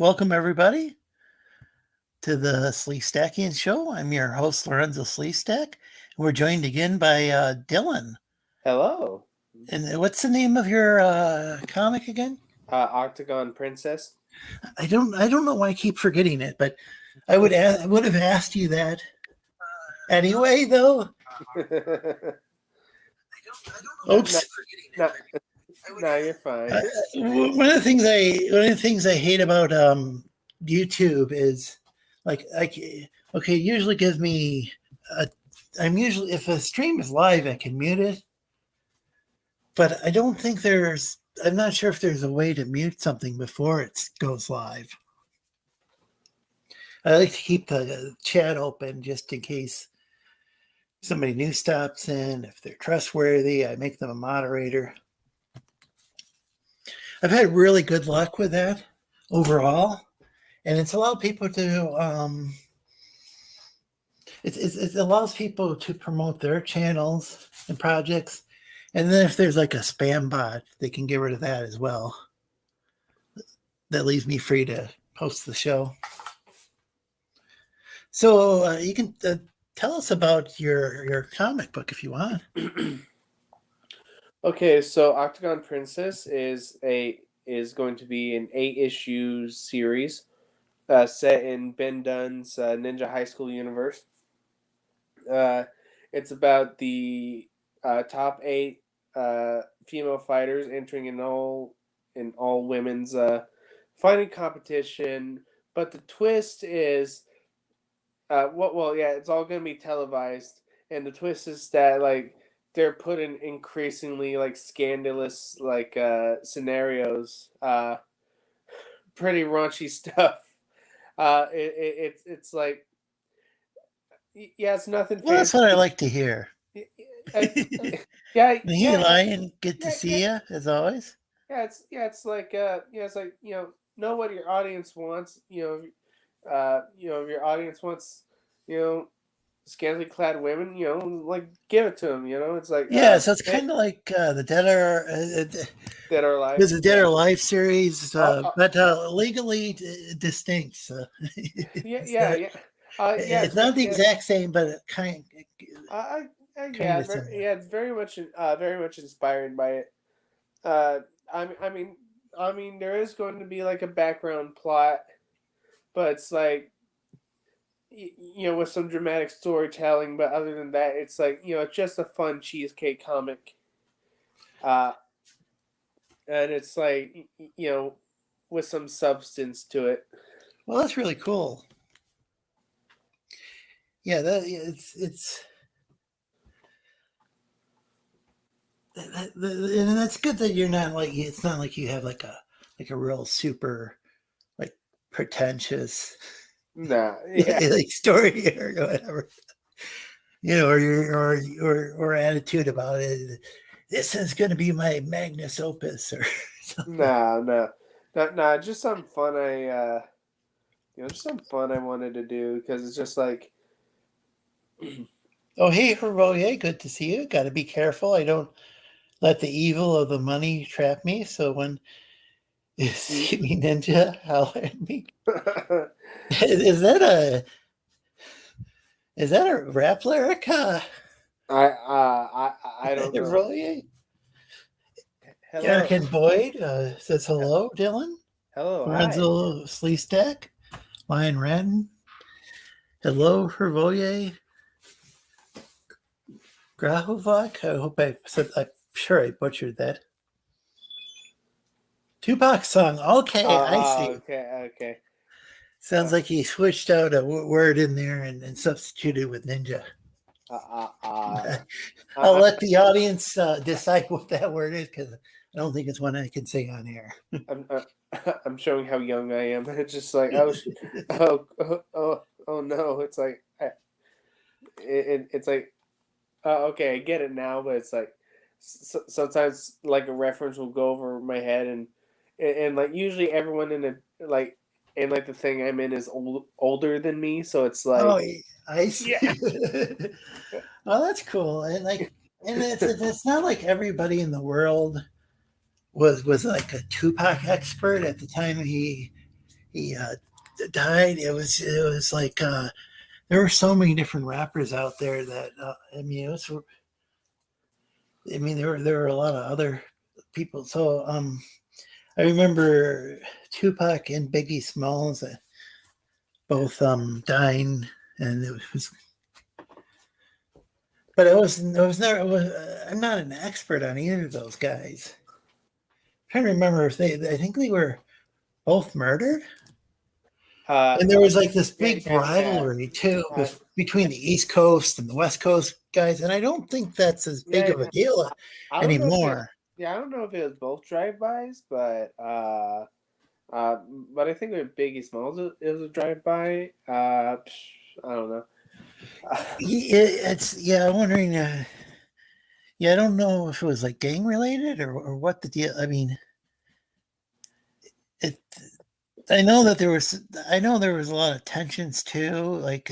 Welcome, everybody, to the Sleestakians show. I'm your host, Lorenzo Sleestak. We're joined again by Dylan. Hello. And what's the name of your comic again? Octagon Princess. I don't know why I keep forgetting it, but I would have asked you that anyway, though. Oops. No, you're fine. One of the things I hate about YouTube is it usually gives me if a stream is live, I can mute it, but I don't think I'm not sure if there's a way to mute something before it goes live. I like to keep the chat open just in case somebody new stops in. If they're trustworthy, I make them a moderator. I've had really good luck with that overall, and it's allowed people to it allows people to promote their channels and projects, and then if there's like a spam bot, they can get rid of that as well. That leaves me free to post the show. So you can tell us about your comic book if you want. Okay, so Octagon Princess is going to be an 8-issue series set in Ben Dunn's Ninja High School universe. It's about the top 8 female fighters entering an all women's fighting competition. But the twist is, it's all going to be televised, and the twist is that they're put in increasingly scandalous scenarios, pretty raunchy stuff. It's like, yeah, it's nothing. Well, that's what I like to hear. Yeah, hey, Lion, good to see you as always. It's like know what your audience wants. If your audience wants, scantily clad women, give it to them. It's like so it's kind of like the Dead or Alive. There's a Dead or Alive series, but legally distinct. So. It's not the exact same, but it kind of. It's very much inspired by it. I mean, there is going to be a background plot, but it's with some dramatic storytelling. But other than that, it's it's just a fun cheesecake comic. And it's with some substance to it. Well, that's really cool. Yeah, it's and that's good that you're not it's not like you have like a real super pretentious story or whatever, or attitude about it. This is going to be my magnus opus or something. No, just some fun. Just some fun I wanted to do because it's just like. Oh, hey, Hervoye, good to see you. Got to be careful. I don't let the evil of the money trap me. So when you see me ninja, holler at me. Is that a rap lyric? I don't know. Hervoye? Eric and Boyd says hello, Dylan. Hello, Lorenzo Sleestak, Lion Ren. Hello, Hervoye. Grahovac. I'm sure I butchered that. Tupac song. Okay, I see. Okay. Sounds like he switched out a word in there and substituted with ninja. I'll let the audience decide what that word is because I don't think it's one I can say on air. I'm showing how young I am. It's just like oh no. It's like it's like. Okay, I get it now, but it's like sometimes a reference will go over my head, and usually everyone in the thing I'm in is older than me, so it's like. Oh, I see. Yeah. Well, that's cool, and it's not like everybody in the world was like a Tupac expert at the time he he died. It was like there were so many different rappers out there that there were a lot of other people. So I remember Tupac and Biggie Smalls both dying, and it was. But it was never. I'm not an expert on either of those guys. I'm trying to remember if I think they were both murdered. And there was like this big rivalry too between the East Coast and the West Coast guys, and I don't think that's as big of a deal anymore. I don't know if it was both drive-bys, but I think with Biggie Smalls it was a drive-by. I don't know. I'm wondering. I don't know if it was like gang related or what the deal. I mean, I know there was a lot of tensions too. Like,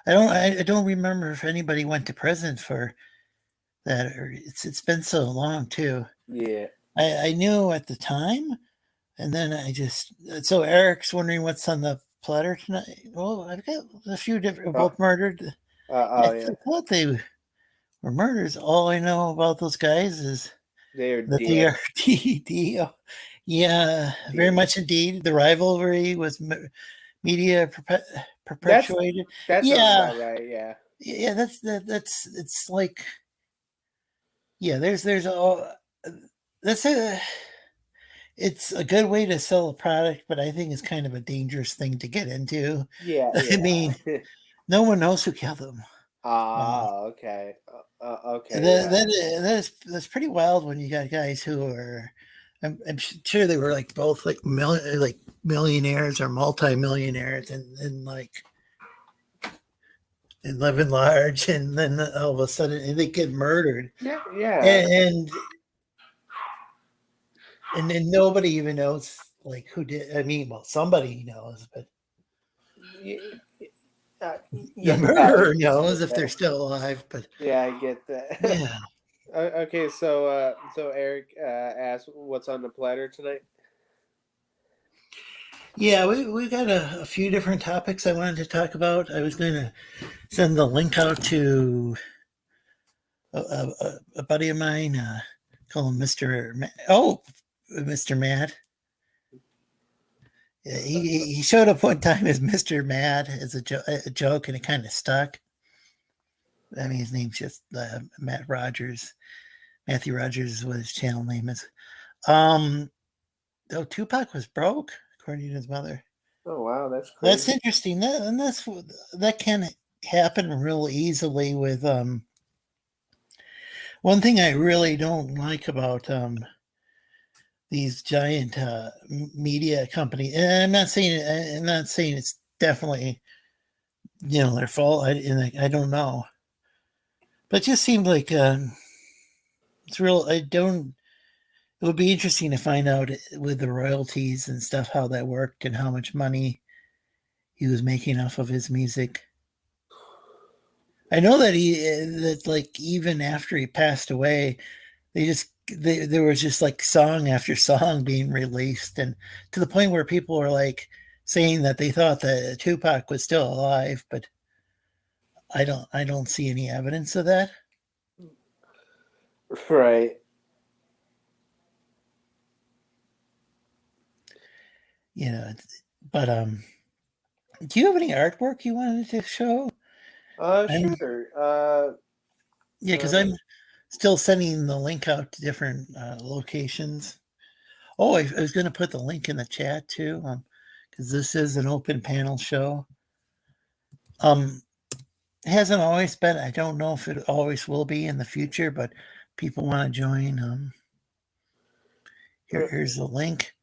I don't remember if anybody went to prison for that. Or it's been so long too. Yeah, I knew at the time, and then so Eric's wondering what's on the platter tonight. Well, I've got a few different, both murdered. I thought they were murders. All I know about those guys is they are DD. Yeah, very much indeed. The rivalry was media perpetuated. That's about right. Yeah. Yeah, that's it's like, yeah. There's all it's a good way to sell a product, but I think it's kind of a dangerous thing to get into. Yeah. I mean, no one knows who killed them. Okay. Okay. That's pretty wild when you got guys who are. I'm sure they were like both like millionaires or multimillionaires, and living large, and then all of a sudden they get murdered. Yeah. And then nobody even knows like who did. I mean, well, somebody knows, but the murderer knows if they're still alive. But yeah, I get that. Yeah. Okay, so Eric asked what's on the platter tonight. Yeah, we got a few different topics I wanted to talk about. I was going to send the link out to a buddy of mine, call him Mr. Mad. Yeah, he showed up one time as Mr. Mad as a joke, and it kind of stuck. I mean, his name's just Matthew Rogers is what his channel name is. Tupac was broke, according to his mother. Oh wow, that's crazy. That's interesting. That can happen real easily with one thing I really don't like about these giant media companies, and I'm not saying it's definitely their fault. I don't know. But it just seemed like it's real. It would be interesting to find out with the royalties and stuff how that worked and how much money he was making off of his music. I know that even after he passed away, there was just like song after song being released, and to the point where people were like saying that they thought that Tupac was still alive, but I don't see any evidence of that. Right. But do you have any artwork you wanted to show? Sure. Yeah, because I'm still sending the link out to different locations. Oh, I was going to put the link in the chat too, because this is an open panel show. It hasn't always been. I don't know if it always will be in the future, but people want to join. Here's the link.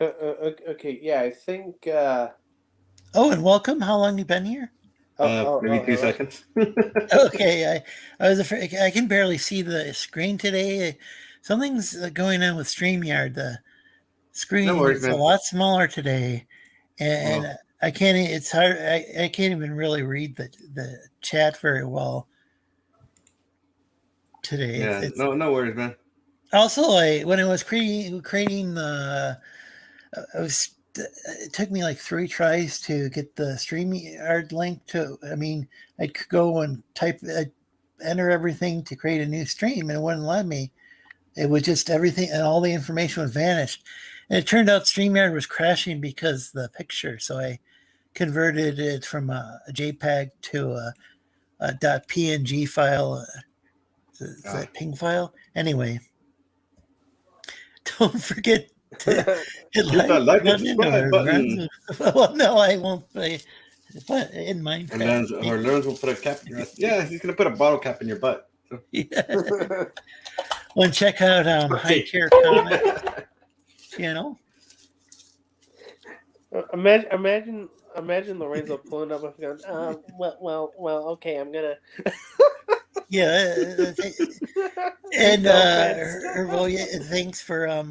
Okay, yeah, I think. And welcome. How long you been here? Maybe 2 seconds. Okay, I was afraid. I can barely see the screen today. Something's going on with StreamYard. The screen is a lot smaller today, and I can't. It's hard. I can't even really read the chat very well today. Yeah, no worries, man. Also, when I was creating the, I was it took me like 3 tries to get the StreamYard link to. I mean, I'd go and enter everything to create a new stream, and it wouldn't let me. It would just everything, and all the information would vanish. And it turned out StreamYard was crashing because of the picture. So I converted it from a JPEG to a .png file. Is that ping file? Anyway, don't forget to hit like and subscribe button. Well, no, I won't play in Minecraft. And Learns will put a cap in your Yeah, he's going to put a bottle cap in your butt. So. Yeah. Well, check out High Tier Comic channel. Imagine Lorenzo pulling up with a gun. Well, okay, I'm gonna. Yeah, and thanks for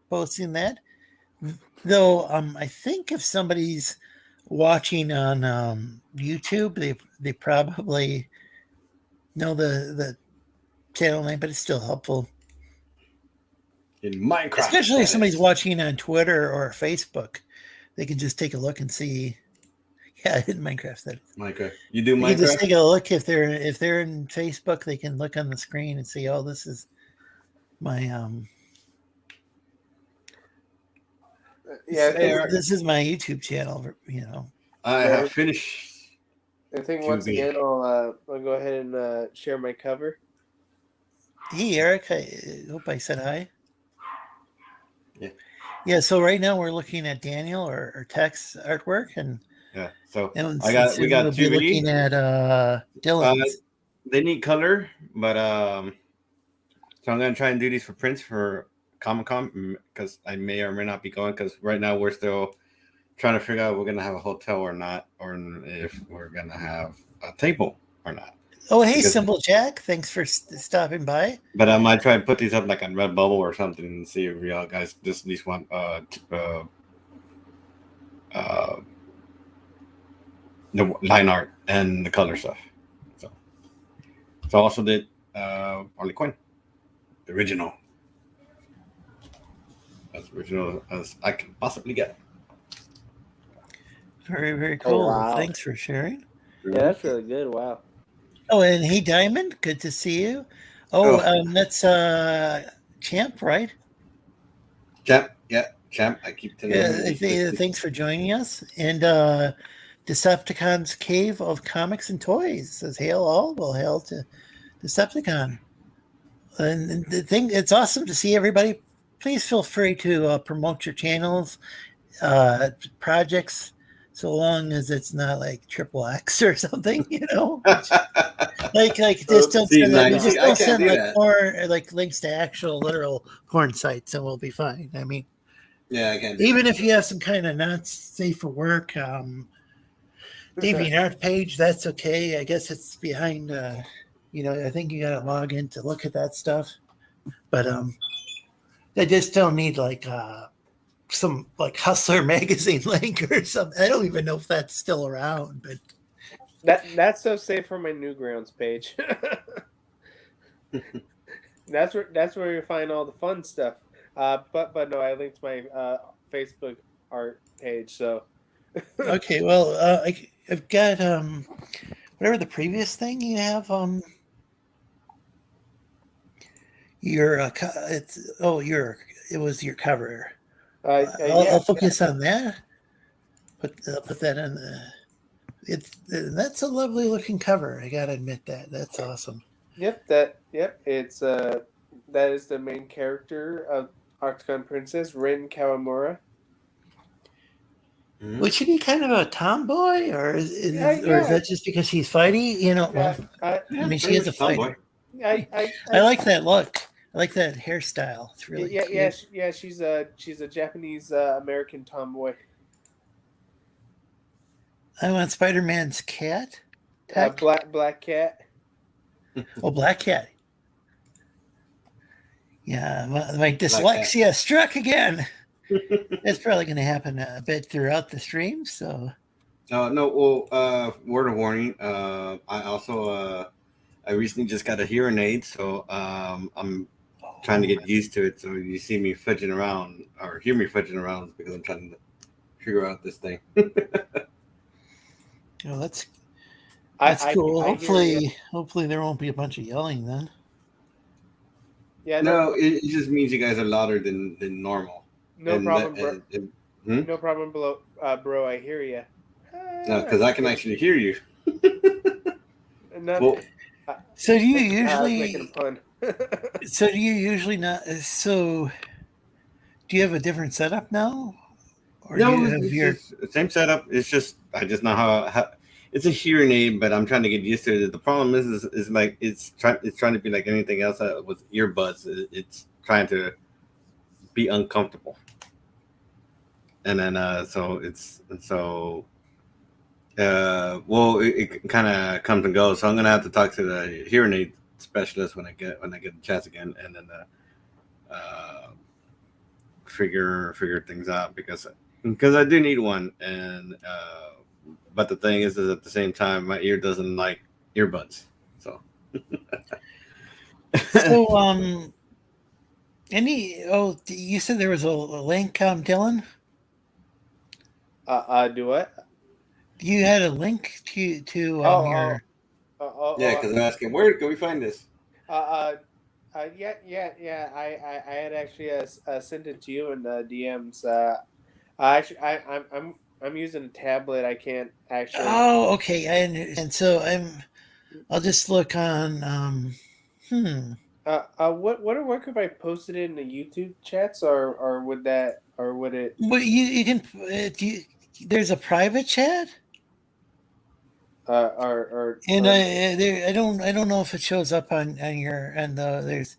posting that. Though I think if somebody's watching on YouTube, they probably know the channel name, but it's still helpful. In Minecraft, especially if somebody's watching on Twitter or Facebook, they can just take a look and see. Yeah, in Minecraft. That is. Minecraft. You do Minecraft? You can just take a look if they're in Facebook, they can look on the screen and see, oh, this is my this is my YouTube channel, you know. I have finished. I think once again I'll go ahead and share my cover. Hey Eric, I hope I said hi. Yeah, so right now we're looking at Daniel or Tek's artwork, and so we got two looking at Dylan's. They need color, but so I'm gonna try and do these for prints for Comic-Con because I may or may not be going, because right now we're still trying to figure out if we're gonna have a hotel or not, or if we're gonna have a table or not. Oh, hey, Simple Jack, thanks for stopping by. But I might try and put these up like on Redbubble or something and see if y'all guys just these want the line art and the color stuff. So I also did Harley Quinn, the original, as original as I can possibly get. Very, very cool. Oh, wow. Thanks for sharing. Yeah, that's really good. Wow. Oh, and hey, Diamond, good to see you. That's Champ, right? Champ, yeah, Champ. I keep telling you. Thanks for joining us. And Decepticons Cave of Comics and Toys says, "Hail all." Well, hail to Decepticon. And the thing, it's awesome to see everybody. Please feel free to promote your channels, projects, so long as it's not like XXX or something, you know. like just don't send like porn, like links to actual literal porn sites, and we'll be fine. I mean, yeah, I can. Even if you have some kind of not safe for work DeviantArt page, that's okay. I guess it's behind. I think you got to log in to look at that stuff, but they just don't need like some like Hustler magazine link or something. I don't even know if that's still around, but that's so safe for my Newgrounds page. that's where you find all the fun stuff. But no, I linked my Facebook art page. So okay, well, I've got whatever the previous thing you have. It was your cover. I'll focus on that. Put that in that's a lovely looking cover. I gotta admit that's awesome. Yep. It's that is the main character of Octagon Princess, Rin Kawamura. Would she be kind of a tomboy, or is that just because she's fighty? You know, she is a fighter. I like that look. I like that hairstyle. It's really cute. She's a Japanese American tomboy. I want Spider-Man's cat. Black cat. Oh, Black Cat. Yeah, my dyslexia struck again. It's probably going to happen a bit throughout the stream. So. No. Well, word of warning. I also I recently just got a hearing aid, so I'm trying to get used to it. So you see me fudging around or hear me fudging around because I'm trying to figure out this thing. Oh, that's I cool. I hear ya. Hopefully there won't be a bunch of yelling then. Yeah, No, it just means you guys are louder than normal. no And problem, bro. Hmm? No problem, bro. I hear you. No, because I can actually hear you. Not, Well, So do you I was making a usually? pun. So do you usually not? So do you have a different setup now, or do no, you have it's your? just the same setup. It's just I just know how it's a hearing aid, but I'm trying to get used to it. The problem is like it's trying to be like anything else with earbuds. It's trying to be uncomfortable, and then well, it kind of comes and goes. So I'm gonna have to talk to the hearing aid specialist when I get the chance again, and then figure things out because I do need one, and but the thing is at the same time my ear doesn't like earbuds, so. So you said there was a link, Dylan. Do what? You had a link to your. Yeah, because I'm asking where can we find this. Yeah. I had actually sent it to you in the DMs. I'm using a tablet. I can't actually. Oh, okay. And so I'll just look on. What if I posted it in the YouTube chats, or would it? But you can. There's a private chat, and I don't know if it shows up on your and there's.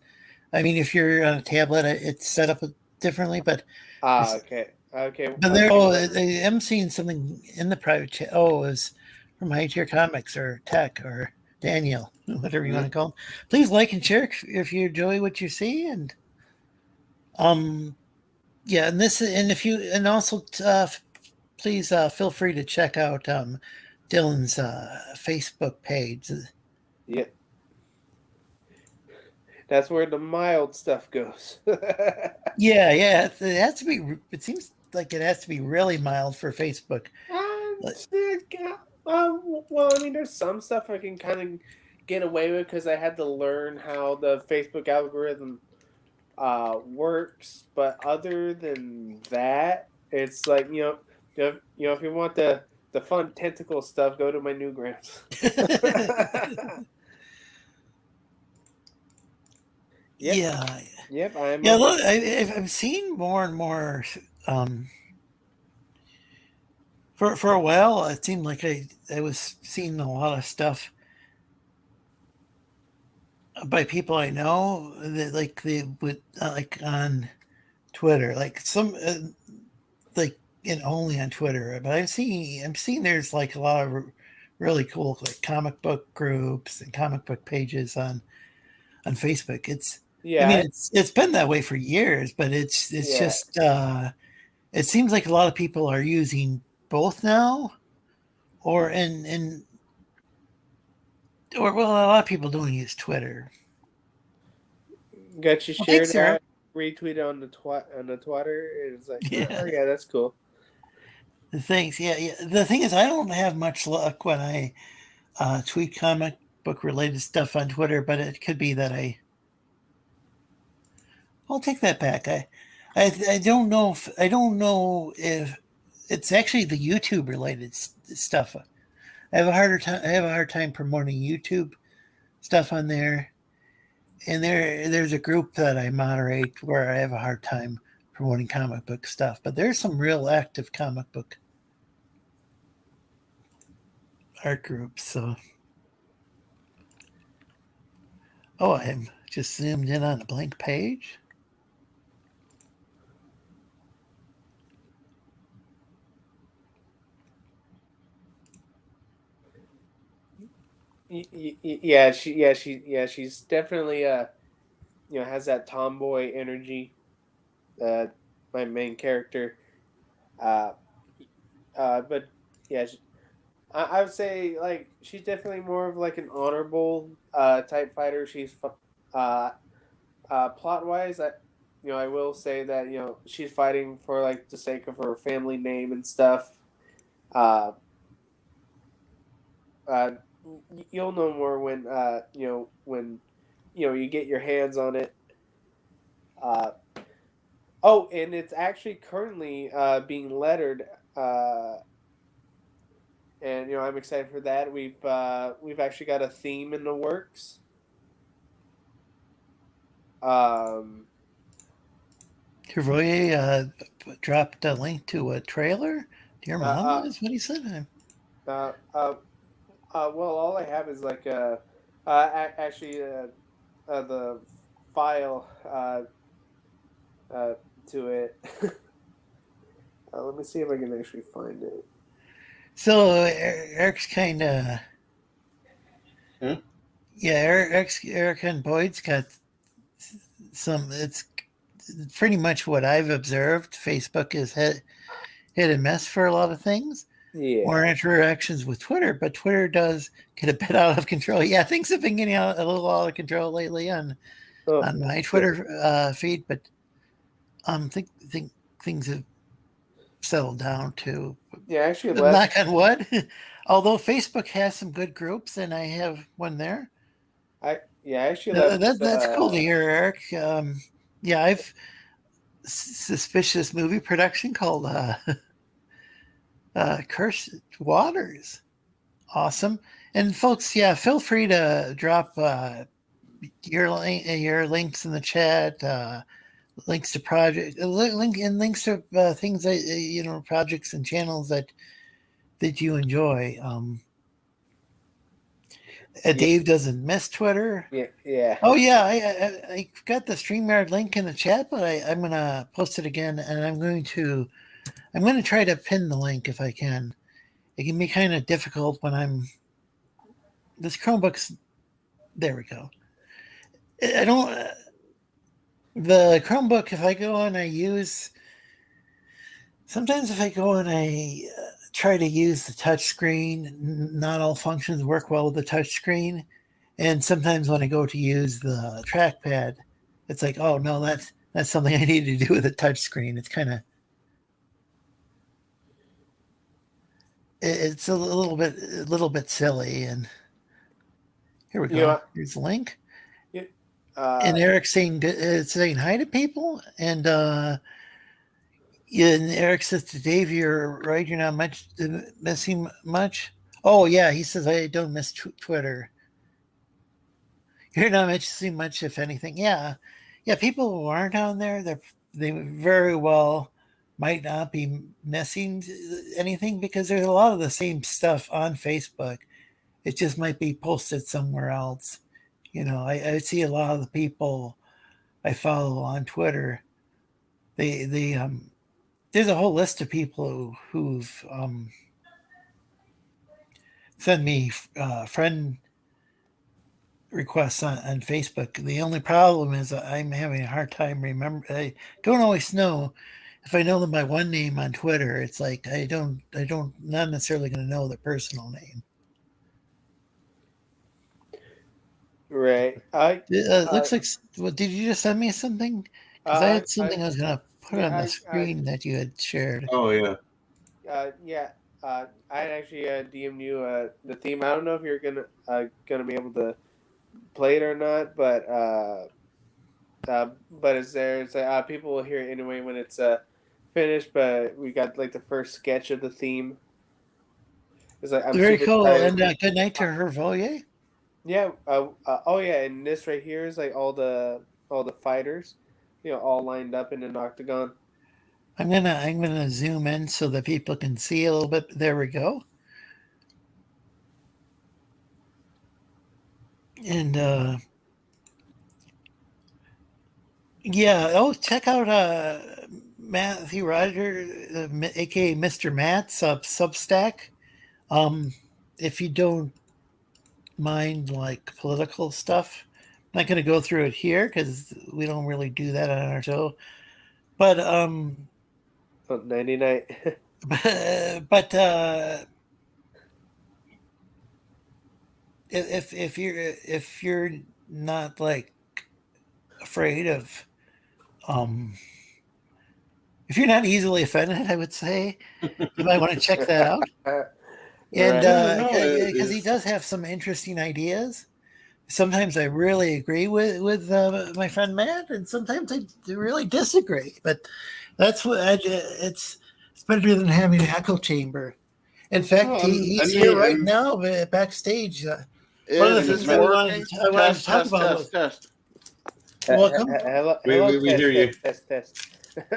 I mean, if you're on a tablet, it's set up differently, but. Okay. But there, I'm seeing something in the private chat. Oh, it was from High Tier Comics or Tech or Daniel, whatever you want to call him. Please like and share if you enjoy what you see, and yeah, and if you and also please feel free to check out Dylan's Facebook page. Yeah, that's where the mild stuff goes. Yeah, it has to be. It seems like it has to be really mild for Facebook. Well, I mean, there's some stuff I can kind of get away with because I had to learn how the Facebook algorithm works. But other than that, it's like if you want the fun tentacle stuff, go to my Newgrounds. Yep. Yeah. Yep. I'm. Yeah. Look, I've seen more and more. For a while, it seemed like I was seeing a lot of stuff by people I know that they would like on Twitter, like some like only on Twitter. But I'm seeing there's like a lot of really cool like comic book groups and comic book pages on Facebook. I mean, it's been that way for years, but it's just it seems like a lot of people are using both now, or a lot of people don't use Twitter. Got you shared that, retweeted on the Twitter. It's like, yeah, that's cool. Thanks. Yeah. The thing is, I don't have much luck when I tweet comic book related stuff on Twitter, but it could be that I'll take that back. I don't know if it's actually the YouTube related stuff. I have a hard time promoting YouTube stuff on there, and there's a group that I moderate where I have a hard time promoting comic book stuff. But there's some real active comic book art groups. So, I'm just zoomed in on a blank page. She's definitely has that tomboy energy. My main character, but yeah, I would say like she's definitely more of like an honorable type fighter. She's plot wise, I will say that she's fighting for like the sake of her family name and stuff. Uh, uh, you'll know more when when you get your hands on it. Uh, oh, and it's actually currently being lettered. Uh, and I'm excited for that. We've actually got a theme in the works. Um, Hervoye dropped a link to a trailer. Dear Mama uh, is what he said. uh, uh, well, all I have is like actually the file uh, to it. Let me see if I can actually find it. So Eric's kind of Hmm? yeah. Eric and Boyd's got some. It's pretty much what I've observed. Facebook is hit and miss for a lot of things. More Yeah. interactions with Twitter, but Twitter does get a bit out of control. Yeah, things have been getting a little out of control lately on Oh, my Twitter feed, but think things have settled down too. yeah. Actually, Knock on wood. Although Facebook has some good groups, and I have one there. I actually left. That's cool to hear, Eric. Yeah, I've suspicious movie production called Cursed Waters. Awesome. And folks, yeah, feel free to drop your links in the chat, links to project, links to things that projects and channels that you enjoy. Dave doesn't miss Twitter. Yeah. Oh yeah, I got the StreamYard link in the chat, but I'm gonna post it again, and I'm going to try to pin the link if I can. It can be kind of difficult when this Chromebook's. There we go. I don't. The Chromebook, if I go and I use. Sometimes if I go and I try to use the touch screen, not all functions work well with the touch screen. And sometimes when I go to use the trackpad, it's like, oh no, that's something I need to do with a touch screen. It's kind of. It's a little bit silly. And here we go. Here's the link. And Eric's saying hi to people, and Eric says to Dave, "You're right. You're not missing much." Oh yeah, he says I don't miss Twitter. You're not missing much, if anything. Yeah. People who aren't on there, they very well might not be missing anything because there's a lot of the same stuff on Facebook. It just might be posted somewhere else. I see a lot of the people I follow on Twitter. They there's a whole list of people who've sent me friend requests on Facebook. The only problem is I'm having a hard time remember. I don't always know if I know them by one name on Twitter. It's like I don't not necessarily going to know their personal name. Right. It looks like. Well, did you just send me something? Because I had something I was going to put on the screen that you had shared. Oh yeah. Yeah. I actually DM'd you the theme. I don't know if you're gonna be able to play it or not, but it's there. It's like people will hear it anyway when it's finished. But we got like the first sketch of the theme. It's like I'm very super cool. excited. And good night to Hervoye. Yeah. Oh yeah. And this right here is like all the fighters, all lined up in an octagon. I'm gonna zoom in so that people can see a little bit. There we go. And check out Matthew Ryder, aka Mr. Matt's Substack. If you don't mind like political stuff, I'm not gonna go through it here because we don't really do that on our show. But 99. but if you're not like afraid of If you're not easily offended, I would say you might want to check that out. And Right. because he does have some interesting ideas. Sometimes I really agree with my friend Matt, and sometimes I really disagree. But that's what it's better than having an echo chamber. In fact, he's here right now backstage. One of the things that I wanted to talk about was welcome. Hello, We test, hear you. Test.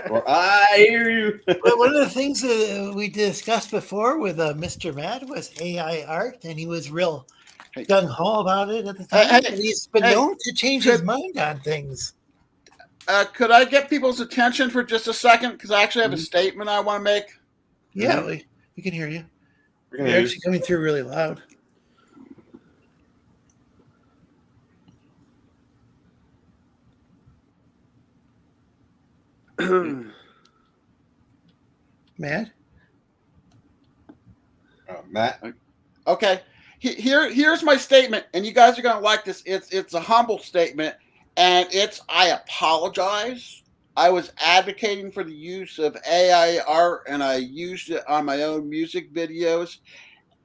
Well, I hear you. But one of the things that we discussed before with Mr. Matt was AI art, and he was real gung ho about it at the time. And he's been known to change his mind on things. Could I get people's attention for just a second? Because I actually have a statement I want to make. Yeah, we can hear you. You're actually coming through really loud. Matt? Matt? Okay. Here's my statement, and you guys are going to like this. It's a humble statement, and I apologize. I was advocating for the use of AI art, and I used it on my own music videos.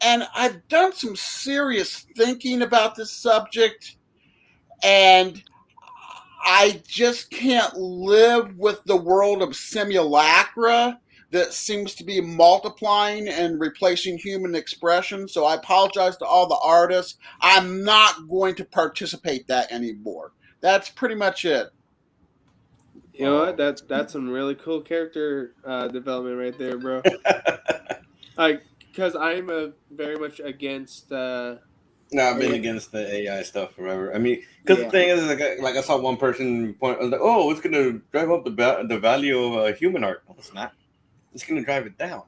And I've done some serious thinking about this subject, and I just can't live with the world of simulacra that seems to be multiplying and replacing human expression. So I apologize to all the artists. I'm not going to participate that anymore. That's pretty much it. You know what? That's some really cool character development right there, bro. Because I'm very much against. No, I've been against the AI stuff forever. I mean, because the thing is, like I saw one person point, I was like, "Oh, it's going to drive up the value of human art." No, it's not. It's going to drive it down.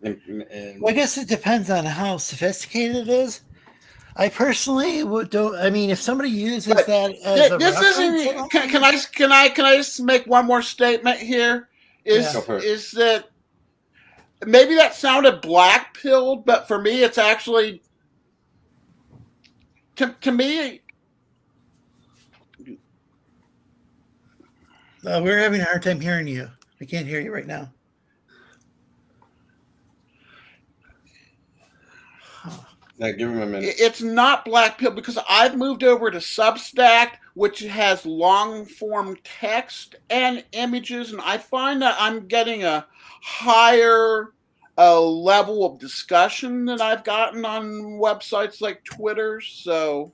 And well, I guess it depends on how sophisticated it is. I personally don't. I mean, if somebody uses that as a reference, can I just make one more statement here? Is that maybe that sounded black-pilled, but for me, it's actually to me. We're having a hard time hearing you. I can't hear you right now. Give him a minute. It's not black pill because I've moved over to Substack, which has long form text and images, and I find that I'm getting a higher level of discussion than I've gotten on websites like Twitter. So,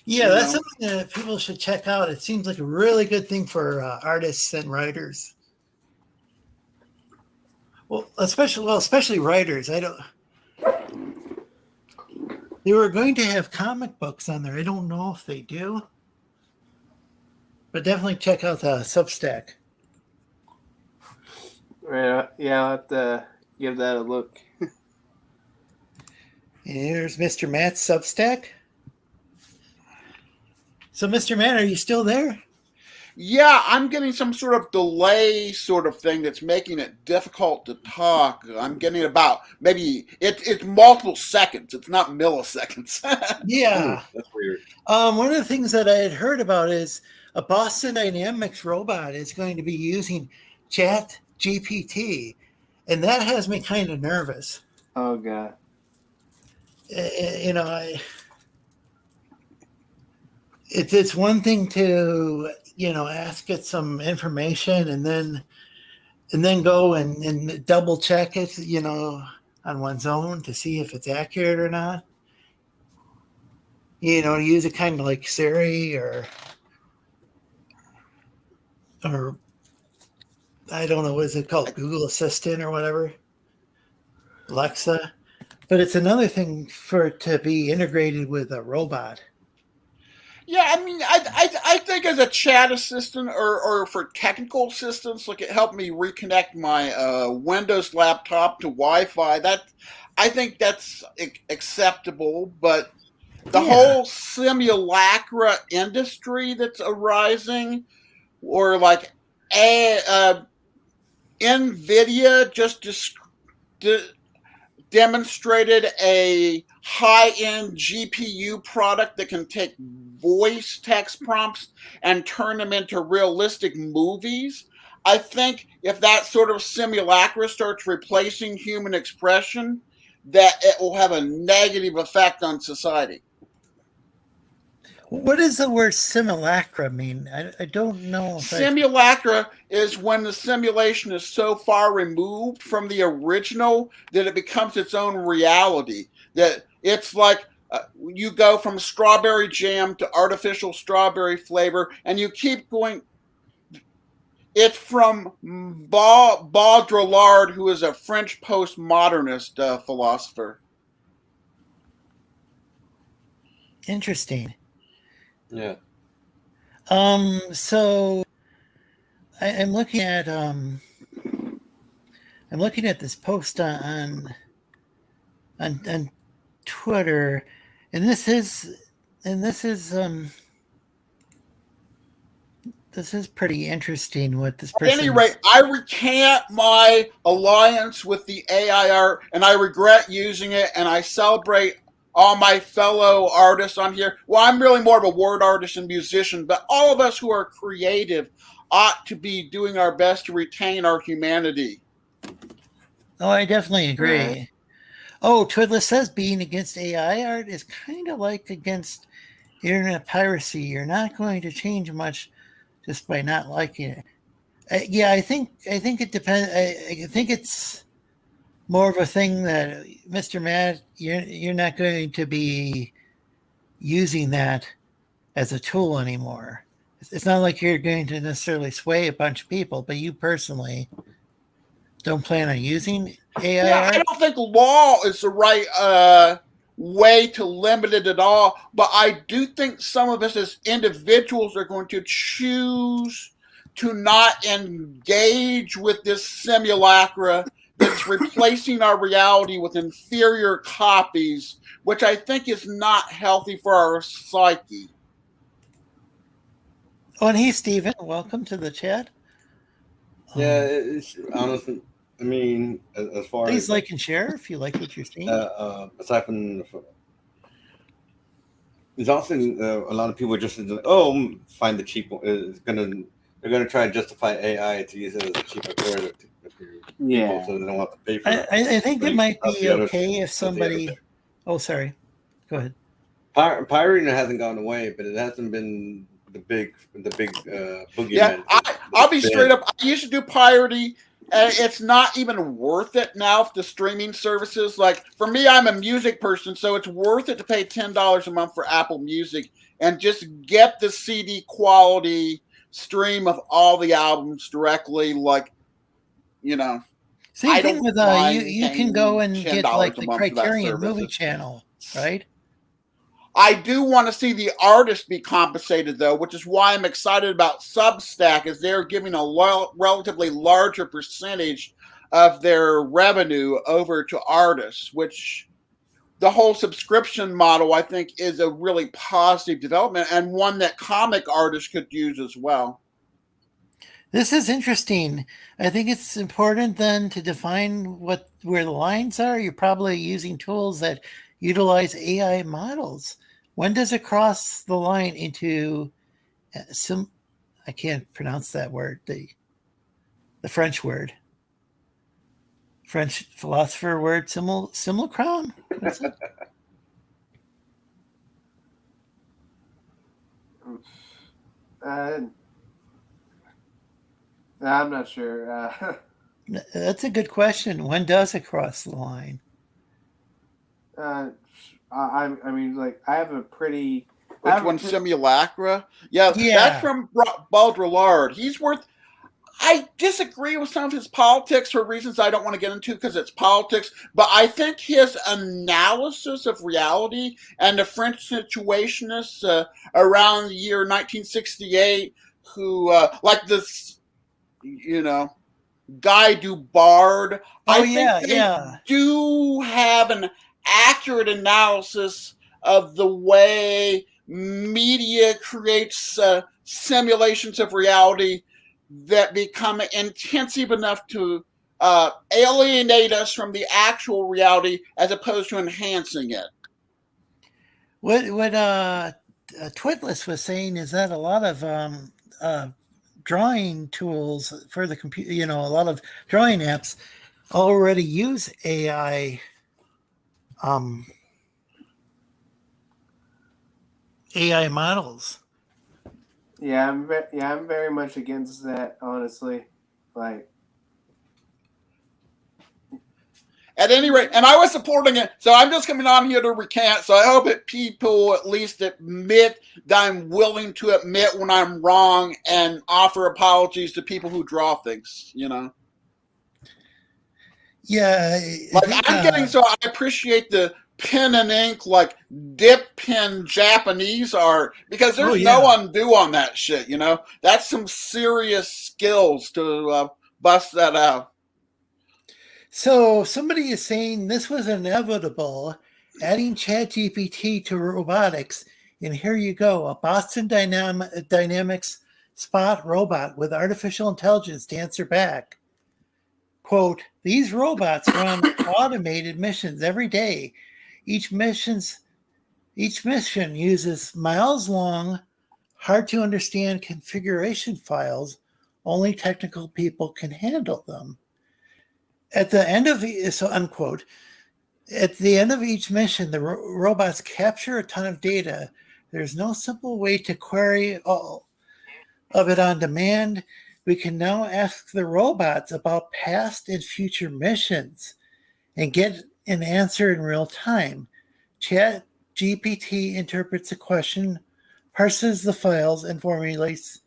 yeah, that's something that people should check out. It seems like a really good thing for artists and writers. Well, especially writers. They were going to have comic books on there. I don't know if they do. But definitely check out the Substack. Right. Yeah, I'll have to give that a look. Here's Mr. Matt's Substack. So, Mr. Matt, are you still there? Yeah, I'm getting some sort of delay sort of thing that's making it difficult to talk. I'm getting about maybe it's multiple seconds. It's not milliseconds. Yeah. That's weird. One of the things that I had heard about is a Boston Dynamics robot is going to be using Chat GPT, and that has me kind of nervous. Oh, God. It's one thing to ask it some information and then go and double check it, on one's own to see if it's accurate or not. Use it kind of like Siri or I don't know, what is it called? Google Assistant or whatever. Alexa. But it's another thing for it to be integrated with a robot. Yeah, I mean, I think as a chat assistant or for technical assistance, like it helped me reconnect my Windows laptop to Wi-Fi. I think that's acceptable, but the whole simulacra industry that's arising, or like NVIDIA just demonstrated a high-end GPU product that can take voice text prompts and turn them into realistic movies. I think if that sort of simulacra starts replacing human expression, that it will have a negative effect on society. What does the word simulacra mean? I don't know. Simulacra is when the simulation is so far removed from the original that it becomes its own reality. That it's like you go from strawberry jam to artificial strawberry flavor, and you keep going. It's from Baudrillard, who is a French postmodernist philosopher. Interesting. Yeah. So I'm looking at this post on Twitter, and this is pretty interesting. What this person. At any rate, I recant my alliance with the AI art, and I regret using it, and I celebrate all my fellow artists on here. Well, I'm really more of a word artist and musician, but all of us who are creative ought to be doing our best to retain our humanity. Oh, I definitely agree. Right. Oh, Twiddler says being against AI art is kind of like against internet piracy. You're not going to change much just by not liking it. Yeah, I think it depends. I think it's more of a thing that, Mr. Matt, you're not going to be using that as a tool anymore. It's not like you're going to necessarily sway a bunch of people, but you personally don't plan on using AI Yeah, art? I don't think law is the right way to limit it at all, but I do think some of us as individuals are going to choose to not engage with this simulacra that's replacing our reality with inferior copies, which I think is not healthy for our psyche. Oh, and hey, Stephen, welcome to the chat. Yeah, it's honestly, I mean, as far Please as like and share if you like what you're seeing. aside from, there's also a lot of people just find the cheap one. They're gonna try and justify AI to use it as a cheap alternative to people, so they don't have to pay for it. I think it might be the okay if somebody. Oh, sorry. Go ahead. Pirating hasn't gone away, but it hasn't been the big boogeyman. Yeah, I'll be straight up. I used to do pirating, and it's not even worth it now if the streaming services. Like, for me, I'm a music person, so it's worth it to pay $10 a month for Apple Music and just get the CD quality stream of all the albums directly. Like, you know, Same thing with you can go and get like the Criterion movie channel, right? I do want to see the artist be compensated, though, which is why I'm excited about Substack, as they're giving a relatively larger percentage of their revenue over to artists, which the whole subscription model, I think, is a really positive development and one that comic artists could use as well. This is interesting. I think it's important then to define where the lines are. You're probably using tools that utilize AI models. When does it cross the line into I can't pronounce that word, the French word, French philosopher word, simulacrum? What's it? I'm not sure. That's a good question. When does it cross the line? I mean, like, I have a pretty. Which one, Simulacra? Yeah, that's from Baudrillard. He's worth. I disagree with some of his politics for reasons I don't want to get into because it's politics, but I think his analysis of reality and the French situationists around the year 1968 who, like this, Guy Dubard, I think they do have an accurate analysis of the way media creates simulations of reality that become intensive enough to alienate us from the actual reality as opposed to enhancing it. What Twitless was saying is that a lot of drawing tools for the computer, a lot of drawing apps already use AI AI models. Yeah, I'm very much against that, honestly. Like, at any rate, and I was supporting it, so I'm just coming on here to recant. So I hope that people at least admit that I'm willing to admit when I'm wrong and offer apologies to people who draw things. Yeah, I appreciate the pen and ink, like dip pen Japanese art, because there's no undo on that shit. That's some serious skills to bust that out. So somebody is saying this was inevitable, adding ChatGPT to robotics, and here you go, a Boston Dynamics spot robot with artificial intelligence to answer back. Quote, these robots run automated missions every day. Each mission uses miles-long, hard-to-understand configuration files. Only technical people can handle them. At the end of unquote, at the end of each mission, the robots capture a ton of data. There's no simple way to query all of it on demand. We can now ask the robots about past and future missions and get an answer in real time. ChatGPT interprets a question, parses the files, and formulates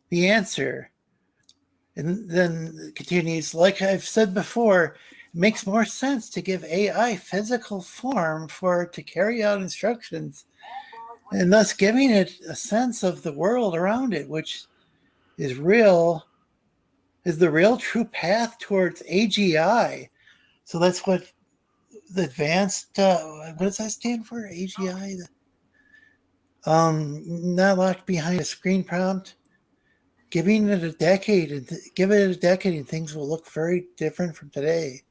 the answer. And then continues, like I've said before, it makes more sense to give AI physical form for it to carry out instructions, and thus giving it a sense of the world around it, which is the real true path towards AGI. So that's what the advanced, what does that stand for? AGI? Not locked behind a screen prompt. Give it a decade and things will look very different from today.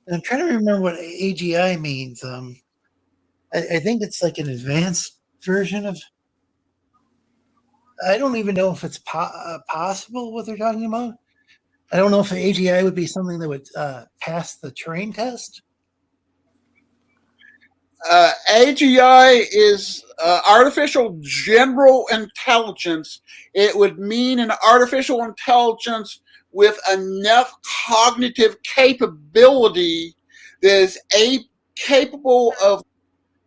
And I'm trying to remember what AGI means. I think it's like an advanced version of. I don't even know if it's possible what they're talking about. I don't know if AGI would be something that would pass the Turing test. AGI is artificial general intelligence. It would mean an artificial intelligence with enough cognitive capability that is capable of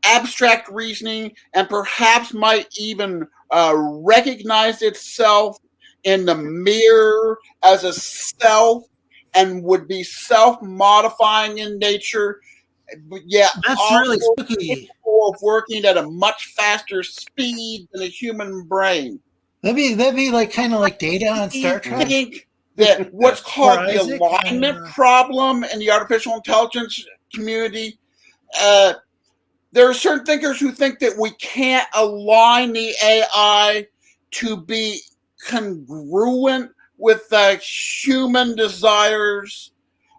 abstract reasoning and perhaps might even recognize itself in the mirror as a self and would be self-modifying in nature. But yeah, that's really spooky. Capable of working at a much faster speed than a human brain. That'd be like kind of like Data on Star Trek. I think that what's called the alignment problem in the artificial intelligence community. There are certain thinkers who think that we can't align the AI to be congruent with human desires,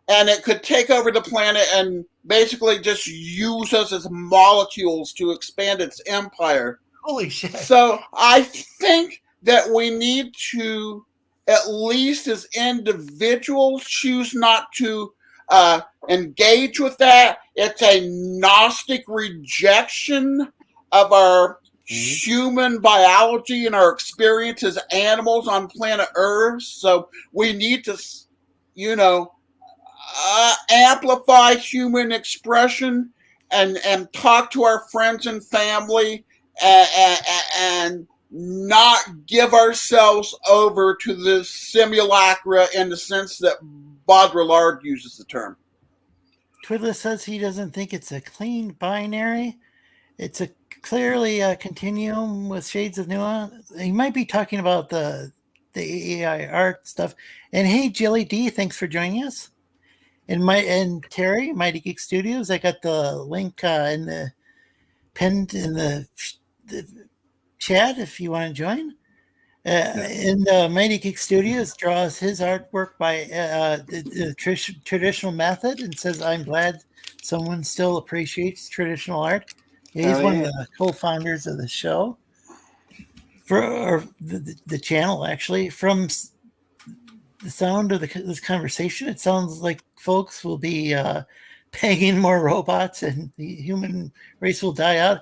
and it could take over the planet and basically just use us as molecules to expand its empire. Holy shit. So I think that we need to, at least as individuals, choose not to engage with that. It's a Gnostic rejection of our human biology and our experience as animals on planet Earth. So we need to, amplify human expression and talk to our friends and family and not give ourselves over to the simulacra in the sense that Baudrillard uses the term. Twiddler says he doesn't think it's a clean binary. It's a clearly a continuum with shades of nuance. He might be talking about the AI art stuff. And hey, Jilly D, thanks for joining us. And Terry, Mighty Geek Studios. I got the link in the pinned in the chat if you want to join. And Mighty Geek Studios draws his artwork by the traditional method and says, I'm glad someone still appreciates traditional art. Yeah, he's one of the co-founders of the show or the channel. Actually, from the sound of this conversation, it sounds like folks will be pegging more robots, and the human race will die out.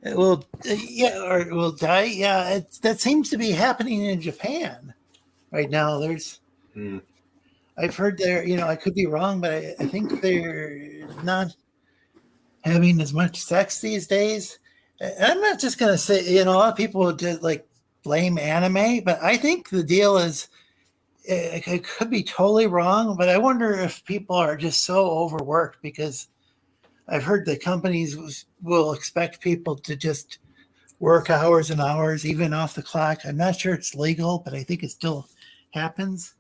It will, or it will die. Yeah, that seems to be happening in Japan right now. I've heard there. I could be wrong, but I think they're not having as much sex these days. And I'm not just going to say, a lot of people would just blame anime, but I think the deal is, I could be totally wrong, but I wonder if people are just so overworked, because I've heard that companies will expect people to just work hours and hours, even off the clock. I'm not sure it's legal, but I think it still happens.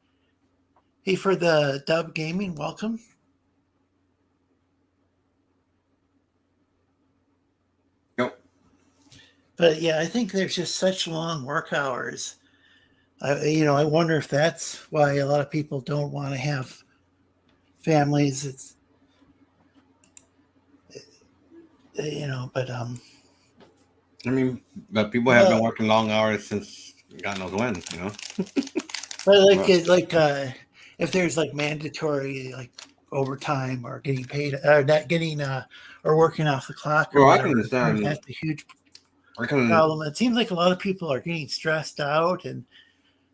Hey, for the Dub Gaming, welcome. Yep. But yeah, I think there's just such long work hours. I wonder if that's why a lot of people don't want to have families. But people have been working long hours since God knows when, But if there's mandatory overtime or getting paid, or not getting or working off the clock, or well, I can understand. That's a huge problem. It seems like a lot of people are getting stressed out and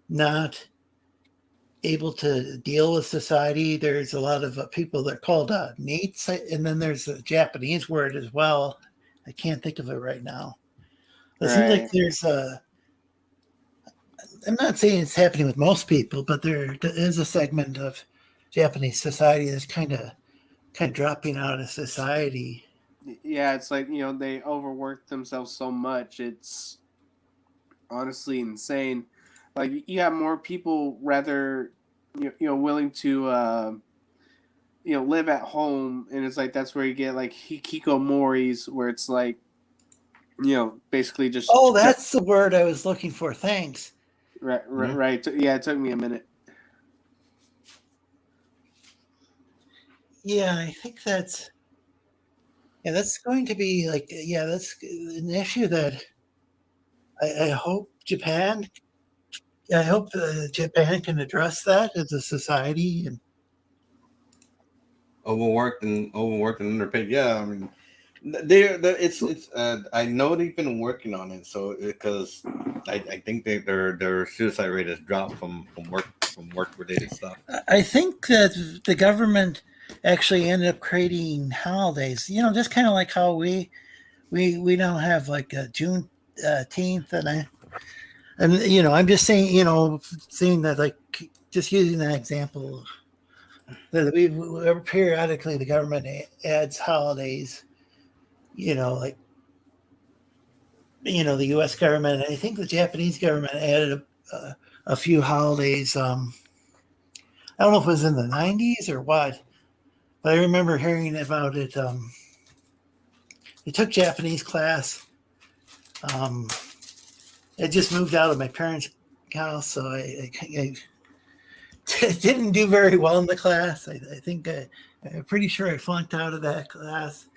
not able to deal with society. There's a lot of people that are called NEETs, and then there's a Japanese word as well. I can't think of it right now. It seems like there's I'm not saying it's happening with most people, but there is a segment of Japanese society that's kind of dropping out of society. Yeah, it's like, they overwork themselves so much. It's honestly insane. Like, you have more people rather, willing to, live at home. And it's like, that's where you get hikikomoris, where it's like, basically just. Oh, that's the word I was looking for. Thanks. Right. Yeah, it took me a minute. Yeah, I think that's going to be that's an issue that I hope Japan can address that as a society. And overworked and underpaid. Yeah, I mean, it's I know they've been working on it, so because I think their suicide rate has dropped from work related stuff. I think that the government actually ended up creating holidays, just kind of like how we don't have Juneteenth, and I'm just saying, seeing that, just using that example, that we periodically the government adds holidays, the U.S. government. I think the Japanese government added a few holidays. I don't know if it was in the 90s or what, but I remember hearing about it. I took Japanese class. I just moved out of my parents' house, so I didn't do very well in the class. I think I'm pretty sure I flunked out of that class.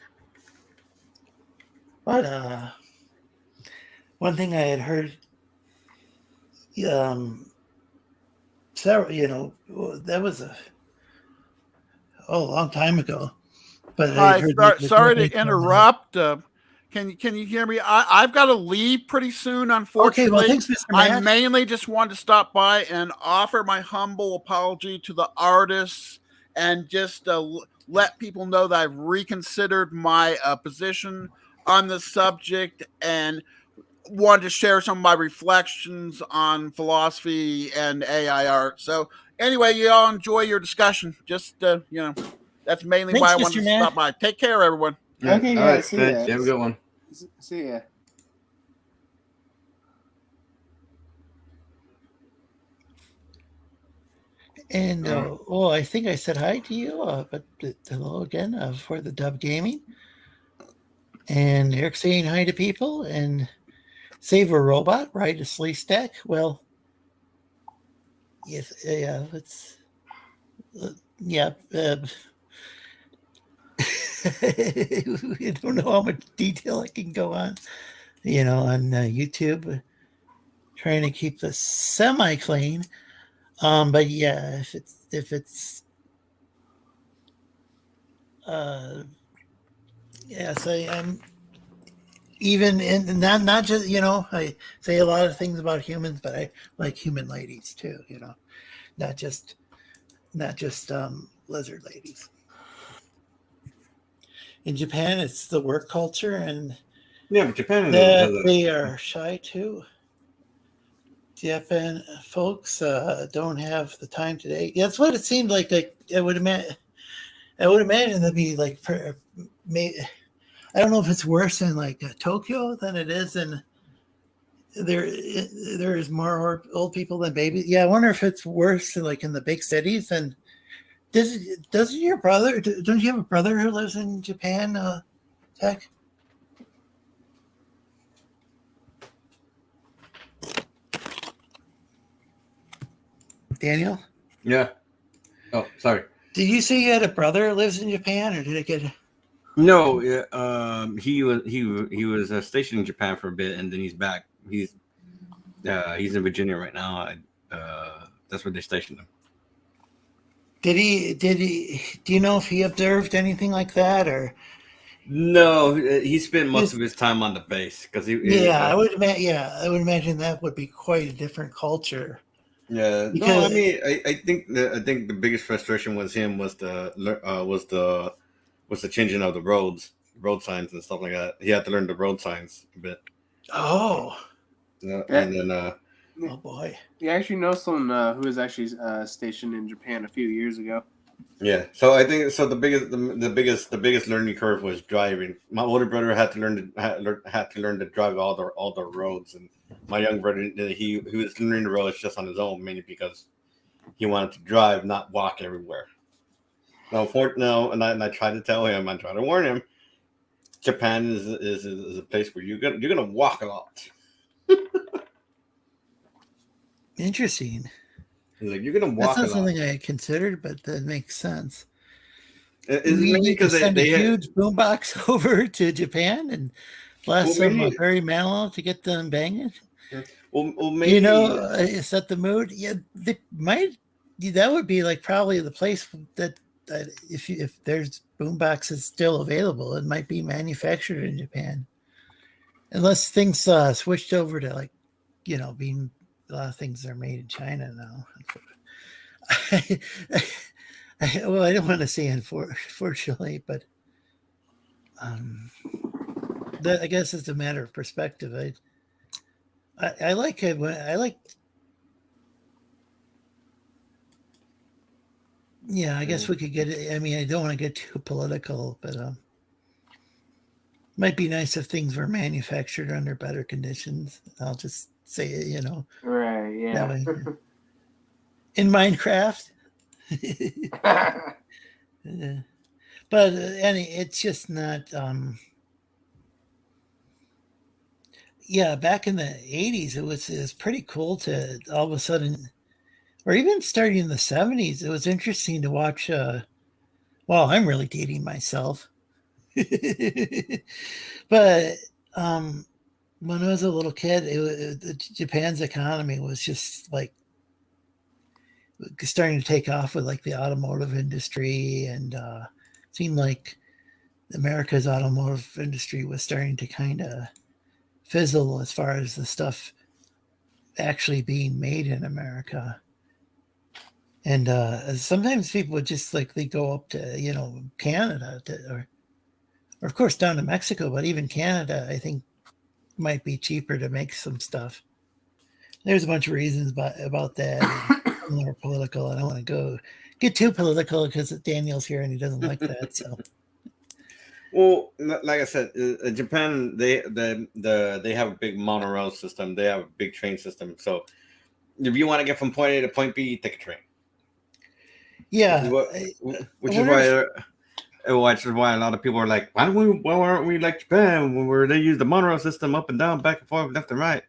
But one thing I had heard, several, that was a long time ago. But hi, sorry to interrupt. Can you hear me? I've got to leave pretty soon, unfortunately. Okay, well, thanks, Mr. Matt. I mainly just wanted to stop by and offer my humble apology to the artists, and just let people know that I've reconsidered my position on the subject, and wanted to share some of my reflections on philosophy and AI art. So anyway, you all enjoy your discussion. Just, that's mainly why I wanted to stop by. Take care, everyone. Yeah. Okay, all right, see ya. ya. Have a good one. See ya. And I think I said hi to you, but hello again for the Dub Gaming. And Eric saying hi to people, and save a robot, right? A Sleestak. Well, yes, yeah, it's yeah. I don't know how much detail I can go on, on YouTube, trying to keep this semi clean. But yeah, if it's yes, I'm even in not just I say a lot of things about humans, but I like human ladies too. Not just lizard ladies. In Japan, it's the work culture, and Yeah, but Japan that they are shy too. Japan folks don't have the time today. That's what it seemed like. Like I would imagine that'd be like. I don't know if it's worse in like Tokyo than it is in there. There is more old people than babies. Yeah, I wonder if it's worse like in the big cities. And doesn't your brother? Don't you have a brother who lives in Japan? Tech. Daniel? Yeah. Oh, sorry. Did you say you had a brother who lives in Japan, or did I get? No, he was stationed in Japan for a bit, and then he's back. He's in Virginia right now. That's where they stationed him. Did he? Do you know if he observed anything like that, or? No, he spent most of his time on the base because I would imagine. Yeah, I would imagine that would be quite a different culture. Yeah, because, no, I mean, I think the biggest frustration was the changing of the road signs and stuff like that. He had to learn the road signs a bit. Oh. Yeah, and then oh boy. You actually know someone who was actually stationed in Japan a few years ago. Yeah, so I think the biggest learning curve was driving. My older brother had to learn to drive all the roads, and my young brother he was learning the roads just on his own, mainly because he wanted to drive, not walk everywhere. And I tried to tell him, I tried to warn him. Japan is a place where you're gonna walk a lot. Interesting. He's like, you're gonna walk. That's not something I had considered, but that makes sense. It's we mainly need to because send a huge boombox over to Japan and blast some very mellow to get them banging. Well, maybe set the mood. Yeah, they might. That would be like probably the place that if there's boomboxes still available, it might be manufactured in Japan, unless things switched over to like being a lot of things are made in China now. Well, I don't want to say unfortunately, but that I guess it's a matter of perspective. I like it when I like. Yeah, I guess we could get it. I mean, I don't want to get too political, but might be nice if things were manufactured under better conditions. I'll just say it, Right, yeah. In Minecraft. But it's just not. Yeah, back in the 80s, it was pretty cool to all of a sudden, or even starting in the 70s, it was interesting to watch. Well, I'm really dating myself. But when I was a little kid, Japan's economy was just like starting to take off with like the automotive industry, and it seemed like America's automotive industry was starting to kind of fizzle as far as the stuff actually being made in America. And sometimes people would just like they go up to Canada or of course down to Mexico, but even Canada I think might be cheaper to make some stuff. There's a bunch of reasons about that. More political. I don't want to get too political because Daniel's here and he doesn't like that. So, well, like I said, Japan they have a big monorail system. They have a big train system. So, if you want to get from point A to point B, take a train. Yeah, which is why a lot of people are like, why aren't we like Japan, where they use the monorail system up and down, back and forth, left and right?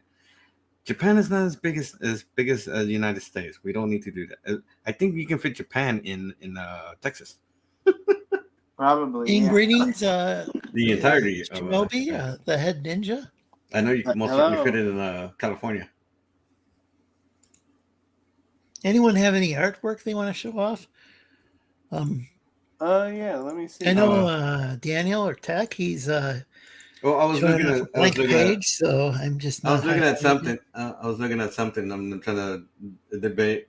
Japan is not as big as the United States. We don't need to do that. I think you can fit Japan in Texas. Probably. In Yeah. greetings, The entirety of Shinobi, the head ninja. I know you most Hello. certainly fit it in California. Anyone have any artwork they want to show off? Yeah. Let me see. I know Daniel or Tech. He's Well, I was showing looking off a at. I blank was looking page, at. so I'm just. I was Not looking at highlighting something. it. I was looking at something. I'm trying to debate.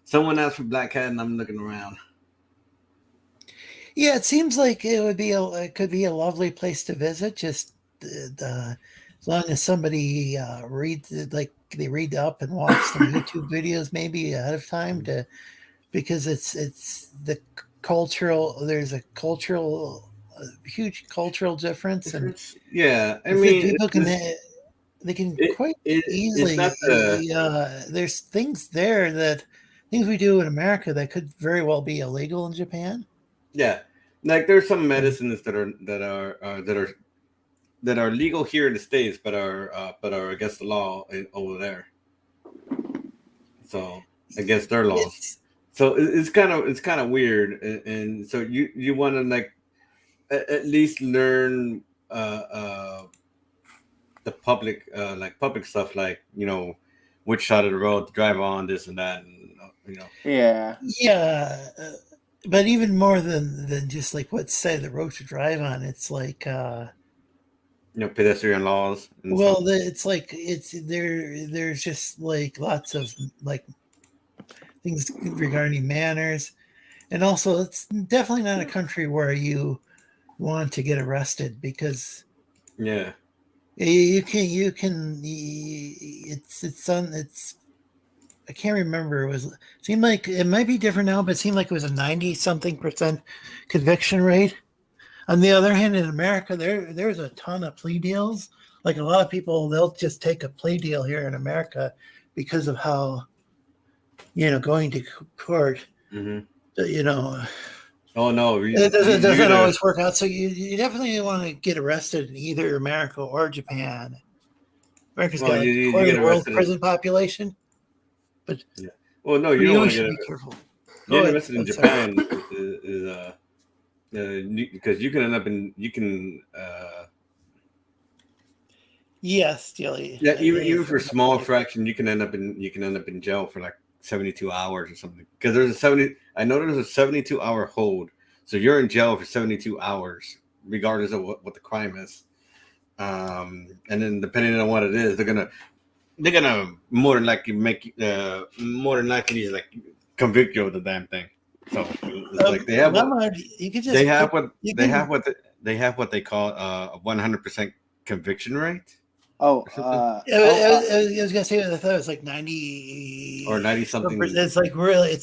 Someone asked for Black Cat, and I'm looking around. Yeah, it seems like it could be a lovely place to visit. Just as long as somebody reads like they read up and watch some YouTube videos maybe ahead of time because it's the cultural. There's a huge cultural difference, and Yeah, I I think mean, people they can quite it's easily. not the There's things there things we do in America that could very well be illegal in Japan. yeah. Like there's some medicines that are legal here in the States, but are against the law over there. So against their laws. So it's kind of weird, and so you want to like at least learn the public public stuff, like which side of the road to drive on, this and that, and Yeah. Yeah, but even more than just like what side of the road to drive on, it's like pedestrian laws. And well, stuff. it's like there's just like lots of like things regarding manners, and also it's definitely not a country where you want to get arrested because Yeah. you can it's I can't remember. Seemed like it might be different now, but it seemed like it was a 90-something% conviction rate. On the other hand, in America, there's a ton of plea deals. Like a lot of people, they'll just take a plea deal here in America because of how, going to court, Mm-hmm. Oh no, it doesn't always work out. So you definitely want to get arrested in either America or Japan. America's got you quite get a world arrested prison population. But yeah. Well, no, you don't want to be careful. Getting arrested in Japan is because you can end up in yes, yeah, even for small infraction, you can end up in jail for like 72 hours or something. Because I know there's a 72-hour hold, so you're in jail for 72 hours, regardless of what the crime is. And then depending on what it is, they're gonna more than likely like convict you of the damn thing. So it's like they have what they call a 100% conviction rate. I was gonna say, I thought it was like 90 or 90 something. It's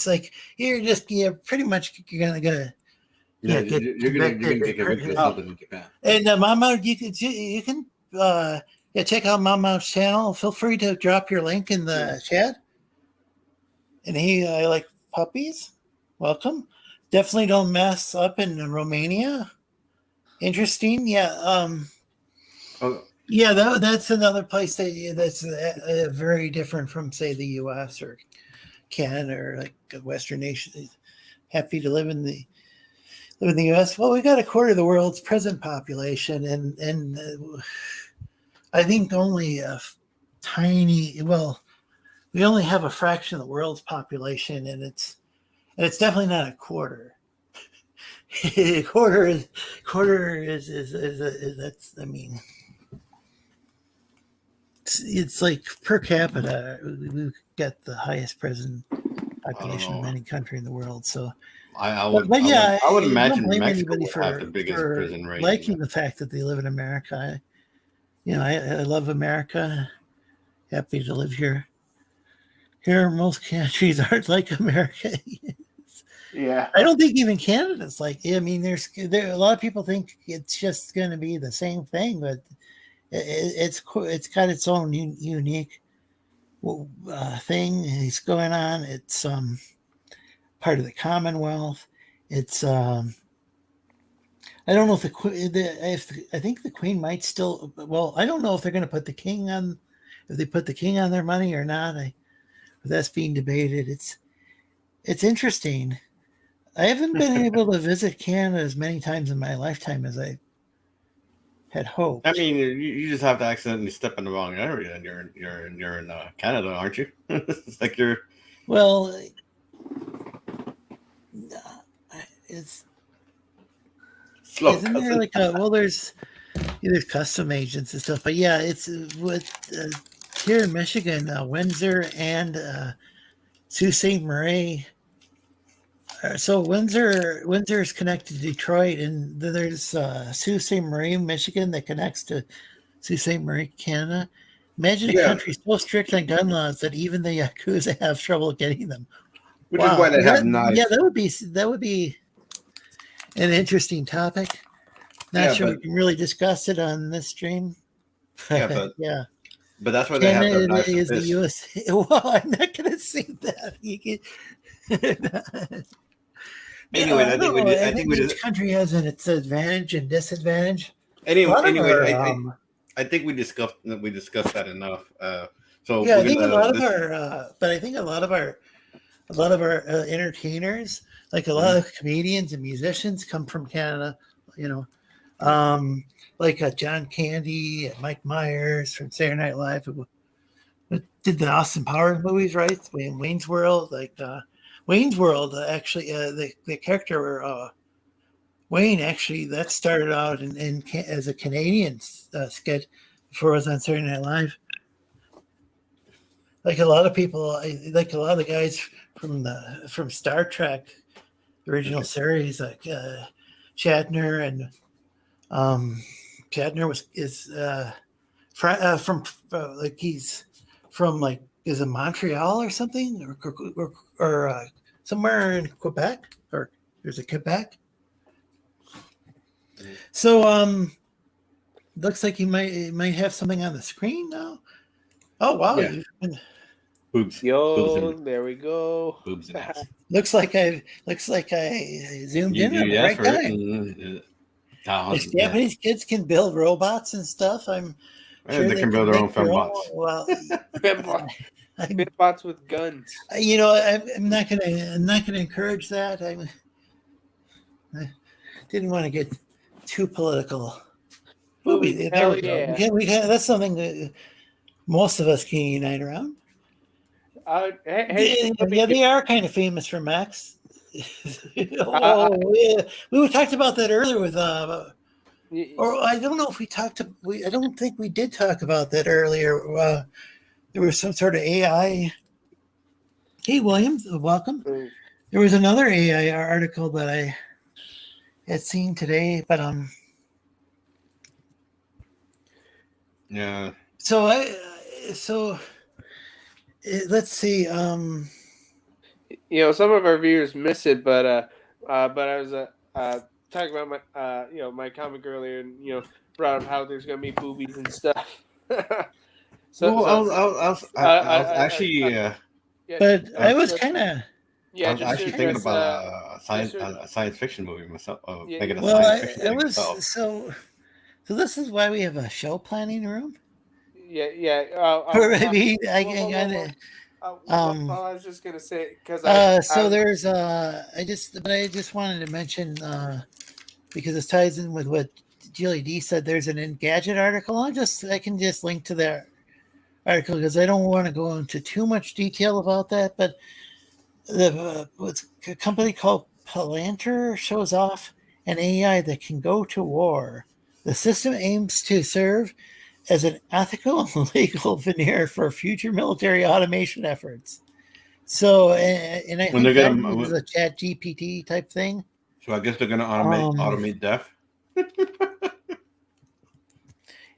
like you're pretty much you're gonna get convicted of something in Japan. And Mama, you can check out Mama's channel. Feel free to drop your link in the chat. And I like puppies. Welcome. Definitely don't mess up in Romania. Interesting. Yeah. Yeah, that's another place that's very different from, say, the U.S. or Canada or like a Western nation. Happy to live in the U.S. Well, we got a quarter of the world's prison population, and I think only a tiny. Well, we only have a fraction of the world's population, and it's definitely not a quarter. quarter is that's. I mean, it's like per capita, we've got the highest prison population of any country in the world. So. I would imagine Mexico would have the biggest prison rate. Liking the fact that they live in America, I love America. Happy to live here. Here, most countries aren't like America. Yeah, I don't think even Canada's like. I mean, there's a lot of people think it's just going to be the same thing, but it's got its own unique thing. It's going on. It's part of the Commonwealth. It's I don't know if I think the Queen might still. Well, I don't know if they're going to put the King on, if they put the King on their money or not. That's being debated. It's interesting. I haven't been able to visit Canada as many times in my lifetime as I had hoped. I mean, you just have to accidentally step in the wrong area, and you're in Canada, aren't you? It's like you're. Well, it's Slow, isn't there like there's custom agents and stuff, but yeah, it's with here in Michigan, Windsor and Sault Ste. Marie. So Windsor is connected to Detroit, and then there's Sault Ste. Marie, Michigan, that connects to Sault Ste. Marie, Canada. Imagine a country so strict on gun laws that even the Yakuza have trouble getting them. Which is why they have knives. Yeah, that would be an interesting topic. Not sure we can really discuss it on this stream. Yeah, but yeah. But that's why they have the knives. Is the US. Well, I'm not going to say that. You can. Anyway, I think each country has its advantage and disadvantage. Anyway, I think we discussed that enough. So yeah, I think a lot of our entertainers, like a lot of comedians and musicians, come from Canada. You know, like John Candy and Mike Myers from Saturday Night Live, who did the Austin Powers movies, right? Wayne's World, Wayne's World. Actually, the character Wayne actually that started out as a Canadian sketch before it was on Saturday Night Live. Like a lot of people, like a lot of the guys from Star Trek, the original series, like Shatner and Shatner is he's from is it Montreal or something or somewhere in Quebec, or there's a Quebec. So looks like you might have something on the screen now. Oh wow! Yeah. Boobs. There we go. Boobs and ass. Looks like I zoomed in on the right guy. If Japanese kids can build robots and stuff, I'm sure they can build their own fembots. Well, fembots with guns. You know, I'm not gonna encourage that. I didn't want to get too political. Hell yeah. That's something that most of us can unite around. They are kind of famous for Max. We talked about that earlier with or I don't know if we talked to I don't think we did talk about that earlier. There was some sort of AI. Hey Williams, welcome. There was another AI article that I had seen today, but yeah. So let's see. Some of our viewers miss it, but I was talking about my my comic earlier, and brought up how there's gonna be boobies and stuff. I was actually. But I was kind of. Yeah, I was actually thinking about a science fiction movie myself. So this is why we have a show planning room. Yeah. I was just gonna say because there's I just wanted to mention because this ties in with what Julie D said. There's an Engadget article. I can just link to that article because I don't want to go into too much detail about that. But what's a company called Palantir shows off an AI that can go to war. The system aims to serve as an ethical and legal veneer for future military automation efforts. So, and I think that is a Chat GPT type thing. So I guess they're going to automate death.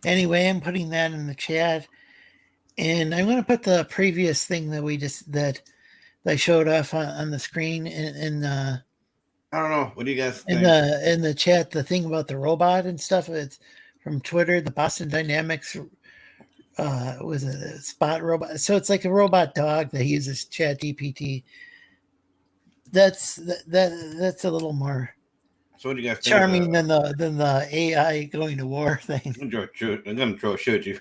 Anyway, I'm putting that in the chat, and I'm going to put the previous thing that I showed off on the screen in I don't know. What do you guys think? In the chat, the thing about the robot and stuff. It's from Twitter. The Boston Dynamics was a spot robot. So it's like a robot dog that uses Chat GPT. That's a little more. So what do you guys think charming than the AI going to war thing. I'm gonna shoot you.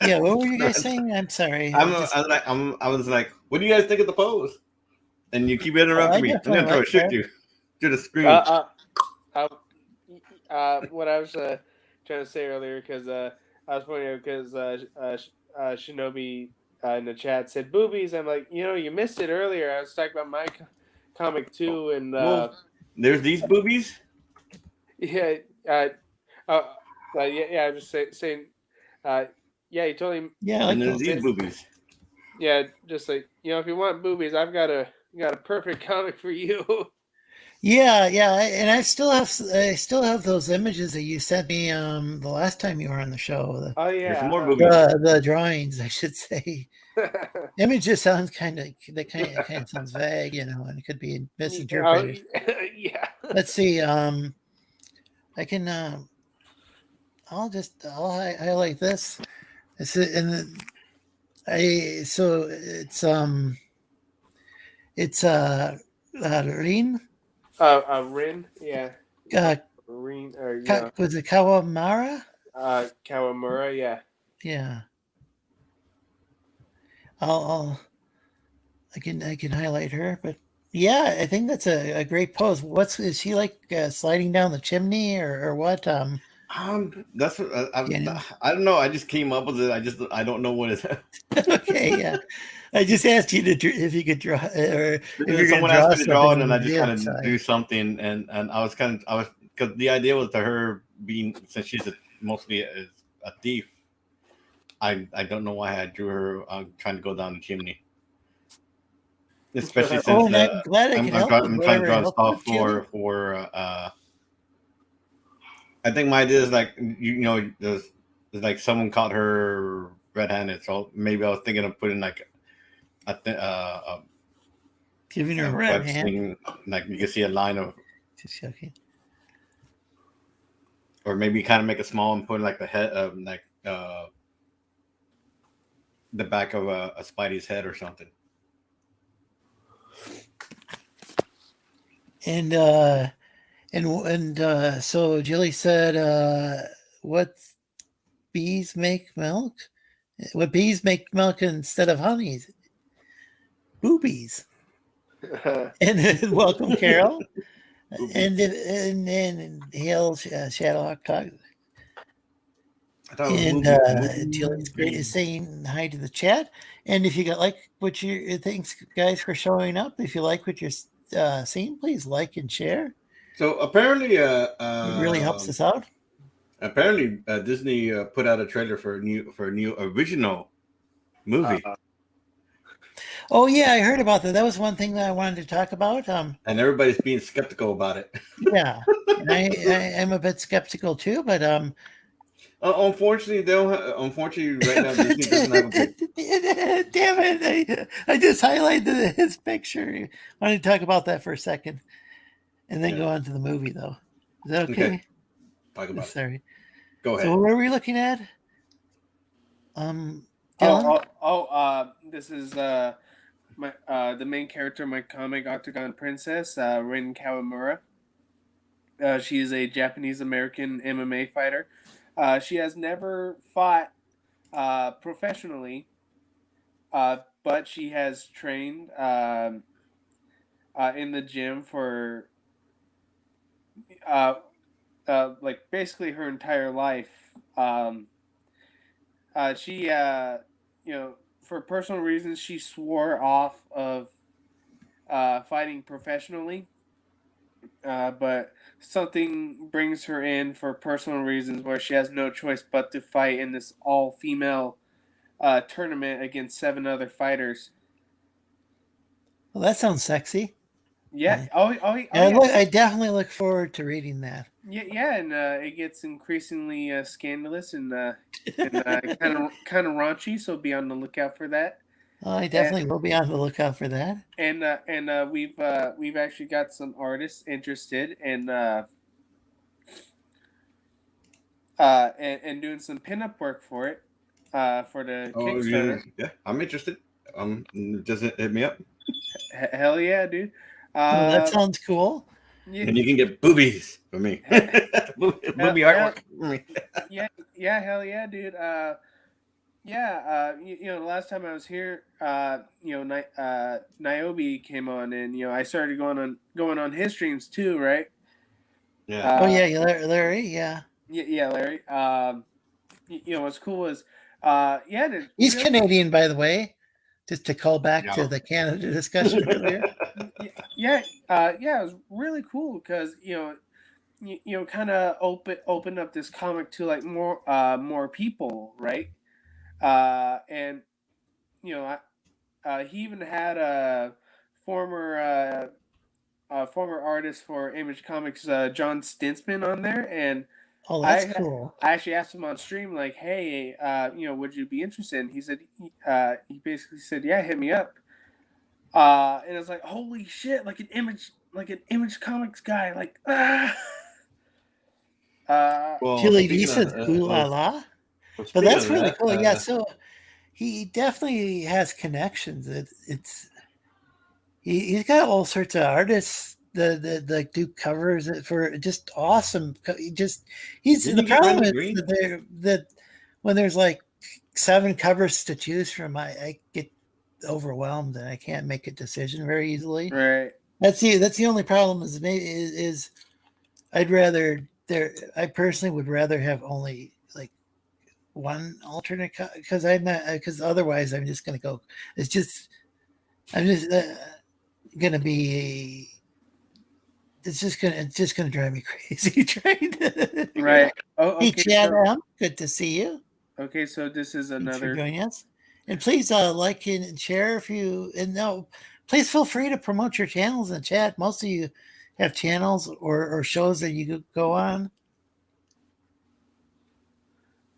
Yeah, what were you guys saying? I'm sorry. I was like, what do you guys think of the pose? And you keep interrupting me. I'm gonna throw a shit you to the screen. What I was trying to say earlier, because I was pointing out, because Shinobi in the chat said boobies. I'm like, you missed it earlier. I was talking about my comic too, and well, there's these boobies. yeah, yeah. I'm just saying. Yeah, you totally. Yeah, I and like there's those. these boobies. Yeah, just like, if you want boobies, I've got a perfect comic for you. Yeah, and I still have those images that you sent me the last time you were on the show. Oh There's yeah, some more boobies. The drawings, I should say. Image just sounds kind of sounds vague, and it could be misinterpreted. Yeah. Let's see. I can. I'll highlight this. It's Rin. Rin, yeah. Rin, or was it Kawamura? Kawamura, yeah. Yeah. I can highlight her, but yeah, I think that's a great pose. Is she like sliding down the chimney or what? That's what I don't know. I just came up with it. I don't know what it is. Okay, yeah. I just asked you if you could draw, or if someone asked me to draw, and then I just kind of do something, and I was because the idea was to her being, since she's mostly a thief. I don't know why I drew her trying to go down the chimney. Especially since I'm glad I can help. I'm trying to draw stuff for I think my idea is like there's like someone caught her red-handed, so maybe I was thinking of putting like giving her a red hand, like you can see a line of. Just joking. Or maybe kind of make it small and put like the head of the back of a Spidey's head or something. And so Jilly said, "What bees make milk? What bees make milk instead of honey? Boobies." And welcome, Carol. and hail Shadowhawk Talk. And Jilly's great is saying hi to the chat. And if you thanks guys for showing up. If you like what you're seeing, please like and share. So apparently, it really helps us out. Apparently, Disney put out a trailer for a new original movie. Oh yeah, I heard about that. That was one thing that I wanted to talk about. And everybody's being skeptical about it. Yeah, and I'm a bit skeptical too, but unfortunately, right now Disney doesn't have a good... Damn it! I just highlighted his picture. I wanted to talk about that for a second, and then go on to the movie, though. Is that okay? Talk about Sorry. It. Go ahead. So what are we looking at? This is my the main character of my comic, Octagon Princess, Rin Kawamura. She is a Japanese American MMA fighter. She has never fought professionally, but she has trained in the gym for like basically her entire life. She for personal reasons, she swore off of fighting professionally, but something brings her in for personal reasons where she has no choice but to fight in this all-female tournament against 7 other fighters. Well, that sounds sexy. Yeah. I definitely look forward to reading that. Yeah, and it gets increasingly scandalous and kind of raunchy. So be on the lookout for that. Oh, I definitely will be on the lookout for that. And we've actually got some artists interested in and doing some pinup work for it for the Kickstarter. Yeah, I'm interested. Just hit me up. Hell yeah, dude. That sounds cool. Yeah. And you can get boobies for me. Movie artwork for me. Yeah, hell yeah, dude. Yeah, the last time I was here, Niobe came on, and I started going on his streams too, right? Yeah. Oh yeah, Larry. Yeah, Yeah, Larry. What's cool is, he's Canadian, by the way. Just to call back Yeah. to the Canada discussion earlier. it was really cool because kind of opened up this comic to like more people, right? And he even had a former artist for Image Comics, John Stinsman, on there, and Oh, that's cool. I actually asked him on stream, like, "Hey, would you be interested?" And he said, he basically said, "Yeah, hit me up." And I was like, "Holy shit! Like an Image Comics guy, like." Well, Julie V speaking says, of- "Ooh la la," but speaking that's of really that, cool. Yeah, so he definitely has connections. He's got all sorts of artists that do covers for just awesome. He's Did the you get problem Randy is Green? that when there's like 7 covers to choose from, I get overwhelmed and I can't make a decision very easily. Right. That's the only problem is I'd rather I personally would rather have only like one alternate because because otherwise I'm just gonna go. I'm just gonna be. It's just gonna drive me crazy trying to. Right. Oh, Hey, okay. Chad, So, good to see you. okay, so this is Thanks for another. joining us, and please like and share if you please feel free to promote your channels in the chat. Most of you have channels or shows that you go on.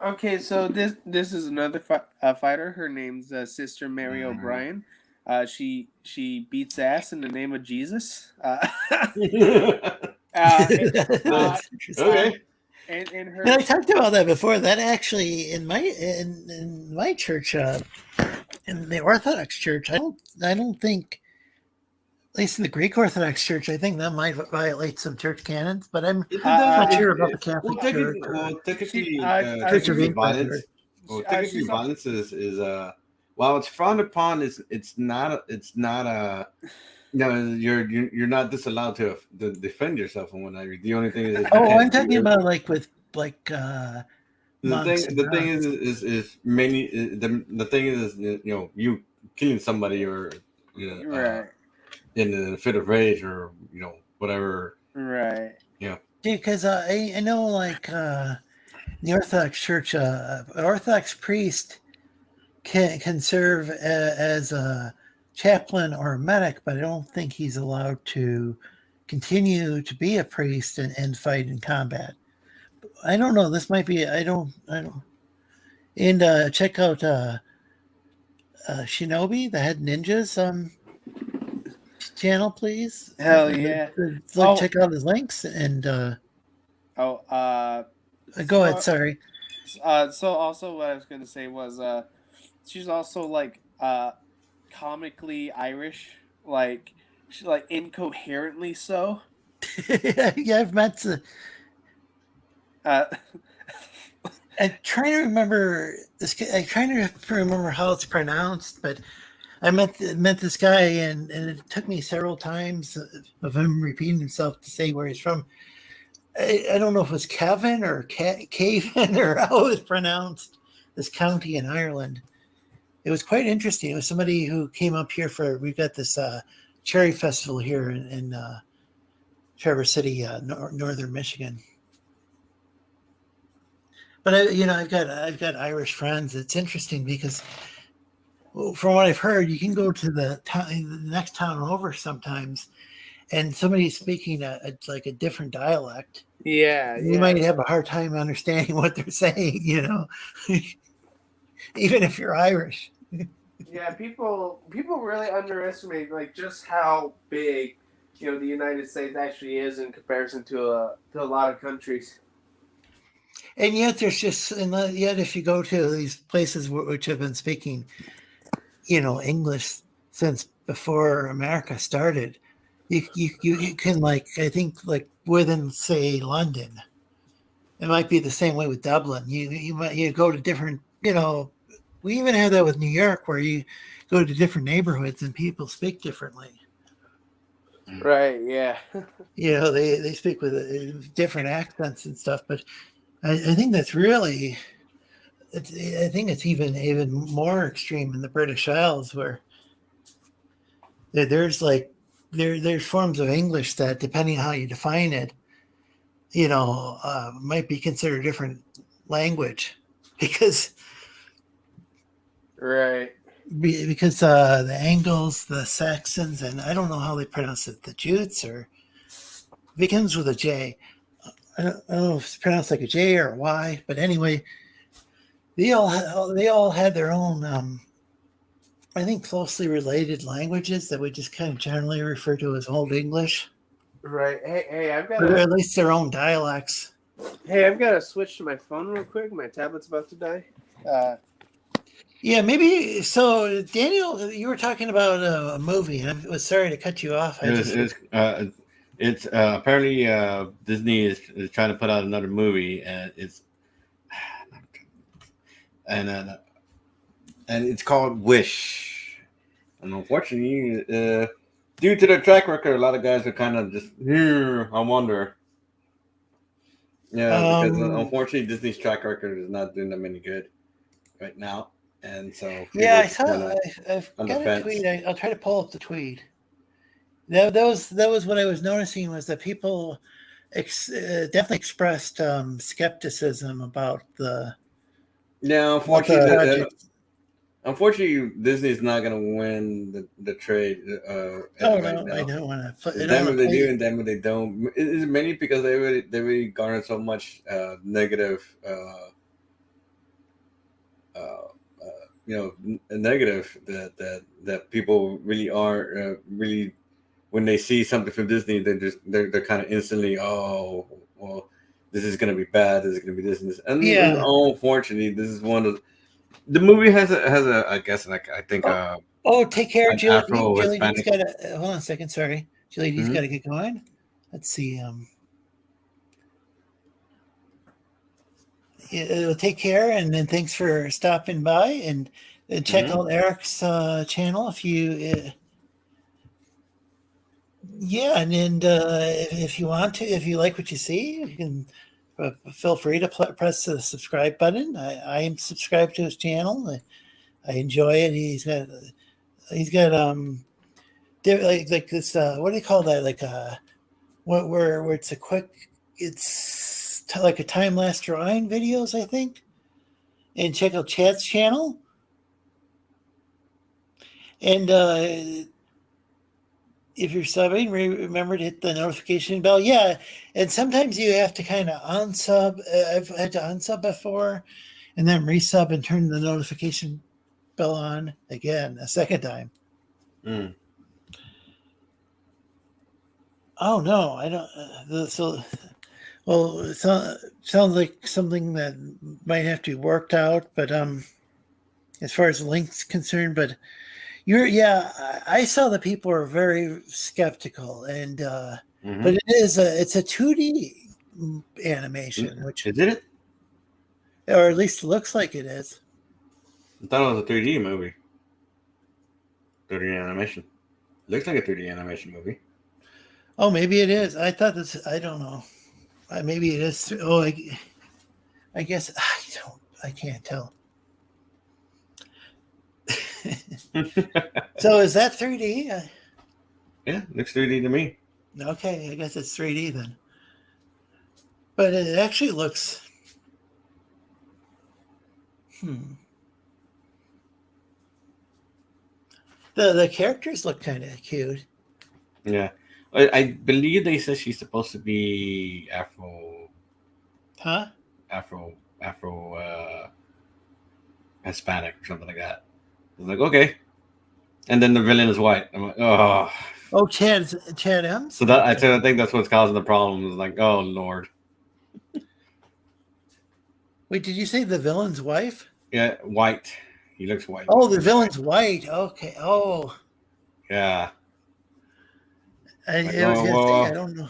Okay, so this is another fighter. Her name's Sister Mary O'Brien. She beats ass in the name of Jesus. That's interesting. Okay. And her. And I talked about that before. That actually in my church, in the Orthodox Church, I don't think, at least in the Greek Orthodox Church, I think that might violate some church canons. But I'm not sure about the Catholic Church. Technically, Church of technically England. violence. Well, technically, violence is while it's frowned upon, it's not a. No, you're not disallowed to defend yourself and whatnot. The only thing is. I'm talking about like with like. The thing is mainly the thing is you killing somebody or Right. in a fit of rage or whatever. Right. Yeah. Because I know like the Orthodox Church, an Orthodox priest can serve as a chaplain or a medic, but I don't think he's allowed to continue to be a priest and fight in combat. I don't know. This might be. I don't. And check out Shinobi, the Head Ninjas channel, please. Hell yeah! Check out his links and. Go ahead. Sorry. So also what I was going to say was she's also like comically Irish, like she's like incoherently so. Yeah, I've met. I'm trying to remember this. I'm trying to remember how it's pronounced, but I met this guy, and it took me several times of him repeating himself to say where he's from. I don't know if it was Cavan or Cavan or how it was pronounced. This county in Ireland. It was quite interesting. It was somebody who came up here we've got this cherry festival here in Traverse City, northern Michigan. But I've got Irish friends. It's interesting because, from what I've heard, you can go to the next town over sometimes, and somebody's speaking like a different dialect. Yeah, you might have a hard time understanding what they're saying. Even if you're Irish. Yeah, people really underestimate like just how big the United States actually is in comparison to a lot of countries. And yet yet if you go to these places which have been speaking, English since before America started, you can I think within say London, it might be the same way with Dublin. You go to different We even have that with New York, where you go to different neighborhoods and people speak differently. Right. Yeah. You know, they speak with different accents and stuff. But I think that's really, I think it's even more extreme in the British Isles, where there's like there's forms of English that, depending on how you define it, you know, might be considered a different language because Right. the Angles, the Saxons, and I don't know how they pronounce it, the Jutes, or it begins with a J. I don't know if it's pronounced like a J or a Y, but anyway, they all had their own, I think, closely related languages that we just kind of generally refer to as Old English, Right. Hey, I've got or at least their own dialects. I've got to switch to my phone real quick. My tablet's about to die. Yeah, maybe. So, Daniel, you were talking about a movie, and I was sorry to cut you off. It's apparently Disney is trying to put out another movie, and it's it's called Wish. And unfortunately, due to their track record, a lot of guys are kind of just I wonder. Yeah, because unfortunately, Disney's track record is not doing them any good right now, and so yeah, I saw. I've got a tweet. I'll try to pull up the tweet. That was what I was noticing, was that people definitely expressed skepticism about the. Yeah, unfortunately, Disney's not going to win the trade. No, I don't want to. Damn if they do, and damn if they don't. It's mainly because they really garnered so much negative, negative that people really are really, when they see something from Disney, they're kind of instantly, oh well, this is going to be bad. This is going to be this and this. And unfortunately, this is one of the movie has a I guess, like, I think take care, Julie. Julie, hold on a second. Sorry, Julie, he's got to get going. Let's see. Take care, and then thanks for stopping by, and check out Eric's channel if you. And if you want to, if you like what you see, you can feel free to press the subscribe button. I am subscribed to his channel. I enjoy it. He's got like this. What do you call that? Like where it's a quick. It's like a time lapse drawing videos, I think. And check out Chad's channel. And if you're subbing, remember to hit the notification bell. Yeah, and sometimes you have to kind of unsub. I've had to unsub before, and then resub and turn the notification bell on again a second time. Oh no, I don't. It sounds like something that might have to be worked out. But as far as the link's concerned, but. I saw that people are very skeptical, and but it's a 2D animation, which is it, or at least it looks like it is. I thought it was a 3D movie. 3D animation. Looks like a 3D animation movie. Oh, maybe it is. I thought this. I don't know. Maybe it is. Oh, I guess I can't tell. So is that 3D? Yeah, looks 3D to me. Okay, I guess it's 3D then. But it actually looks. The characters look kind of cute. Yeah, I believe they said she's supposed to be Afro. Huh? Afro Hispanic or something like that. I was like, okay. And then the villain is white. I'm like, oh. Oh, Chad M. So I think that's what's causing the problem. Is like, oh Lord. Wait, did you say the villain's wife? Yeah, white. He looks white. Oh, the villain's white. Okay. Oh. Yeah. I don't know.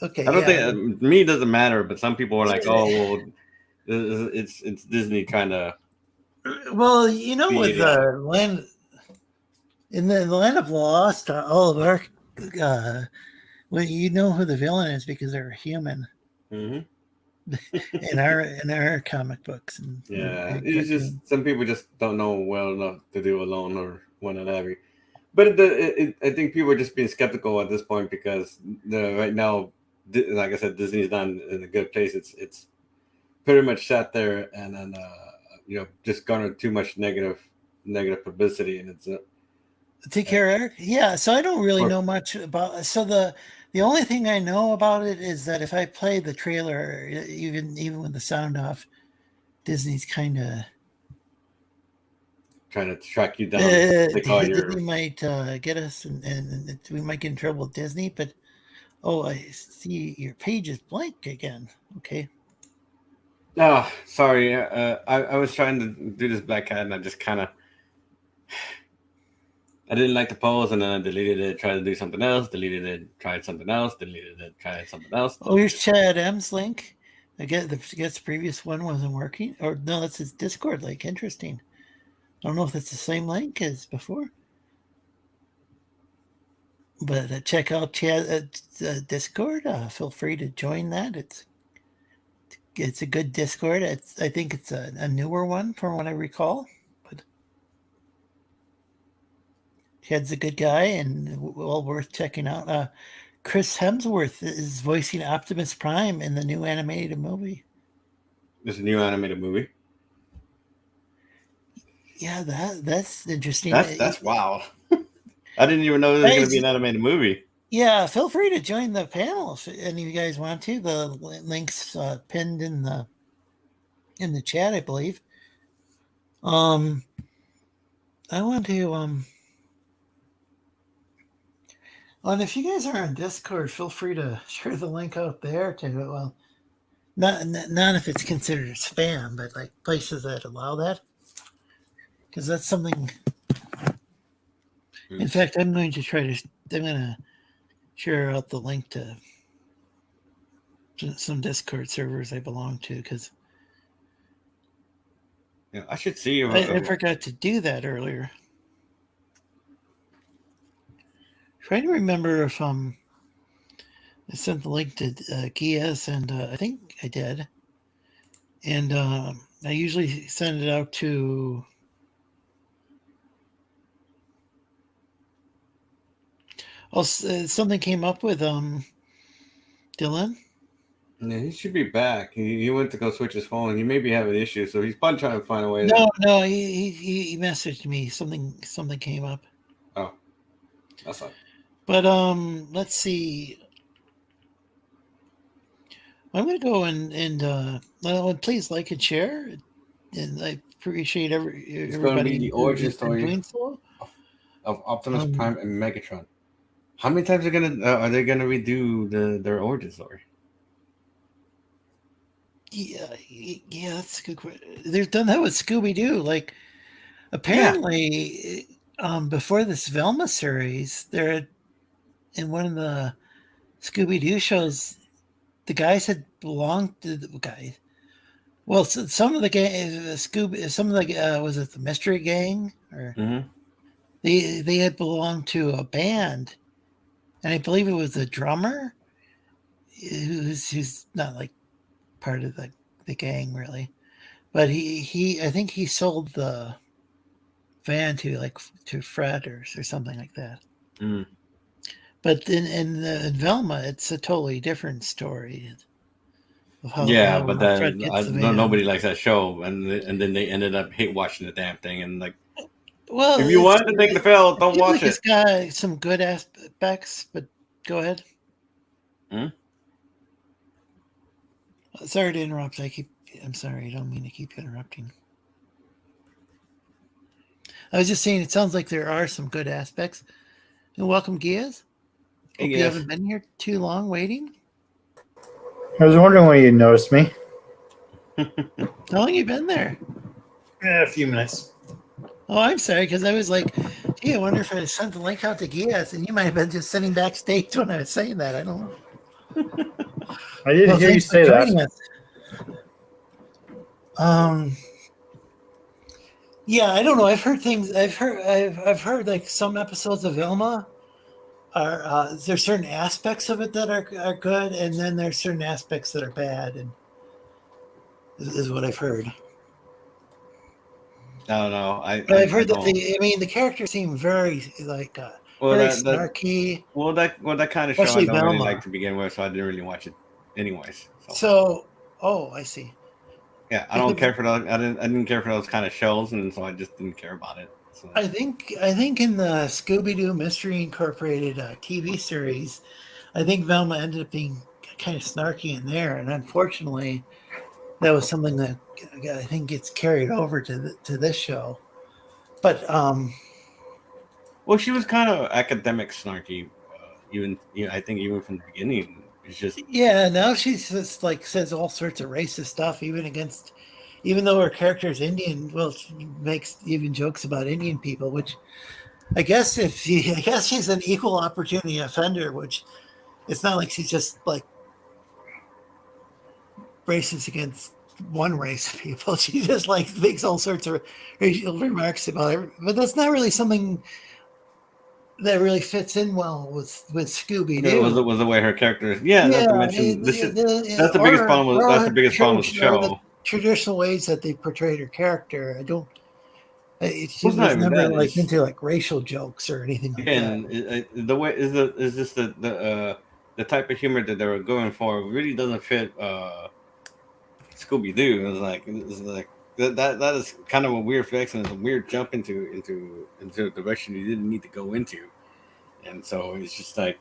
Okay. I don't think me it doesn't matter, but some people are like, oh well, it's Disney trying to Well, you know, with Yeah. land in the land of Lost, all of our well, you know who the villain is because they're human Mm-hmm. in our comic books Yeah, and it's cartoons. just some people just don't know well enough to do alone or one another. But I think people are just being skeptical at this point because right now, like I said, Disney's not in a good place. It's pretty much sat there and just garnered too much negative publicity, and it's Take care, Eric. Yeah, so I don't really or know much about. So the only thing I know about it is that if I play the trailer, even with the sound off, Disney's kind of trying to track you down, take all your. Disney might get us, and we might get in trouble with Disney. But I see your page is blank again. Okay. Oh, sorry. I was trying to do this Black Cat, and I just kind of. I didn't like the pose, and then I deleted it, tried to do something else, deleted it, tried something else, deleted it, tried something else. Oh, here's Chad M's link. I guess the previous one wasn't working. Or no, that's his Discord link. Interesting. I don't know if that's the same link as before. But check out Chad's Discord. Feel free to join that. It's a good Discord. I think it's a newer one from what I recall. But Chad's a good guy and well worth checking out. Chris Hemsworth is voicing Optimus Prime in the new animated movie. There's a new animated movie. Yeah, that's interesting. That's wow. I didn't even know there was going to be an animated movie. Yeah, feel free to join the panel if any of you guys want to. The link's pinned in the chat, I believe. I want to and if you guys are on Discord, feel free to share the link out there to well, not if it's considered spam, but like places that allow that, because that's something. In fact, I'm going to share out the link to some Discord servers I belong to because I should see. I forgot to do that earlier. Trying to remember if I sent the link to Geass, and I think I did. And I usually send it out to. Something came up with Dylan. Yeah, he should be back. He went to go switch his phone. He may be having issues, so he's probably trying to find a way. No, he messaged me. Something came up. Oh, that's fine. But let's see. I'm going to go and please like and share, and I appreciate everybody. It's going to be the origin story so. of Optimus Prime and Megatron. How many times are they gonna redo their origin story? Yeah, that's a good question. They've done that with Scooby-Doo. Like, apparently, before this Velma series, they're in one of the Scooby-Doo shows. The guys had belonged to the guys. Well, some of the gang, some of the was it the Mystery Gang or they had belonged to a band, and I believe it was the drummer who's not like part of the gang really, but he I think he sold the van to Fred or something like that. But in Velma, it's a totally different story. But then nobody likes that show, and then they ended up hate watching the damn thing. And like, well, if you want to take the fail, don't watch it. It's got some good aspects, but go ahead. Sorry to interrupt. I'm sorry. I don't mean to keep interrupting. I was just saying it sounds like there are some good aspects. And welcome, Geass. Hope you haven't been here too long waiting. I was wondering when you noticed me. How long you been there? A few minutes. Oh, I'm sorry, because I was like, gee, I wonder if I sent the link out to Geass, and you might have been just sitting backstage when I was saying that. I don't know. I didn't hear you say that. Yeah, I don't know. I've heard things. I've heard like some episodes of Vilma are there's certain aspects of it that are good, and then there's certain aspects that are bad, and is what I've heard. I don't know. But I've heard I that don't. the characters seem very like Well, very that snarky, that kind of show I especially don't really Velma. like to begin with, so I didn't really watch it, anyways. So So, I see. yeah, I don't care for those. I didn't care for those kind of shows, and so I just didn't care about it. So. I think in the Scooby Doo Mystery Incorporated TV series, I think Velma ended up being kind of snarky in there, and unfortunately, that was something that I think gets carried over to this show. But Well, she was kind of academic snarky, I think even from the beginning. It's just yeah, now she's just like says all sorts of racist stuff, even though her character is Indian. Well, she makes even jokes about Indian people, which I guess she's an equal opportunity offender, which it's not like she's just like racist against one race of people. She just like makes all sorts of racial remarks about it, but that's not really something that really fits in well with Scooby Doo. it was the way her character is. Yeah, not to mention that's the biggest problem. That's the biggest problem with the show. The traditional ways that they portrayed her character. She was not even never that. like into like racial jokes or anything like that. The way is just the type of humor that they were going for really doesn't fit Scooby Doo. It's like that is kind of a weird flex, and it's a weird jump into a direction you didn't need to go into, and so it's just like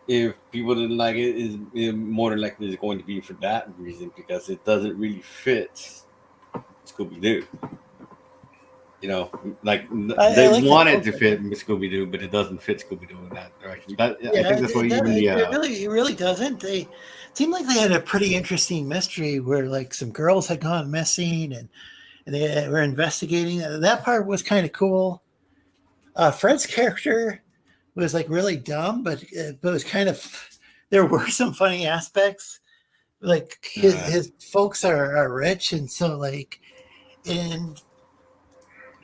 if people didn't like it, is more than likely is going to be for that reason because it doesn't really fit Scooby Doo. You know, like they like wanted to fit Scooby Doo, but it doesn't fit Scooby Doo in that direction. I think that's what it really doesn't. They seemed like they had a pretty interesting mystery where like some girls had gone missing and they were investigating. That part was kind of cool. Fred's character was like really dumb, but it was kind of there were some funny aspects. Like his folks are rich, and so like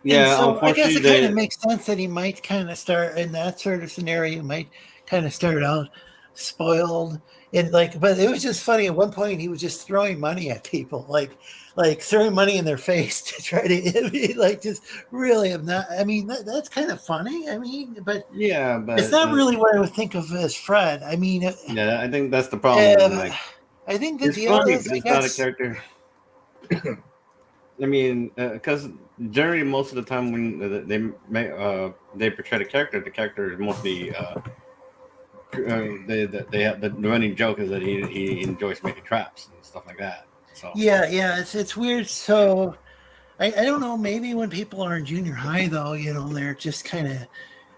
yeah, so I guess it kind of makes sense that he might kind of start in that sort of scenario. He might kind of start out spoiled and like, but it was just funny. At one point, he was just throwing money at people, like throwing money in their face to try to like just really. I mean, that's kind of funny. I mean, but it's not really what I would think of as Fred. I mean, yeah, I think that's the problem. I think that it's funny, but it's not a character. I mean, because generally most of the time when they portray the character is mostly they have the running joke is that he enjoys making traps and stuff like that. So yeah, it's weird. So I don't know. Maybe when people are in junior high, though, they're just kind of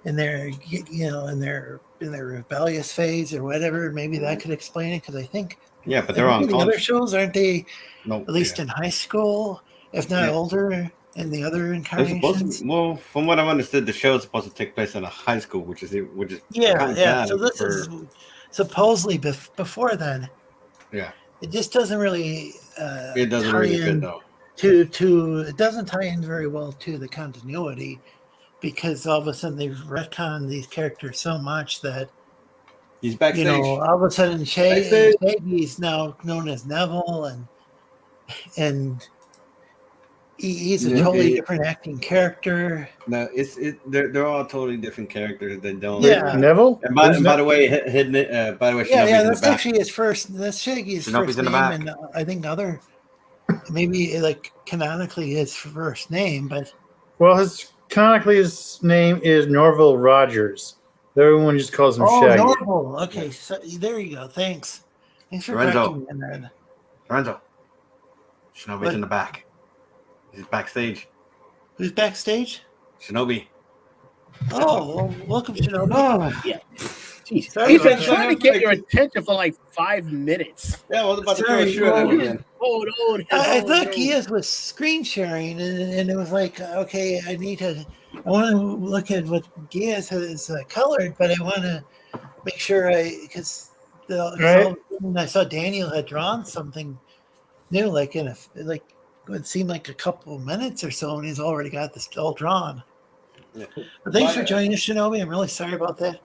in their in their rebellious phase or whatever. Maybe that could explain it because I think but they're on the other shows, aren't they? No, at least in high school. If not older, in the other incarnations. Well, from what I've understood, the show is supposed to take place in a high school, which is So this is supposedly before then. Yeah, it just doesn't really. It doesn't really fit though. It doesn't tie in very well to the continuity, because all of a sudden they've retconned these characters so much that he's backstage. All of a sudden Shaggy's now known as Neville, and he's a totally different acting character. No, they're all totally different characters. They don't. Yeah, Neville. And by the way, hidden. By the way, that's actually his first. That's Shaggy's first name, and I think maybe like canonically his first name, but canonically his name is Norval Rogers. Everyone just calls him Shaggy. Norval. Okay, so there you go. Thanks for correcting me, man. Lorenzo. Shinobi's in the back. He's backstage. Who's backstage? Shinobi. Oh, well, welcome, Shinobi. Oh, yeah. Jeez. He's been trying to get your attention for like 5 minutes. Yeah, I was about to throw a shoe at him again. I thought Geass was screen sharing, and it was like, okay, I want to look at what Geass has colored, but I want to make sure because I saw Daniel had drawn something new, like it seemed like a couple of minutes or so, and he's already got this all drawn. Yeah. But thanks for joining us, Shinobi. I'm really sorry about that.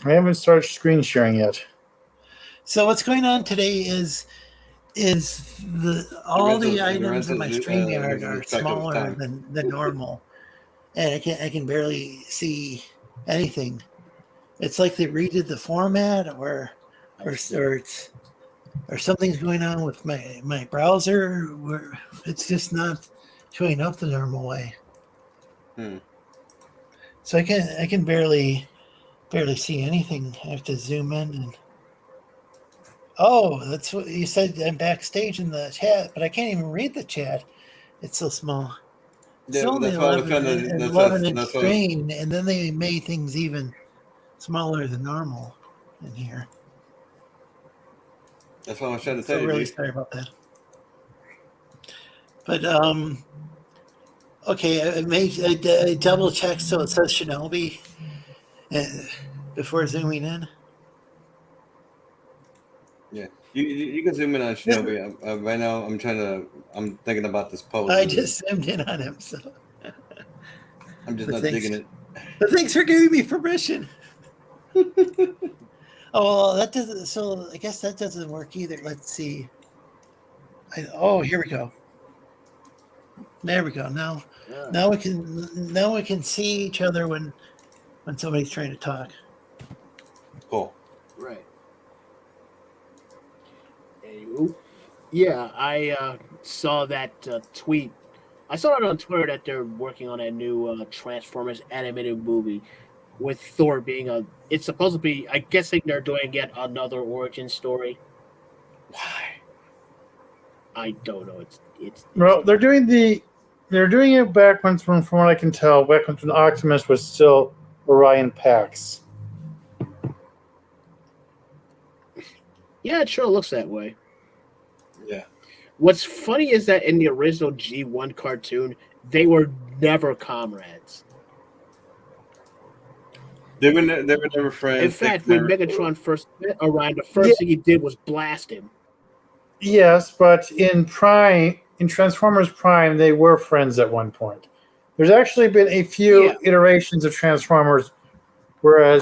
I haven't started screen sharing yet. So what's going on today is all the items in my StreamYard are smaller than normal, and I can barely see anything. It's like they redid the format, or something's going on with my browser where it's just not showing up the normal way. So I can barely see anything. I have to zoom in and. Oh, that's what you said. I'm backstage in the chat, but I can't even read the chat. It's so small. It's only 11-inch screen, and then they made things even smaller than normal in here. That's what I was trying to tell you. Really sorry about that. But okay, I double checked, so it says Shinobi before zooming in. Yeah, you can zoom in on Shinobi. Right now, I'm thinking about this pose. I just zoomed in on him, so I'm just not digging it. But thanks for giving me permission. Oh, well, that doesn't. So I guess that doesn't work either. Let's see. Here we go. There we go. Now we can see each other when somebody's trying to talk. Cool. Right. Yeah, I saw that tweet. I saw it on Twitter that they're working on a new Transformers animated movie with Thor being it's supposed to be, I guess they're doing yet another origin story. Why? I don't know. It's well, they're doing it back when, from what I can tell, back when Optimus was still Orion Pax. Yeah, it sure looks that way. Yeah. What's funny is that in the original G1 cartoon, they were never comrades. They were never friends. In fact, when Megatron first met Orion, the first thing he did was blast him. Yes, but in Transformers Prime, they were friends at one point. There's actually been a few iterations of Transformers where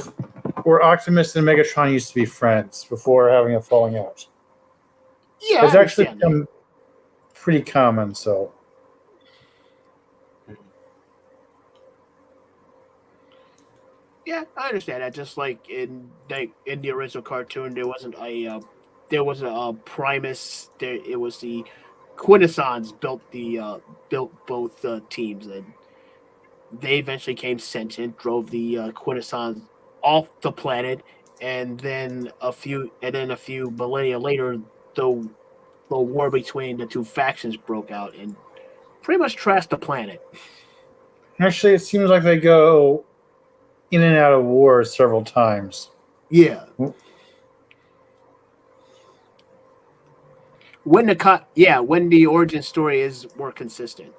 Optimus and Megatron used to be friends before having a falling out. Yeah, it's actually become pretty common. So, yeah, I understand that. Just like in the original cartoon, there was a Primus. It was the Quintessons built both teams, and they eventually came sentient, drove the Quintessons off the planet, and then a few millennia later, the war between the two factions broke out and pretty much trashed the planet. Actually, it seems like they go in and out of wars several times. Yeah. When the origin story is more consistent.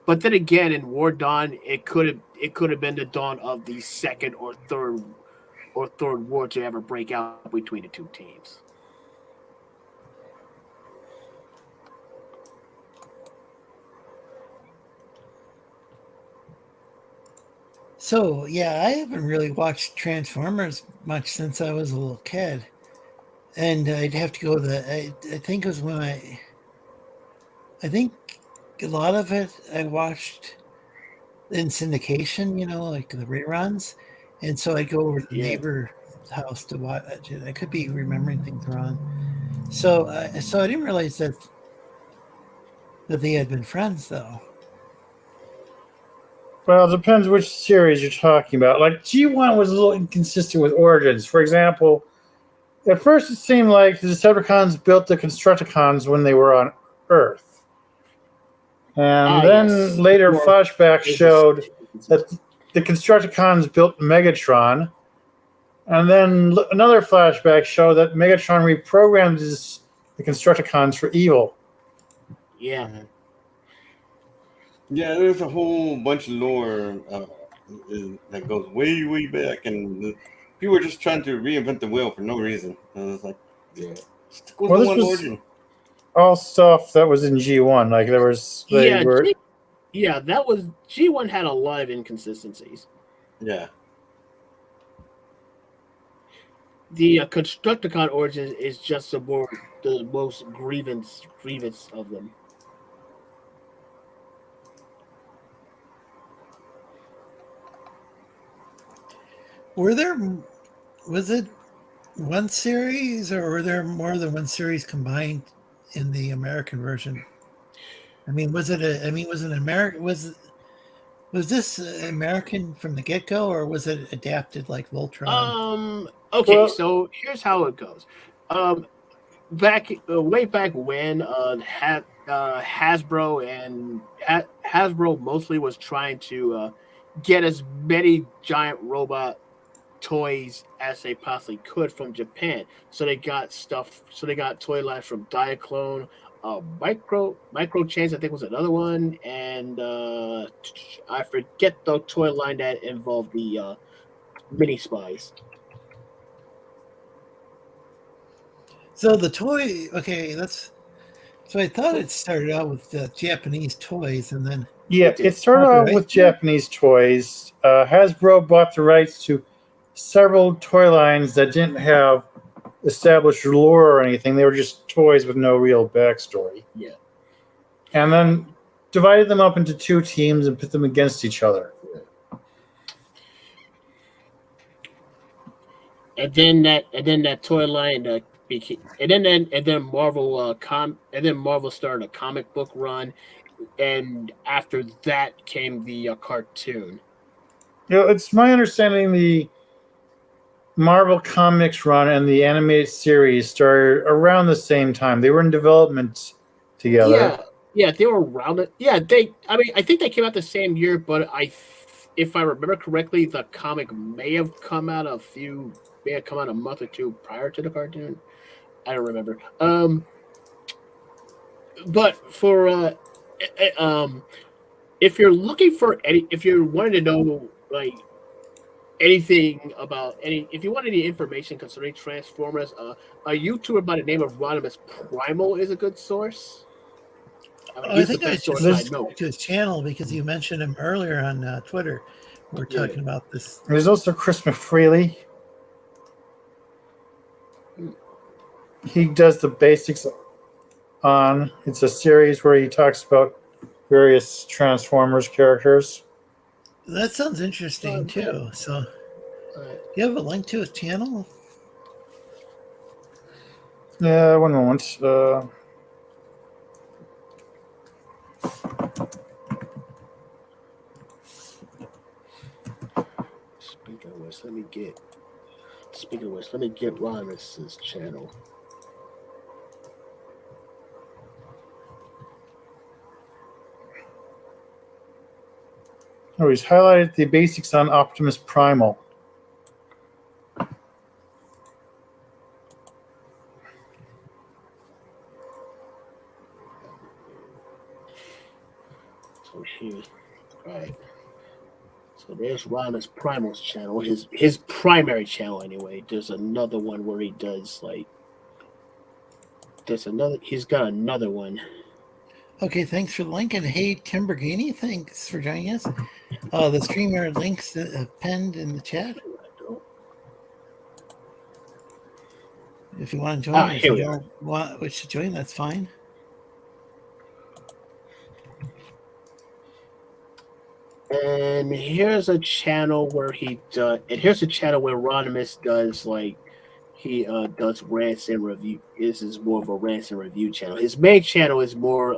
But then again, in War Dawn, it could have been the dawn of the second or third war to ever break out between the two teams. So yeah, I haven't really watched Transformers much since I was a little kid, and I'd have to go to I think it was when I think a lot of it I watched in syndication, like the reruns, and so I'd go over to the neighbor's house to watch it. I could be remembering things wrong. So I didn't realize that they had been friends, though. Well, it depends which series you're talking about. Like, G1 was a little inconsistent with Origins. For example, at first it seemed like the Decepticons built the Constructicons when they were on Earth. And then later flashbacks showed that the Constructicons built Megatron. And then another flashback showed that Megatron reprogrammed the Constructicons for evil. Yeah. Yeah, there's a whole bunch of lore that goes way, way back, and people were just trying to reinvent the wheel for no reason. And it's like, Well, all stuff that was in G1. Like there was, that was G1 had a lot of inconsistencies. Yeah. The Constructicon origin is just the most grievous of them. Was it one series, or were there more than one series combined in the American version? I mean, was it American? Was this American from the get-go, or was it adapted like Voltron? Okay, Well- so here's how it goes. Way back when Hasbro mostly was trying to get as many giant robot toys as they possibly could from Japan. So they got toy lines from Diaclone, Micro Chains, I think was another one, and I forget the toy line that involved the mini spies. So the toy, okay, so I thought it started out with Japanese toys, and then it started out Right. with Japanese toys. Hasbro bought the rights to several toy lines that didn't have established lore or anything. They were just toys with no real backstory. Yeah. And then divided them up into two teams and put them against each other. And then that toy line became, and then Marvel started a comic book run, and after that came the cartoon. It's my understanding the Marvel Comics run and the animated series started around the same time. They were in development together. Yeah, they were around it. Yeah, I think they came out the same year, but if I remember correctly, the comic may have come out a month or two prior to the cartoon. I don't remember. But for if you're looking for if you're wanting to know like anything about if you want any information concerning Transformers, a YouTuber by the name of Rodimus Primal is a good source. I think I source just I know. to his channel because you mentioned him earlier on Twitter. We're talking about this. There's also Chris McFreely. He does the basics on. It's a series where he talks about various Transformers characters. That sounds interesting too. So, do you have a link to his channel? Yeah, one moment. Speaking of which, let me get Rodimus's channel. Oh, he's highlighted the basics on Optimus Primal. So here, right. So there's Rodimus Primal's channel, his primary channel anyway. There's another one where he does he's got another one. Okay, thanks for the link. And hey, Tim Bergini, thanks for joining us. The streamer links pinned in the chat. If you want to join, if you don't wish to join, that's fine. And here's a channel where Rodimus does he does rants and review. This is more of a rants and review channel. His main channel is more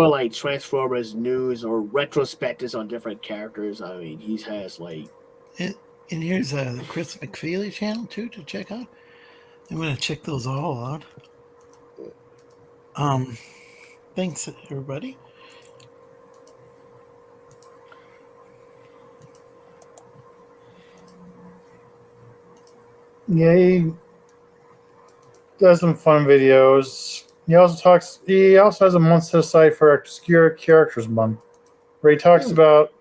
like Transformers news or retrospectives on different characters. I mean, he has And here's the Chris McFeely channel too to check out. I'm going to check those all out. Thanks everybody. Yeah, he does some fun videos. He also has a month set aside for Obscure Characters Month, where he talks about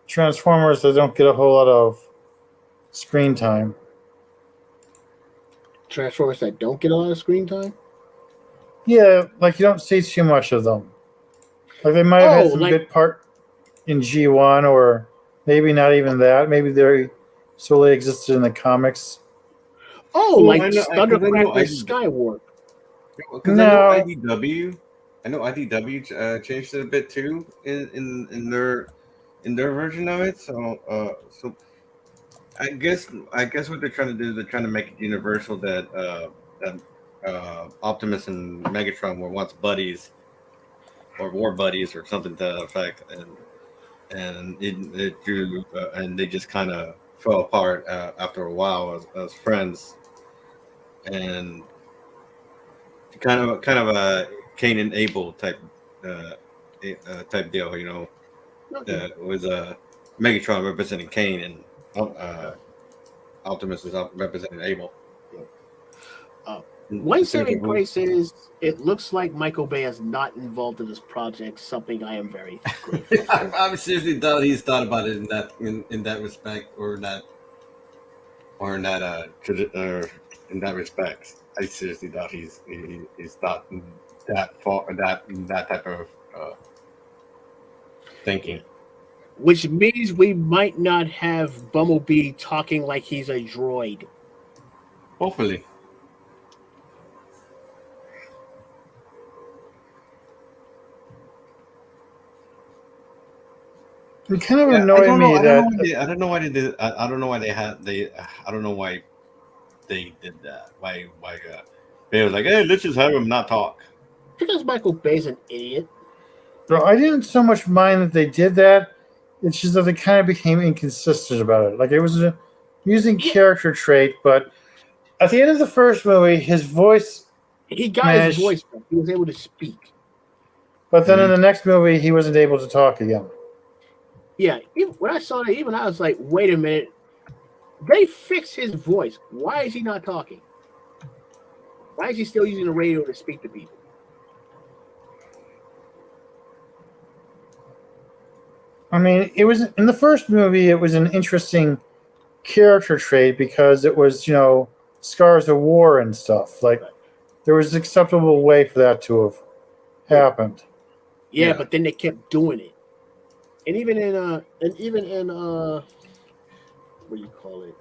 Transformers that don't get a whole lot of screen time. Transformers that don't get a lot of screen time. Yeah, like you don't see too much of them. Like they might have had some bit part in G1, or maybe not even that. Maybe they solely existed in the comics. Oh, like Thundercracker Skywarp. Because I know IDW changed it a bit too in their version of it. So I guess what they're trying to do is they're trying to make it universal that Optimus and Megatron were once buddies or war buddies or something to that effect, and it drew and they just kind of fell apart after a while as friends, and kind of a Cain and Abel type deal, you know. Okay. With Megatron representing Cain and Optimus is representing Abel. One saving grace is it looks like Michael Bay is not involved in this project, something I am very grateful for. I'm seriously doubt he's thought about it in that respect or in that respect. I seriously doubt he's thought that far that type of thinking. Which means we might not have Bumblebee talking like he's a droid. Hopefully. It kind of annoyed me that I don't know why they did. I don't know why I don't know why they did that. Why they was like, hey, let's just have him not talk. Because Michael Bay's an idiot. No, I didn't so much mind that they did that. It's just that they kind of became inconsistent about it. Like it was a using character trait, but at the end of the first movie, his voice he got his voice back. He was able to speak. But then in the next movie, he wasn't able to talk again. Yeah, when I saw that, I was like, wait a minute. They fixed his voice. Why is he not talking? Why is he still using the radio to speak to people? I mean, it was in the first movie, it was an interesting character trait because it was, scars of war and stuff. Like, there was an acceptable way for that to have happened. Yeah, but then they kept doing it. And even in what do you call it?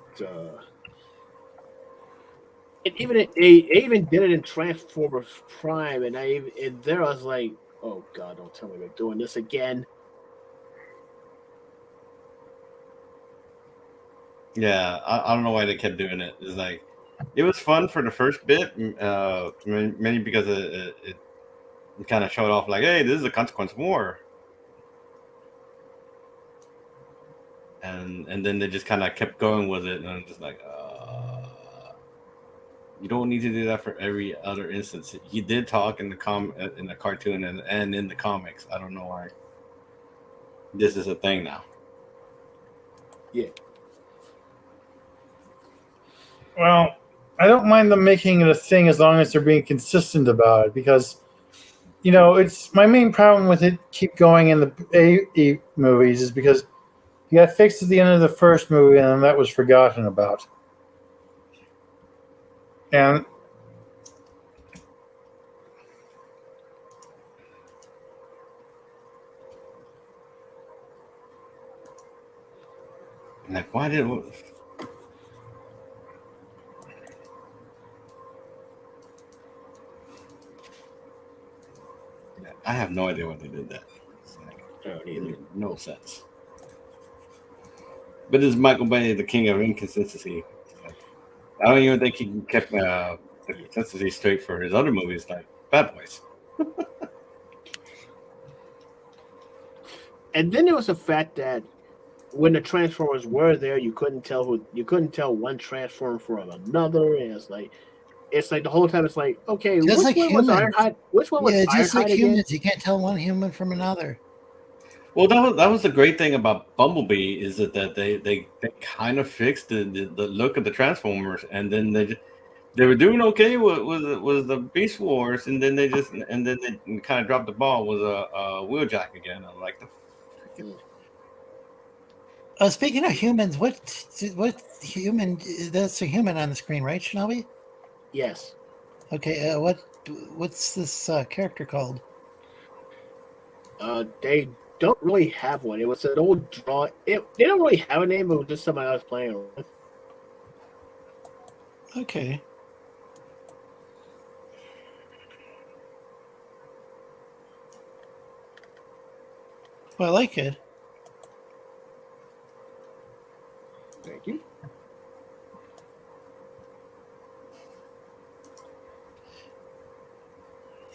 They even did it in Transformers Prime, and I was like, oh God, don't tell me they're doing this again. Yeah, I don't know why they kept doing it. It's like it was fun for the first bit, mainly because it kind of showed off like, hey, this is a consequence of war. And then they just kind of kept going with it, and I'm just like, you don't need to do that for every other instance. He did talk in the in the cartoon and in the comics. I don't know why this is a thing now. Yeah. Well, I don't mind them making it a thing as long as they're being consistent about it, because it's my main problem with it keep going in the AE movies is because you got fixed at the end of the first movie, and then that was forgotten about. And like, why did I have no idea why they did that. It's like, it made no sense. But is Michael Bay the king of inconsistency? I don't even think he kept the consistency straight for his other movies, like Bad Boys. And then there was the fact that when the Transformers were there, you couldn't tell one Transformer from another, and it's like the whole time it's like, okay, just which like one was Ironhide? Which one was Ironhide? Yeah, just like again? humans, you can't tell one human from another. Well, that was the great thing about Bumblebee is that they kind of fixed the look of the Transformers, and then they were doing okay with the Beast Wars, and then they kind of dropped the ball with a Wheeljack again. I'm like, Speaking of humans, what human? That's a human on the screen, right, Shinobi? Yes. Okay, what's this character called? They don't really have one. It was an old draw. They don't really have a name. It was just somebody I was playing with. Okay. Well, I like it. Thank you.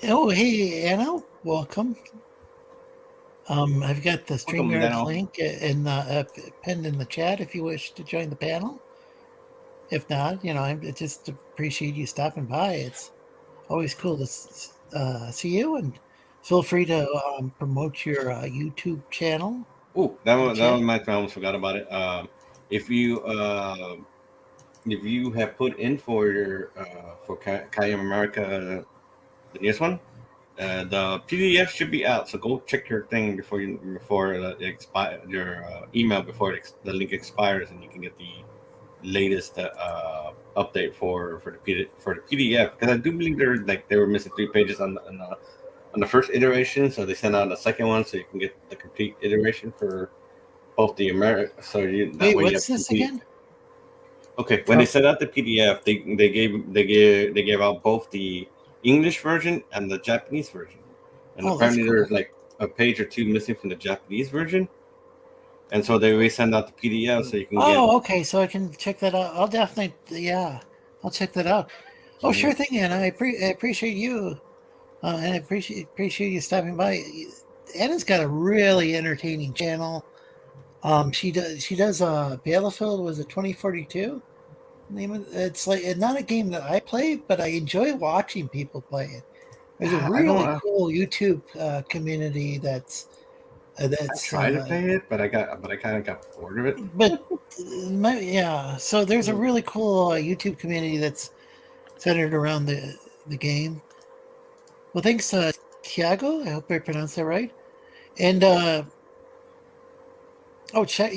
Oh, hey, Anna, welcome. I've got the Welcome, StreamYard Dano. link pinned in the chat if you wish to join the panel. If not, I just appreciate you stopping by. It's always cool to see you, and feel free to promote your YouTube channel. Oh, that one Okay. reminds me. I almost forgot about it. If you have put in for your for Kayam America, the newest one, the PDF should be out. So go check your thing before it expire your email before the link expires, and you can get the latest update for the PDF. Because I do believe they were missing 3 pages on the first iteration, so they sent out a second one so you can get the complete iteration for both the America. So Wait, what's this again? Okay, when they sent out the PDF, they gave out both the English version and the Japanese version, and apparently cool. there's like a page or 2 missing from the Japanese version, and so they always send out the PDF so you can get. Oh, okay, so I can check that out. I'll definitely, I'll check that out. Oh, sure thing, Anna. I appreciate you, and I appreciate you stopping by. Anna's got a really entertaining channel. She does Battlefield. Was it 2042? It's like not a game that I play, but I enjoy watching people play it. There's a really cool YouTube community that's. I tried to play it, but I kind of got bored of it. But so there's a really cool YouTube community that's centered around the game. Well, thanks, Tiago. I hope I pronounced that right. And check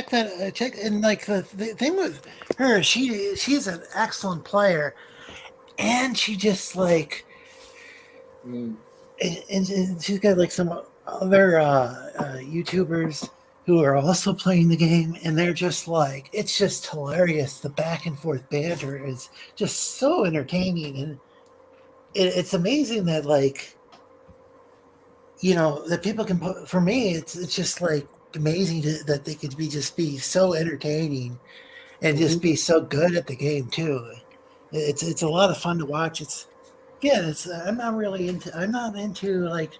that. Check and like the thing with her, she's an excellent player, and she just like, and she's got like some other YouTubers who are also playing the game, and they're just like, it's just hilarious. The back and forth banter is just so entertaining, and it's amazing that like, that people can put. For me, it's just like amazing that they could be so entertaining and just be so good at the game too. It's a lot of fun to watch. I'm not into like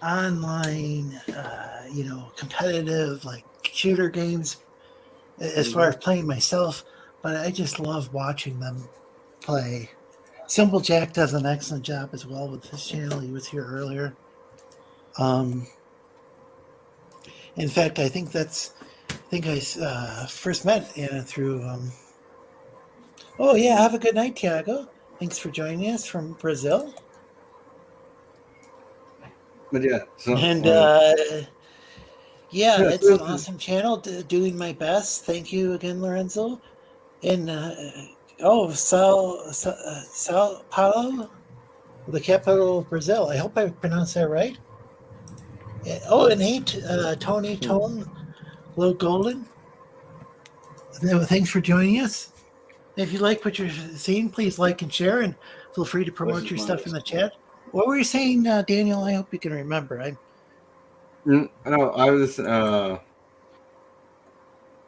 online competitive like shooter games as far as playing myself, but I just love watching them play. Simple Jack does an excellent job as well with his channel. He was here earlier. In fact, I think I first met Anna through. Oh yeah, have a good night, Tiago. Thanks for joining us from Brazil. But yeah, so, and it's an awesome channel. Doing my best. Thank you again, Lorenzo. And Sao Paulo, the capital of Brazil. I hope I pronounced that right. And hey, Tony Tone, Low Golden. Thanks for joining us. If you like what you're seeing, please like and share, and feel free to promote your stuff in the chat. What were you saying, Daniel? I hope you can remember. No, I was.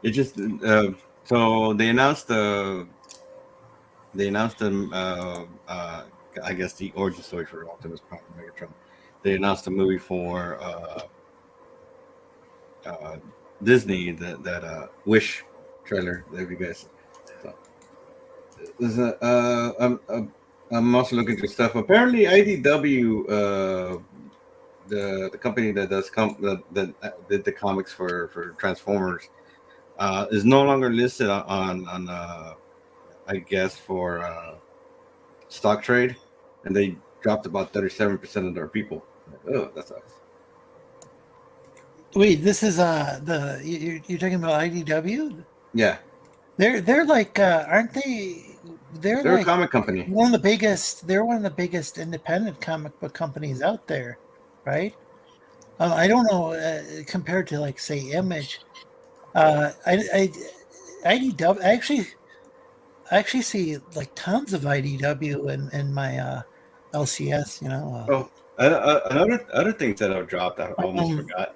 It just so they announced the. I guess the origin story for Optimus Prime and Megatron. They announced a movie for Disney that Wish trailer that you guys. So, I'm also looking through stuff. Apparently, IDW, the company that does that did the comics for Transformers, is no longer listed on I guess for stock trade, and they dropped about 37% of their people. Oh, that sucks. Wait, this is you're talking about IDW? Yeah. They're like, aren't they they're They're a like comic company. one of the biggest. They're one of the biggest independent comic book companies out there, right? I don't know compared to like say Image. IDW. I actually see like tons of IDW in my LCS. Oh, other things that have dropped. I almost forgot.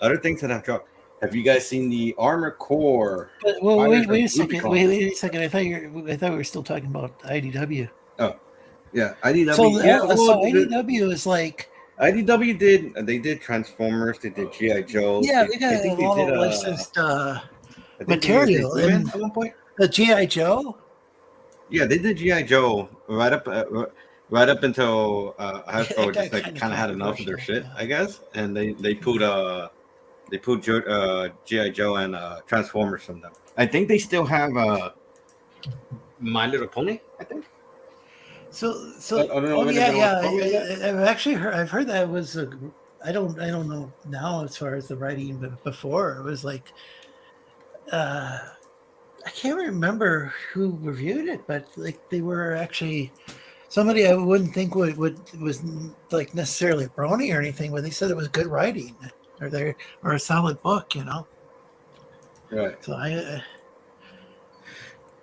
Other things that have dropped. Have you guys seen the Armor Core? But, well, Fighters wait a of second. Rubicon? Wait a second. I thought we were still talking about IDW. Oh, yeah, IDW. So, yeah, so IDW is like. IDW did Transformers. They did GI Joe. Yeah, they got I think a lot they did of licensed I think material. they did He-Man And at one point. the GI Joe. Yeah, they did GI Joe right up until Hasbro It got just like kinda kind of had enough of their controversial, shit, yeah. I guess, and they pulled GI Joe and Transformers from them. I think they still have My Little Pony. I think. So I don't know oh when yeah, they're yeah. gonna publish it. I've actually heard that was I don't know now as far as the writing, but before it was like I can't remember who reviewed it, but like they were actually somebody I wouldn't think was like necessarily brony or anything, but they said it was good writing or a solid book, Right.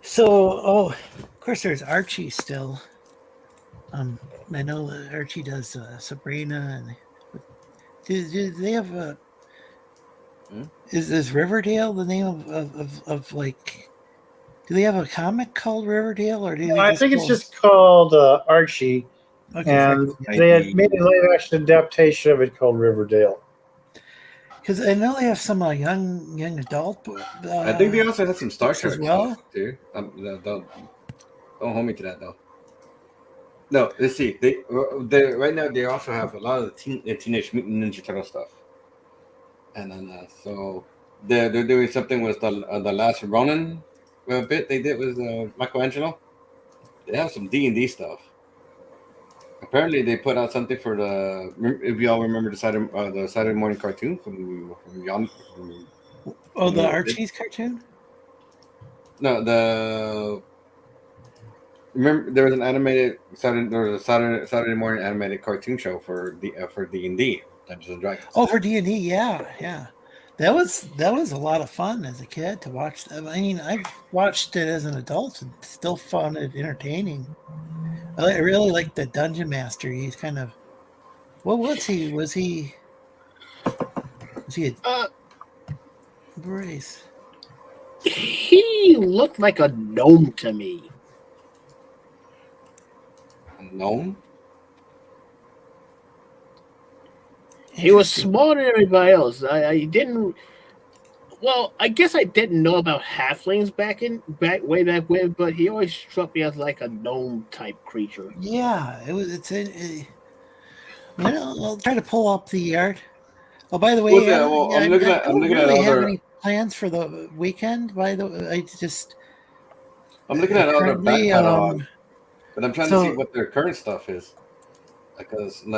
So of course there's Archie still. I know that Archie does Sabrina, and do they have a? Is Riverdale the name of like? Do they have a comic called Riverdale, or do they? I think it's just called Archie, Okay, and they had made a live action adaptation of it called Riverdale. because I know they have some young adult. I think they also had some Star books Trek as well. stuff too. Don't hold me to that though. No, let's see. They right now they also have a lot of the Teenage Mutant Ninja Turtle stuff, and then so they're doing something with the last Ronin bit they did with Michelangelo. They have some D&D stuff. Apparently, they put out something for if y'all remember the Saturday morning cartoon from The Archie's cartoon. No, remember there was an animated Saturday morning animated cartoon show for D&D, Dungeons and Dragons. Oh, for D&D, yeah. That was a lot of fun as a kid to watch. I mean, I've watched it as an adult and still found it entertaining. I really like the Dungeon Master. He's kind of what was he? Was he a Brace? He looked like a gnome to me. Gnome? He was smaller than everybody else. I didn't. Well, I guess I didn't know about halflings way back when, but he always struck me as like a gnome type creature. Yeah, it was. I'll try to pull up the art. Oh, by the way, I'm looking at have other. any plans for the weekend. By the way, I'm looking at other back catalog, but I'm trying to see so- what their current stuff is. Because a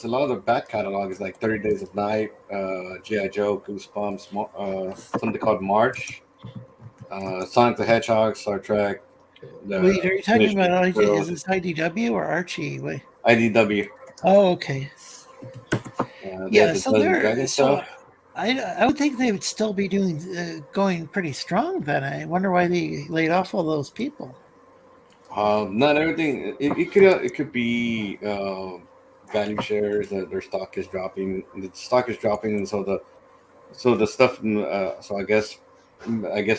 lot of the back catalog is like 30 Days of Night, G.I. Joe, Goosebumps, something called March, Sonic the Hedgehog, Star Trek. Wait, are you talking about is this IDW or Archie? Wait. IDW. Oh, okay. Yeah, so Dragon stuff. I would think they would still be going pretty strong. Then I wonder why they laid off all those people. Not everything. It could be value shares. Their stock is dropping. The stock is dropping, and so the stuff. So I guess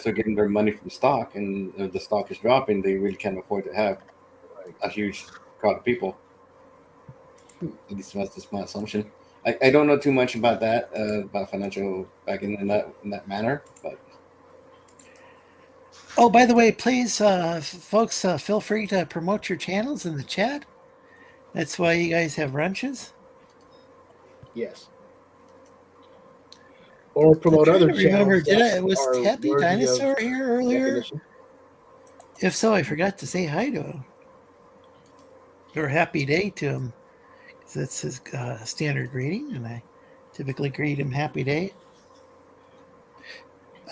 they're getting their money from stock, and if the stock is dropping, they really can't afford to have a huge crowd of people. At least that's my assumption. I don't know too much about that about financial backing in that manner, but. Oh, by the way, please, folks, feel free to promote your channels in the chat. That's why you guys have wrenches. Yes. Or promote other Remember, channels. was Happy Dinosaur here earlier? Definition. If so, I forgot to say hi to him. Or happy day to him. That's his standard greeting, and I typically greet him happy day.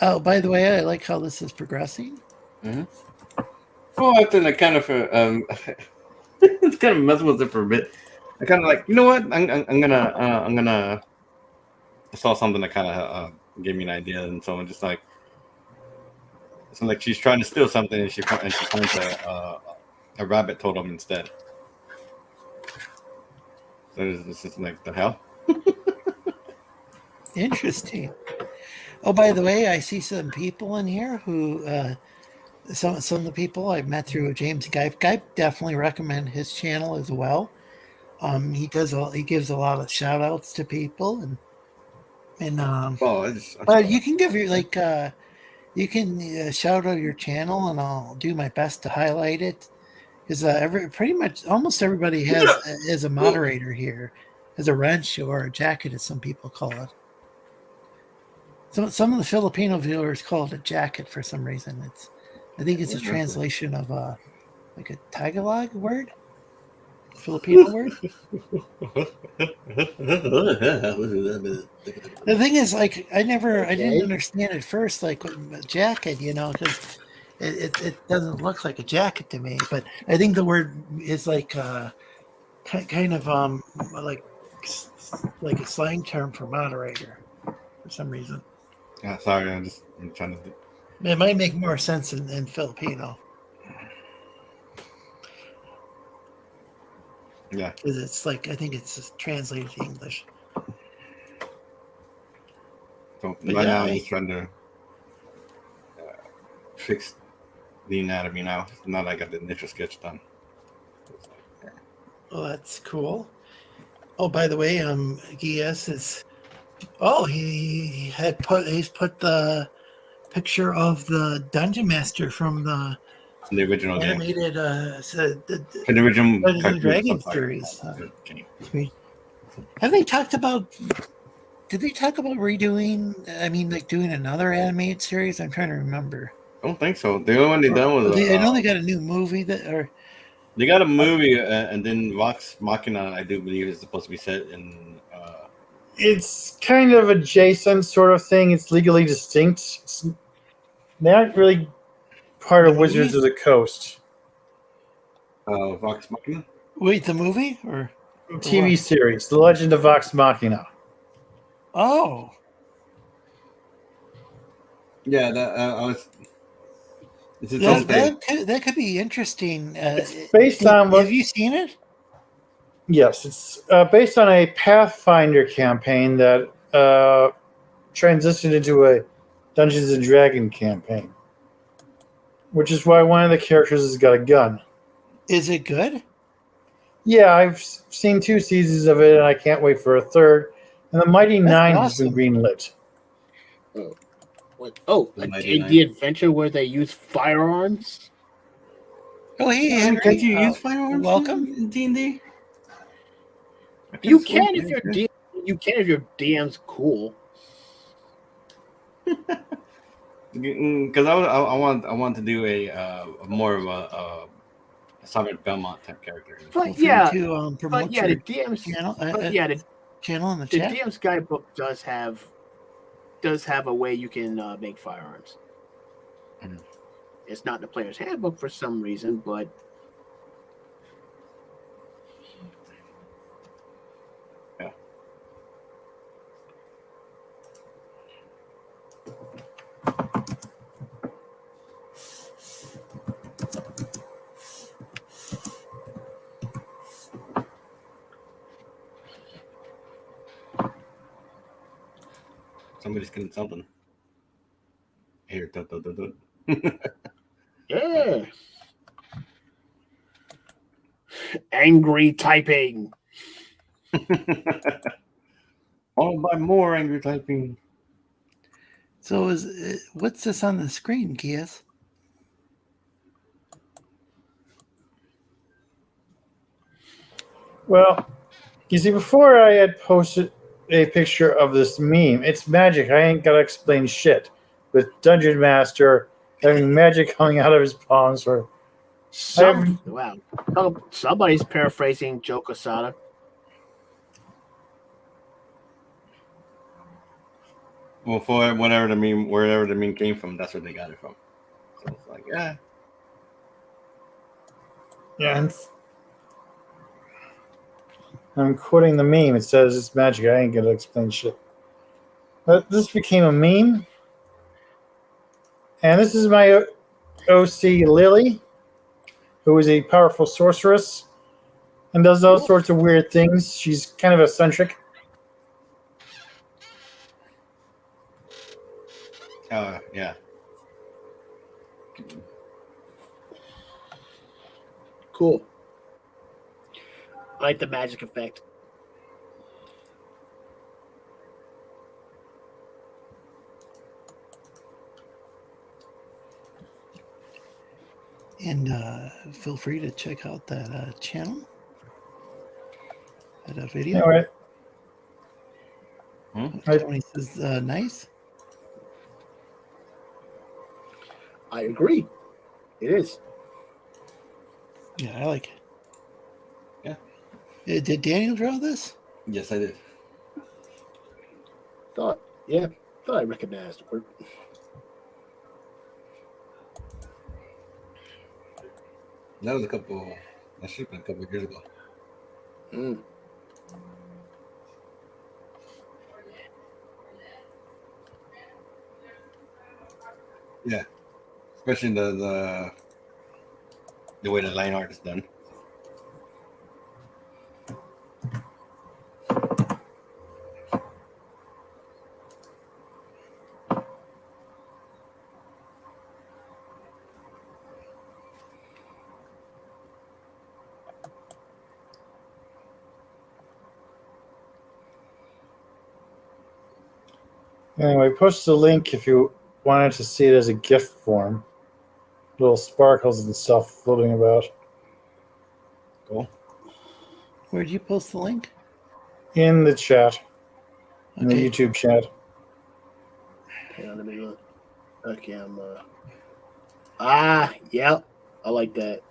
Oh, by the way, I like how this is progressing. Mm-hmm. Oh, after like kind of it's kind of messing with it for a bit. I kind of like, you know what? I'm gonna. I saw something that kind of gave me an idea, and so I'm just like, so like she's trying to steal something, and she finds a rabbit totem instead. So this is like the hell. Interesting. Oh, by the way, I see some people in here who some of the people I've met through James Geip. Geip definitely recommend his channel as well. He gives a lot of shout outs to people and Well, but you can give your like you can shout out your channel and I'll do my best to highlight it because pretty much almost everybody has a moderator here, has a wrench or a jacket, as some people call it. Some of the Filipino viewers call it a jacket for some reason. I think it's a translation of like a Tagalog word, Filipino word. The thing is, like, I didn't understand at first, like a jacket, because it doesn't look like a jacket to me. But I think the word is like kind of like a slang term for moderator for some reason. Yeah, sorry, I'm trying to. It might make more sense in Filipino. Yeah, because it's like I think it's just translated to English. So right now I'm just trying to fix the anatomy now. Now that I got the initial sketch done. Oh, that's cool. Oh, by the way, Geass is. Oh, he's put the picture of the Dungeon Master from the original animated the original Dungeons and Dragons series. Have they talked about? Did they talk about redoing? I mean, like doing another animated series? I'm trying to remember. I don't think so. The only one they done was. I know they got a new movie they got a movie, and then Vox Machina, I do believe, is supposed to be set in. It's kind of adjacent sort of thing. It's legally distinct. They aren't really part of Wizards of the Coast. Vox Machina? Wait, the movie or TV series, The Legend of Vox Machina. Oh. Yeah, that I was. That could be interesting. It's based on have you seen it? Yes, it's based on a Pathfinder campaign that transitioned into a Dungeons and Dragons campaign, which is why one of the characters has got a gun. Is it good? Yeah, I've seen 2 seasons of it, and I can't wait for a third. And the Mighty Nine has been greenlit. The adventure where they use firearms? Oh, hey, Henry. Can't you use firearms? Welcome in D&D. You can if your DM's cool. Because I want to do a more of a Robert Belmont type character. But yeah, to promote the DM's channel. Channel in the chat. The DM's guidebook does have a way you can make firearms. Mm-hmm. It's not in the player's handbook for some reason, but. Somebody's getting something. Here, Yeah. Angry typing. Followed by more angry typing. So what's this on the screen, Geass? Well, you see, before I had posted a picture of this meme. It's magic. I ain't got to explain shit. With Dungeon Master having magic coming out of his palms. Wow. Somebody's paraphrasing Joe Quesada. Well, for wherever the meme came from, that's where they got it from. So it's like, yeah. Yeah, I'm quoting the meme. It says it's magic. I ain't gonna explain shit. But this became a meme. And this is my OC Lily, who is a powerful sorceress and does all sorts of weird things. She's kind of eccentric. Yeah. Cool. I like the magic effect. And feel free to check out that channel, that video. Anyway, Tony says nice. I agree. It is. Yeah, I like it. Yeah. Did Daniel draw this? Yes, I did. Thought I recognized the work. That was that should have been a couple of years ago. Mm. Yeah. Especially the way the line art is done. anyway, post the link if you wanted to see it as a GIF form. Little sparkles and stuff floating about. Cool. Where'd you post the link? In the chat. In the Okay. YouTube chat. Hang on, let me look. Okay, I'm. Yep. I like that.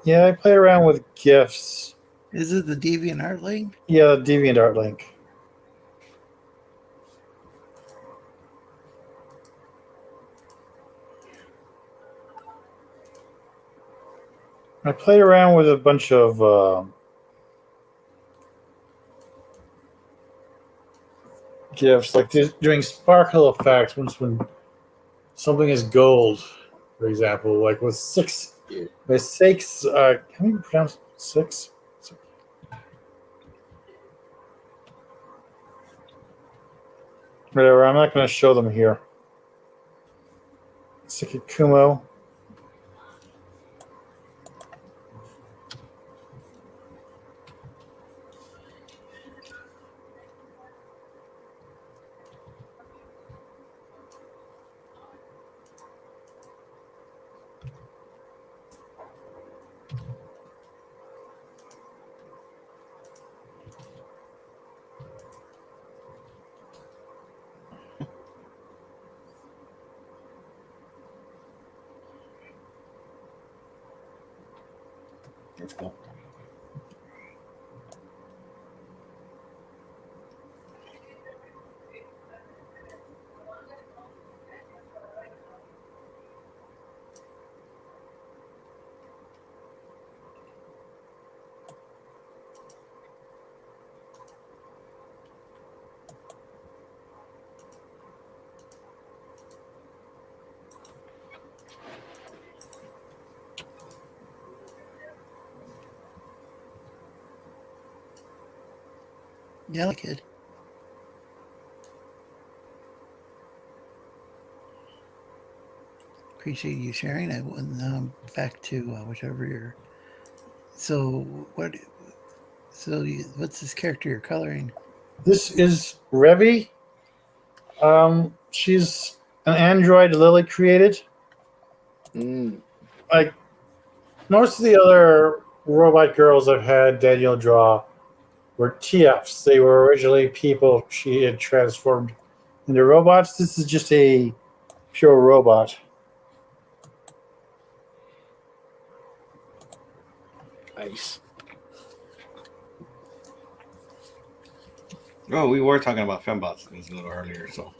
Yeah, I play around with GIFs. Is it the Deviant Art link? Yeah, the DeviantArt link. I played around with a bunch of GIFs, like doing sparkle effects when something is gold, for example, like with six. With six, how do you pronounce six? Whatever, I'm not going to show them here. Sikikumo. That's cool. Yeah, I like it. Appreciate you sharing. I went back to whichever you're. So what? So what's this character you're coloring? This is Revi. She's an android Lily created. Mm. Like most of the other robot girls I've had Daniel draw were TFs. They were originally people she had transformed into robots. This is just a pure robot. Nice. Oh, we were talking about fembots a little earlier, so.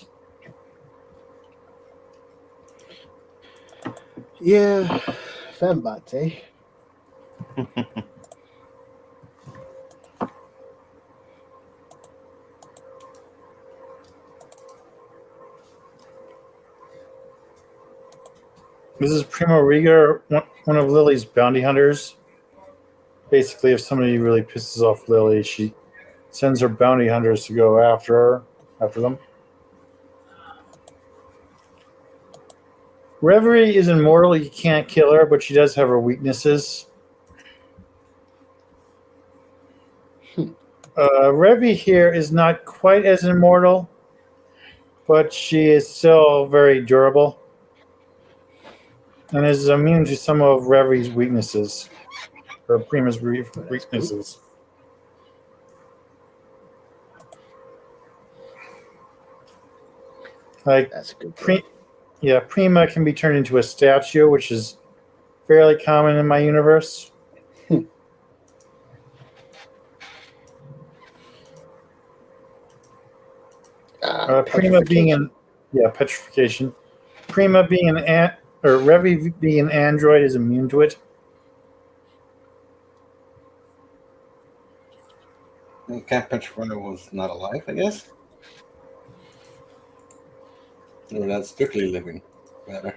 Yeah, fembots, eh? This is Primo Riga, one of Lily's bounty hunters. Basically, if somebody really pisses off Lily, she sends her bounty hunters to go after them. Reverie is immortal. You can't kill her, but she does have her weaknesses. Revi here is not quite as immortal, but she is still very durable and is immune to some of Reverie's weaknesses, or Prima's weaknesses. Like, That's a good Prima can be turned into a statue, which is fairly common in my universe. Prima being petrification. Prima being or Revi being an android is immune to it. Cat Petrify was not alive, I guess. Or that's strictly living. Better.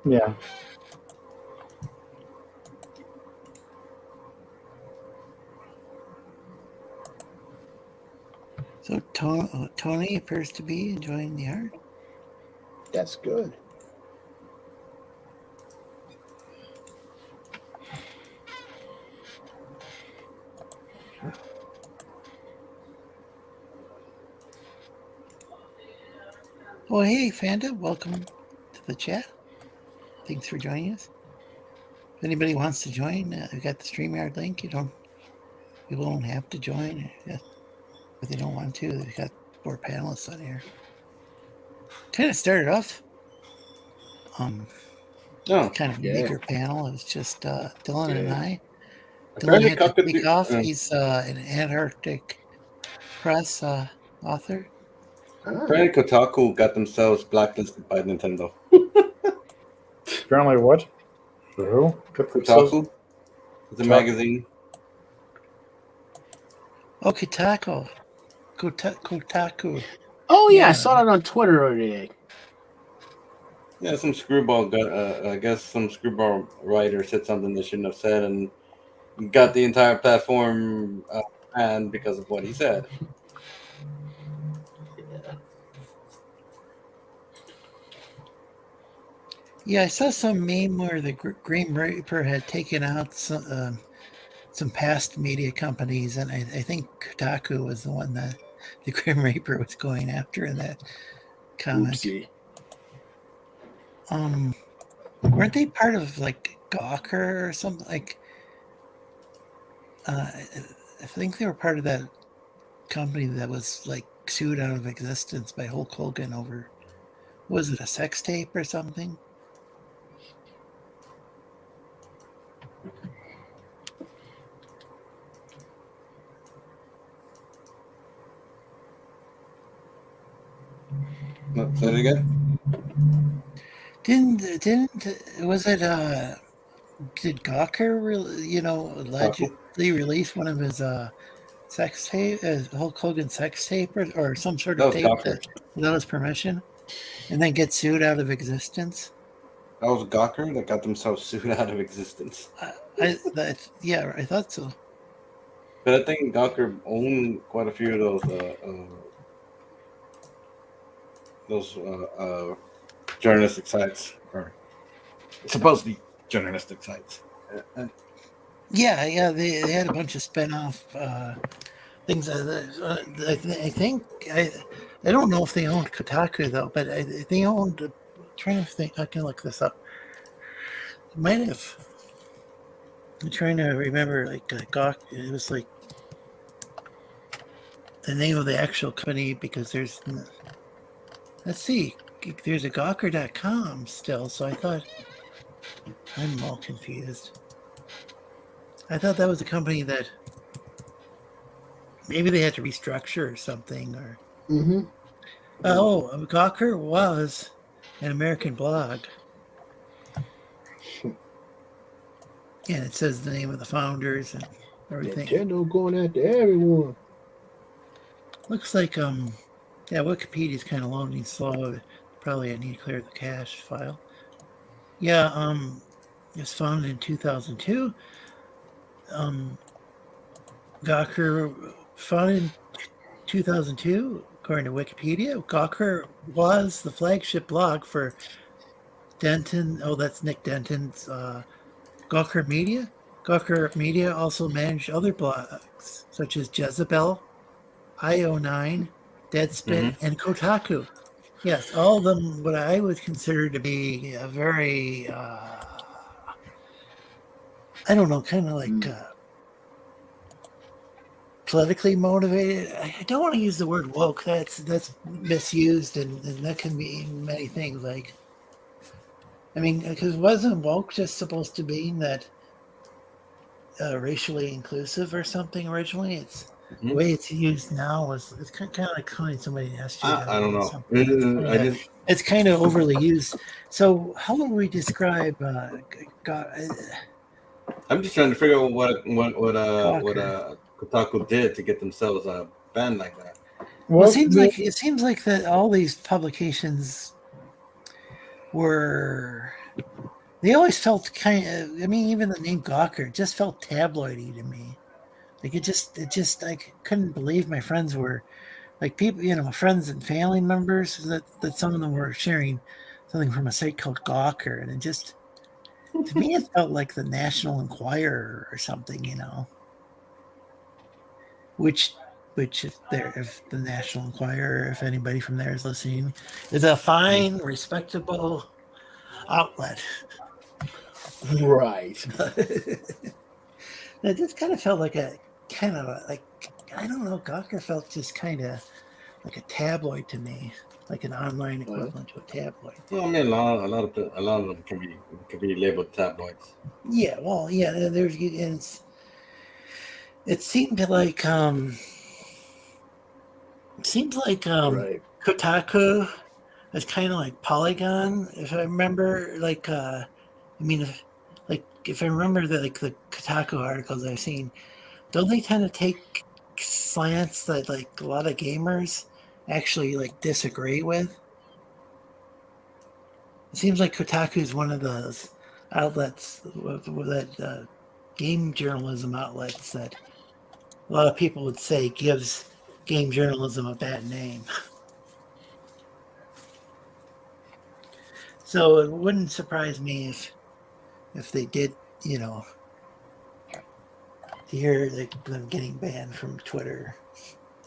Yeah. So Tony appears to be enjoying the art. That's good. Oh, hey, Fanda, welcome to the chat. Thanks for joining us. If anybody wants to join, we've got the StreamYard link. People don't have to join if they don't want to. We've got 4 panelists on here. Kind of started off kind of meager panel. It was just Dylan and I. Dylan had to take off. He's an Antarctic press author. Apparently Kotaku got themselves blacklisted by Nintendo. Apparently what? Who? Kotaku? It's a magazine. Oh, Kotaku. Kotaku. Oh, yeah, I saw that on Twitter earlier. Yeah, some screwball I guess some screwball writer said something they shouldn't have said and got the entire platform banned because of what he said. Yeah, I saw some meme where the Grim Reaper had taken out some past media companies, and I think Kotaku was the one that the Grim Reaper was going after in that comic. Oopsie. Weren't they part of like Gawker or something? Like, I think they were part of that company that was like sued out of existence by Hulk Hogan over, was it a sex tape or something? Say it again. Was it did Gawker allegedly release one of his sex tape, Hulk Hogan sex tape or some sort of tape without his permission, and then get sued out of existence? That was Gawker that got themselves sued out of existence. I thought so. But I think Gawker owned quite a few of those journalistic sites, or supposedly journalistic sites. Yeah, they had a bunch of spin-off things. I think I don't know if they owned Kotaku though, but they owned. I'm trying to think, I can look this up. Might have. I'm trying to remember, like, Gawk. It was like the name of the actual company because there's. Let's see. There's a Gawker.com still, so I thought. I'm all confused. I thought that was a company that maybe they had to restructure or something. Or Mm-hmm. oh, Gawker was an American blog. And it says the name of the founders and everything. Nintendo going after everyone. Looks like yeah, Wikipedia's kind of loading slow. Probably I need to clear the cache file. Yeah, it was founded in 2002. Gawker founded in 2002, according to Wikipedia. Gawker was the flagship blog for Denton. Oh, that's Nick Denton's Gawker Media. Gawker Media also managed other blogs such as Jezebel, IO9, Deadspin, and Kotaku. Yes, all of them what I would consider to be a very, I don't know, kind of like politically motivated. I don't want to use the word woke. That's misused, and that can mean many things. Like, I mean, because wasn't woke just supposed to mean that racially inclusive or something originally? It's the way it's used now it's kind of like calling somebody an SJW. I don't know. It's kind of overly used. So how would we describe I'm just trying to figure out what Kotaku did to get themselves banned like that. Well, it seems like that all these publications were. They always felt kind of. I mean, even the name Gawker just felt tabloidy to me. Like it just. I couldn't believe my friends were, like people, friends and family members that some of them were sharing something from a site called Gawker, and it just. To me, it felt like the National Enquirer or something, Which if the National Enquirer, if anybody from there is listening, is a fine, respectable outlet. Right. It just kind of felt like I don't know. Gawker felt just kind of like a tabloid to me. Like an online equivalent to a tabloid. Well, I mean, a lot of them can be labeled tabloids. Yeah, well, yeah. It seemed like Right. Kotaku is kind of like Polygon, if I remember. Like, if I remember the Kotaku articles I've seen, don't they tend to take slants that like a lot of gamers actually like disagree with? It seems like Kotaku is one of those outlets that game journalism outlets that a lot of people would say gives game journalism a bad name. So it wouldn't surprise me if they did, to hear them getting banned from Twitter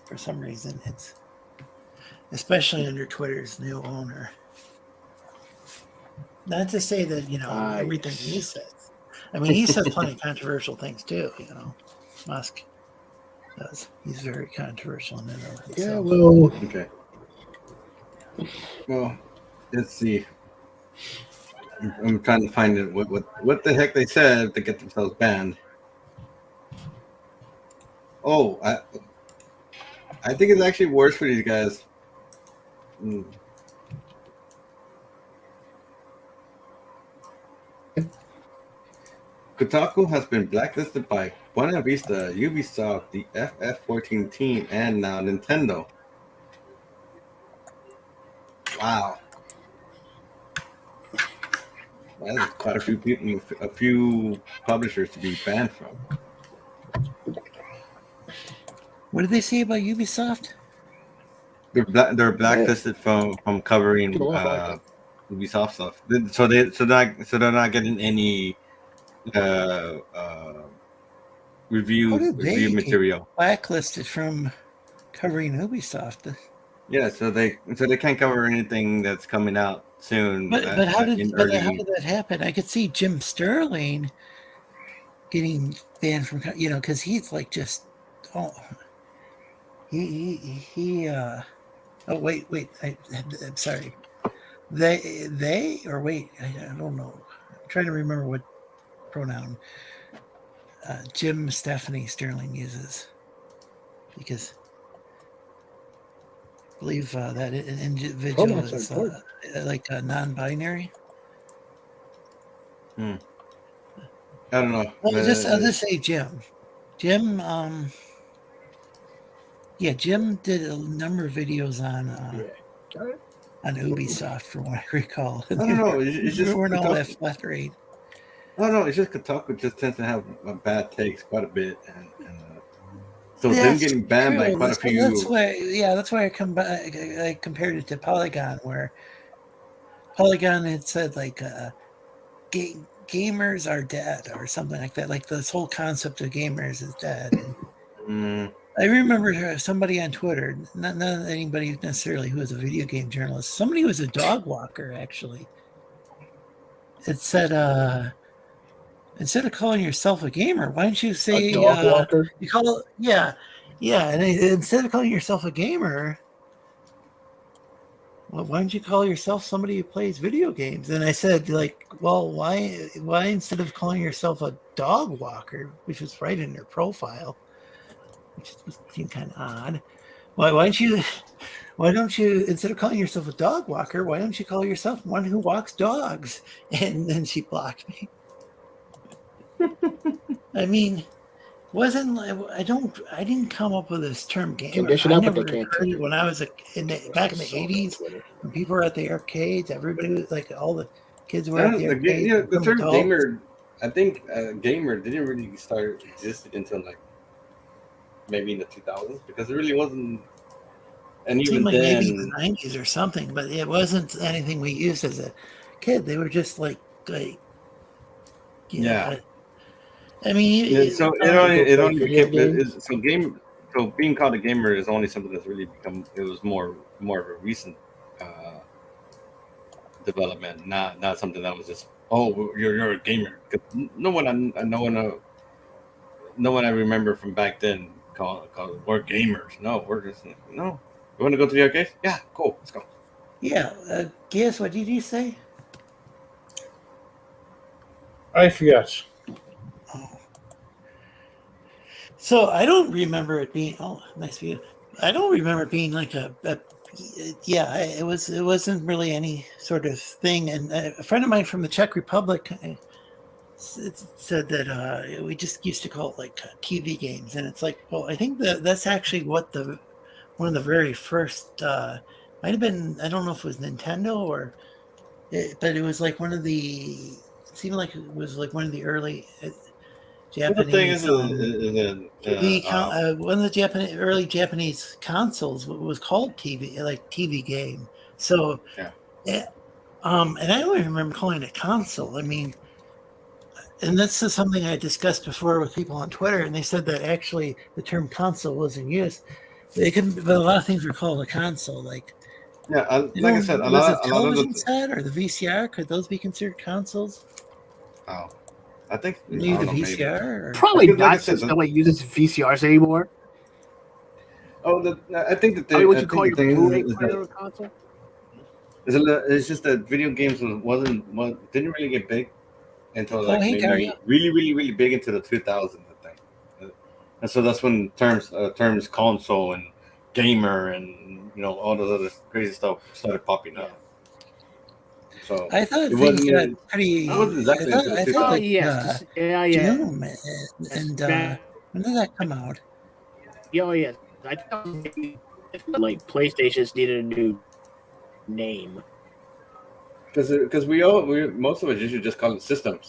for some reason. It's especially under Twitter's new owner. Not to say that, everything he says. I mean, he says plenty of controversial things too, Musk does. He's very controversial in it. Yeah, well. Okay. Well, let's see. I'm trying to find it. What the heck they said to get themselves banned? Oh, I think it's actually worse for these guys. Kotaku has been blacklisted by Buena Vista, Ubisoft, the FF14 team, and now Nintendo. Wow. That is quite a few people, a few publishers to be banned from. What did they say about Ubisoft? They're blacklisted from covering Ubisoft stuff. So they're not getting any review material. Blacklisted from covering Ubisoft. Yeah, so they can't cover anything that's coming out soon. But how did that happen? I could see Jim Sterling. getting banned from, because he's like just, oh, he oh, wait, I'm sorry. They, or wait, I don't know. I'm trying to remember what pronoun Jim Stephanie Sterling uses, because I believe that individual Pronouns is are like non-binary. I don't know. I'll just say Jim. Jim, Jim did a number of videos on Ubisoft, from what I recall. I don't know. It's just we're not all that Kotaku. flattered. I don't know. It's just Kotaku just tends to have bad takes quite a bit, and so them That's getting banned by true. quite a few. That's why I compared it to Polygon, where Polygon had said like gamers are dead or something like that. Like this whole concept of gamers is dead. I remember somebody on Twitter, not anybody necessarily who was a video game journalist, somebody who was a dog walker actually. It said, instead of calling yourself a gamer, why don't you say A dog walker? You call it, yeah, and instead of calling yourself a gamer, well, why don't you call yourself somebody who plays video games? And I said, like, well, why instead of calling yourself a dog walker, which was right in your profile, which seemed kind of odd. Why don't you, instead of calling yourself a dog walker, why don't you call yourself one who walks dogs? And then she blocked me. I mean, I didn't come up with this term gamer. I never heard it when I was back in the 80s, when people were at the arcades. Everybody was like, all the kids were at the arcades. Yeah, the term gamer, I think gamer didn't really start existing until like maybe in the 2000s, because it really wasn't. And even like then, maybe the 90s or something, but it wasn't anything we used as a kid. They were just like yeah. I mean, it only became so being called a gamer is only something that's really become. It was more of a recent development, not something that was just you're a gamer. No one I remember from back then called we're gamers. No, we're just no. You want to go to the arcade? Yeah, cool. Let's go. Yeah, Geass, what did you say? I forgot. Oh. So I don't remember it being. Oh, nice view. I don't remember it being like it wasn't really any sort of thing. And a friend of mine from the Czech Republic said that we just used to call it like TV games, and it's like, well, I think that's actually what one of the very first might have been. I don't know if it was Nintendo but it was like one of the. It seemed like it was like one of the early Japanese. The thing is, one of the early Japanese consoles was called TV game. So, and I don't even remember calling it a console. I mean, and this is something I discussed before with people on Twitter, and they said that actually the term console wasn't used. But a lot of things were called a console, like. Yeah, like I said, a lot of the television set or the VCR, could those be considered consoles? Oh, I think maybe the VCR. Probably not, since nobody uses VCRs anymore. Oh, I think that would you call your Blu-ray player a console? It's just that video games didn't really get big until really, really big into the 2000s, I think. And so that's when terms console and gamer and all those other crazy stuff started popping up. So I thought things got pretty. I wasn't exactly. I thought yes, Doom, and when did that come out? Yeah, I thought like PlayStation's needed a new name. Because most of us usually just call it system.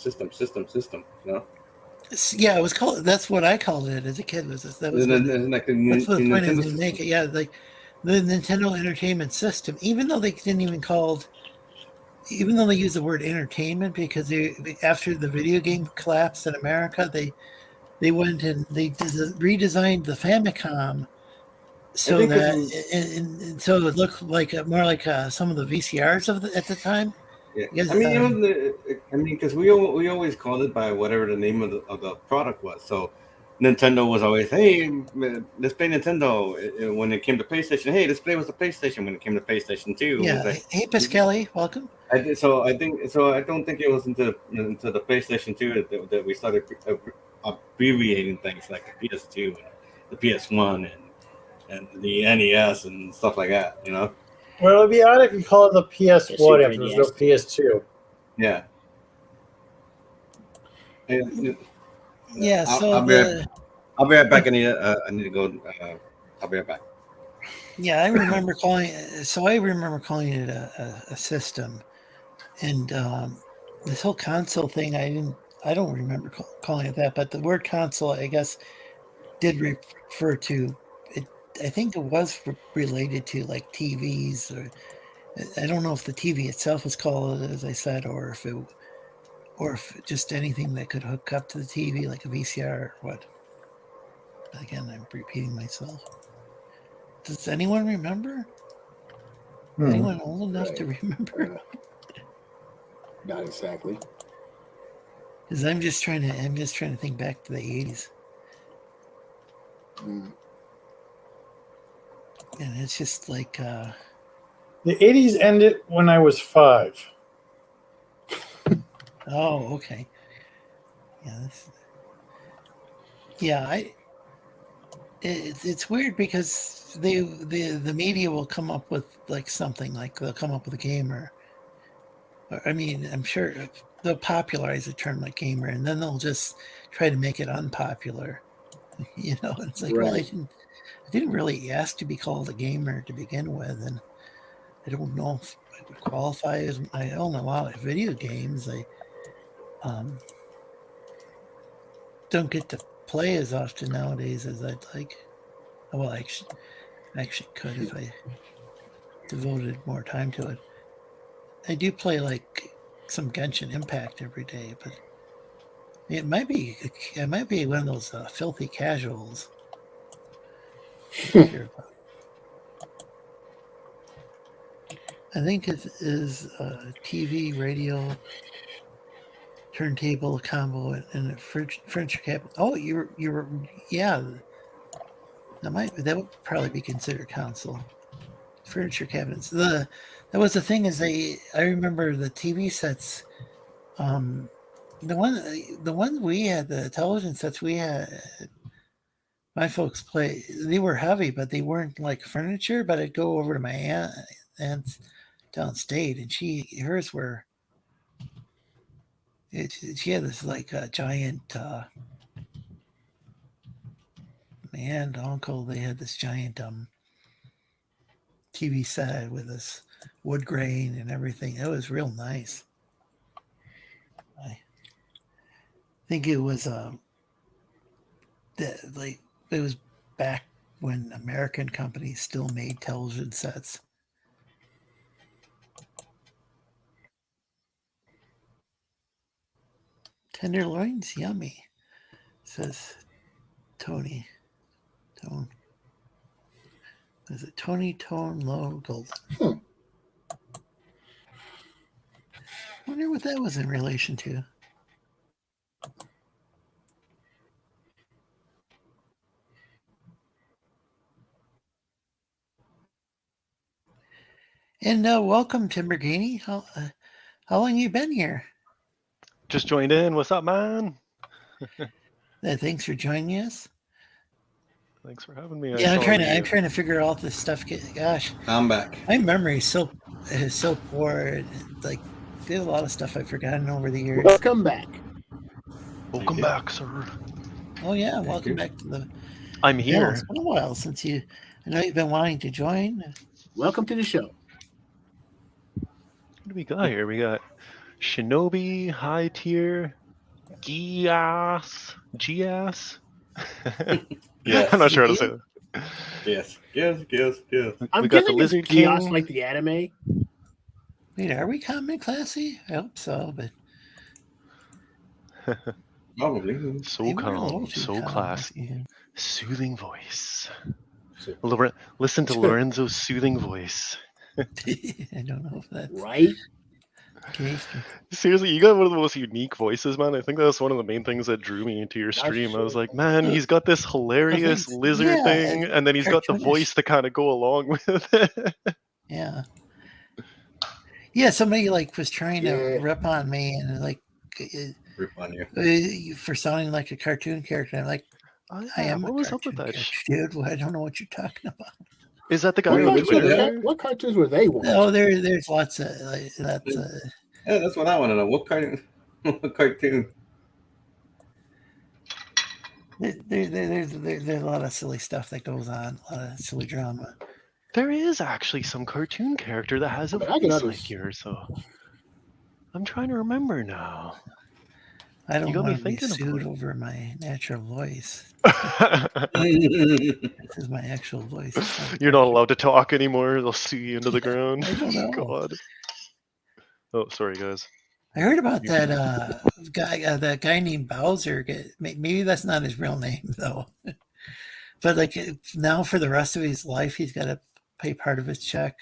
Yeah, it was called. That's what I called it as a kid. That's what the point is to make it. Yeah, like the Nintendo Entertainment System. Even though they didn't even even though they used the word entertainment, because after the video game collapsed in America, they went and they redesigned the Famicom so that so it looked like more like some of the VCRs at the time. Yeah. Yes, I mean, because we always called it by whatever the name of the product was. So Nintendo was always, hey, let's play Nintendo. When it came to PlayStation, hey, let's play with the PlayStation. When it came to PlayStation 2, it yeah. was like, Hey, Pascali, welcome. I don't think it was into the PlayStation 2 that we started abbreviating things like the PS2 and the PS1 and the NES and stuff like that. You know? Well, it'd be odd if you call it the PS1 if there's no PS2. Yeah. And, Yeah. So I'll be right back. I need to go. I'll be right back. yeah, I remember calling. So I remember calling it a system, and this whole console thing. I don't remember calling it that, but the word console, I guess, did refer to it. I think it was related to like TVs, or I don't know if the TV itself was called, as I said, or if just anything that could hook up to the TV, like a VCR or what. Again, I'm repeating myself. Does anyone remember? Anyone old enough to remember? Not exactly. Because I'm just trying to think back to the 80s. Mm. And it's just like The 80s ended when I was 5. oh, okay. Yeah, it's weird because the media will come up with like something, like they'll come up with a gamer. I mean, I'm sure they'll popularize the term like gamer, and then they'll just try to make it unpopular. You know, it's like, well, I didn't really ask to be called a gamer to begin with, and I don't know if I would qualify as. I own a lot of video games. I don't get to play as often nowadays as I'd like. Well, I actually could if I devoted more time to it. I do play like some Genshin Impact every day, but it might be one of those filthy casuals. I think it is TV, radio, turntable, combo, and a furniture cabinet. Oh, you're yeah. That would probably be considered console. Furniture cabinets. That was the thing is I remember the TV sets. The one we had, the television sets we had, my folks play. They were heavy, but they weren't like furniture. But I'd go over to my aunt's downstate, and hers were. She had this like giant. My aunt, uncle, they had this giant TV set with this wood grain and everything. It was real nice. I think it was it was back when American companies still made television sets. Tenderloins, yummy, says Tony. Tone. Is it Tony Tone Low Golden? Wonder what that was in relation to. And welcome, Timbergini. How long you been here? Just joined in. What's up, man? Thanks for joining us. Thanks for having me. Yeah, I'm trying to figure out this stuff. Gosh, I'm back. my memory is so poor. Like, there's a lot of stuff I've forgotten over the years. Welcome back. Welcome back, sir. Oh yeah, welcome back to the. I'm here. Yeah, it's been a while since you. I know you've been wanting to join. Welcome to the show. What do we got here? We got Shinobi, High Tier, Geass. Yeah, I'm not sure how to say that. Yes. I'm We got the guessing Lizard it's Geass King. like the anime. Wait, are we common classy? I hope so, but Probably. So maybe we're a little calm, too so common classy. classy. Soothing voice. So- Listen to Lorenzo's soothing voice. I don't know if that's Right? Geass. Seriously, you got one of the most unique voices, man. I think that's one of the main things that drew me into your stream. I was like, man, he's got this hilarious lizard yeah, thing, and then he's got the cartoonish. voice to kind of go along with it. Yeah. Yeah, somebody like was trying to Yeah. rip on me and like Rip on you. for sounding like a cartoon character. I'm like, Oh, I yeah, am what a was up with cartoon that? character, dude. I don't know what you're talking about. Is that the guy on What Twitter? cartoons were they watching? No, there's lots of that's Yeah, that's what I want to know. What cartoon? What cartoon? there's a lot of silly stuff that goes on, a lot of silly drama. There is actually some cartoon character that has a I can voice like understand. yours, though. I'm trying to remember now. I don't got me want to be thinking about sued it. over my natural voice. You're This is my actual voice. You're not allowed to talk ananymore. They'll sue you into the ground. I don't know. God. Oh, sorry, guys. I heard about that guy named Bowser. Maybe that's not his real name though. But like now, for the rest of his life, he's got to pay part of his check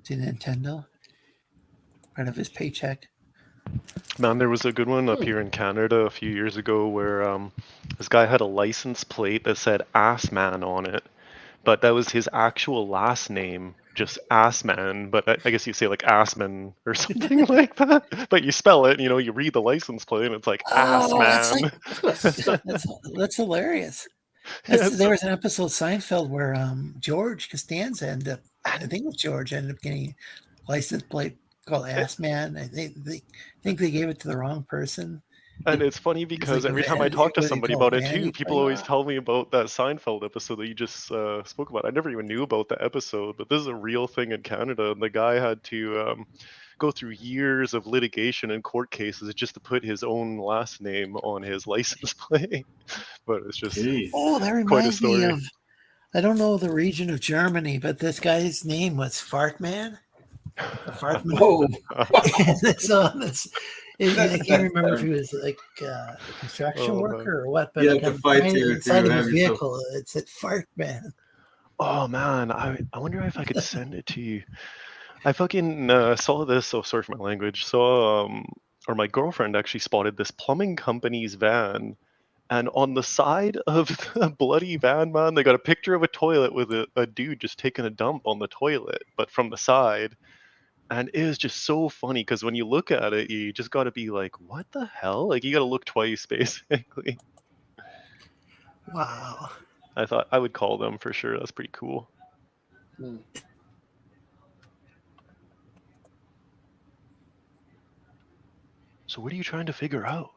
to Nintendo. Part of his paycheck. Man, there was a good one up here in Canada a few years ago where this guy had a license plate that said Ass Man on it, but that was his actual last name, just Ass Man. But I guess you say like Assman or something like that. But you spell it, you read the license plate, and it's like Ass Man. That's hilarious. Yeah, There was an episode of Seinfeld where George Costanza ended up, I think it was George, ended up getting a license plate called Ass Man. I think they gave it to the wrong person. And it's funny because every time I talk to somebody about it too, people always tell me about that Seinfeld episode that you just spoke about. I never even knew about the episode, but this is a real thing in Canada. And the guy had to go through years of litigation and court cases just to put his own last name on his license plate. But it's just that reminds me of, I don't know the region of Germany, but this guy's name was Fartman. Fartman. Oh. I can't remember if he was like a construction worker or what, but you have to fight inside of his vehicle, it said Fartman. Oh man, I wonder if I could send it to you. I fucking saw this. So sorry for my language. Or my girlfriend actually spotted this plumbing company's van, and on the side of the bloody van, man, they got a picture of a toilet with a dude just taking a dump on the toilet, but from the side. And it was just so funny because when you look at it, you just got to be like, what the hell? Like, you got to look twice, basically. Wow. I thought I would call them for sure. That's pretty cool. So what are you trying to figure out?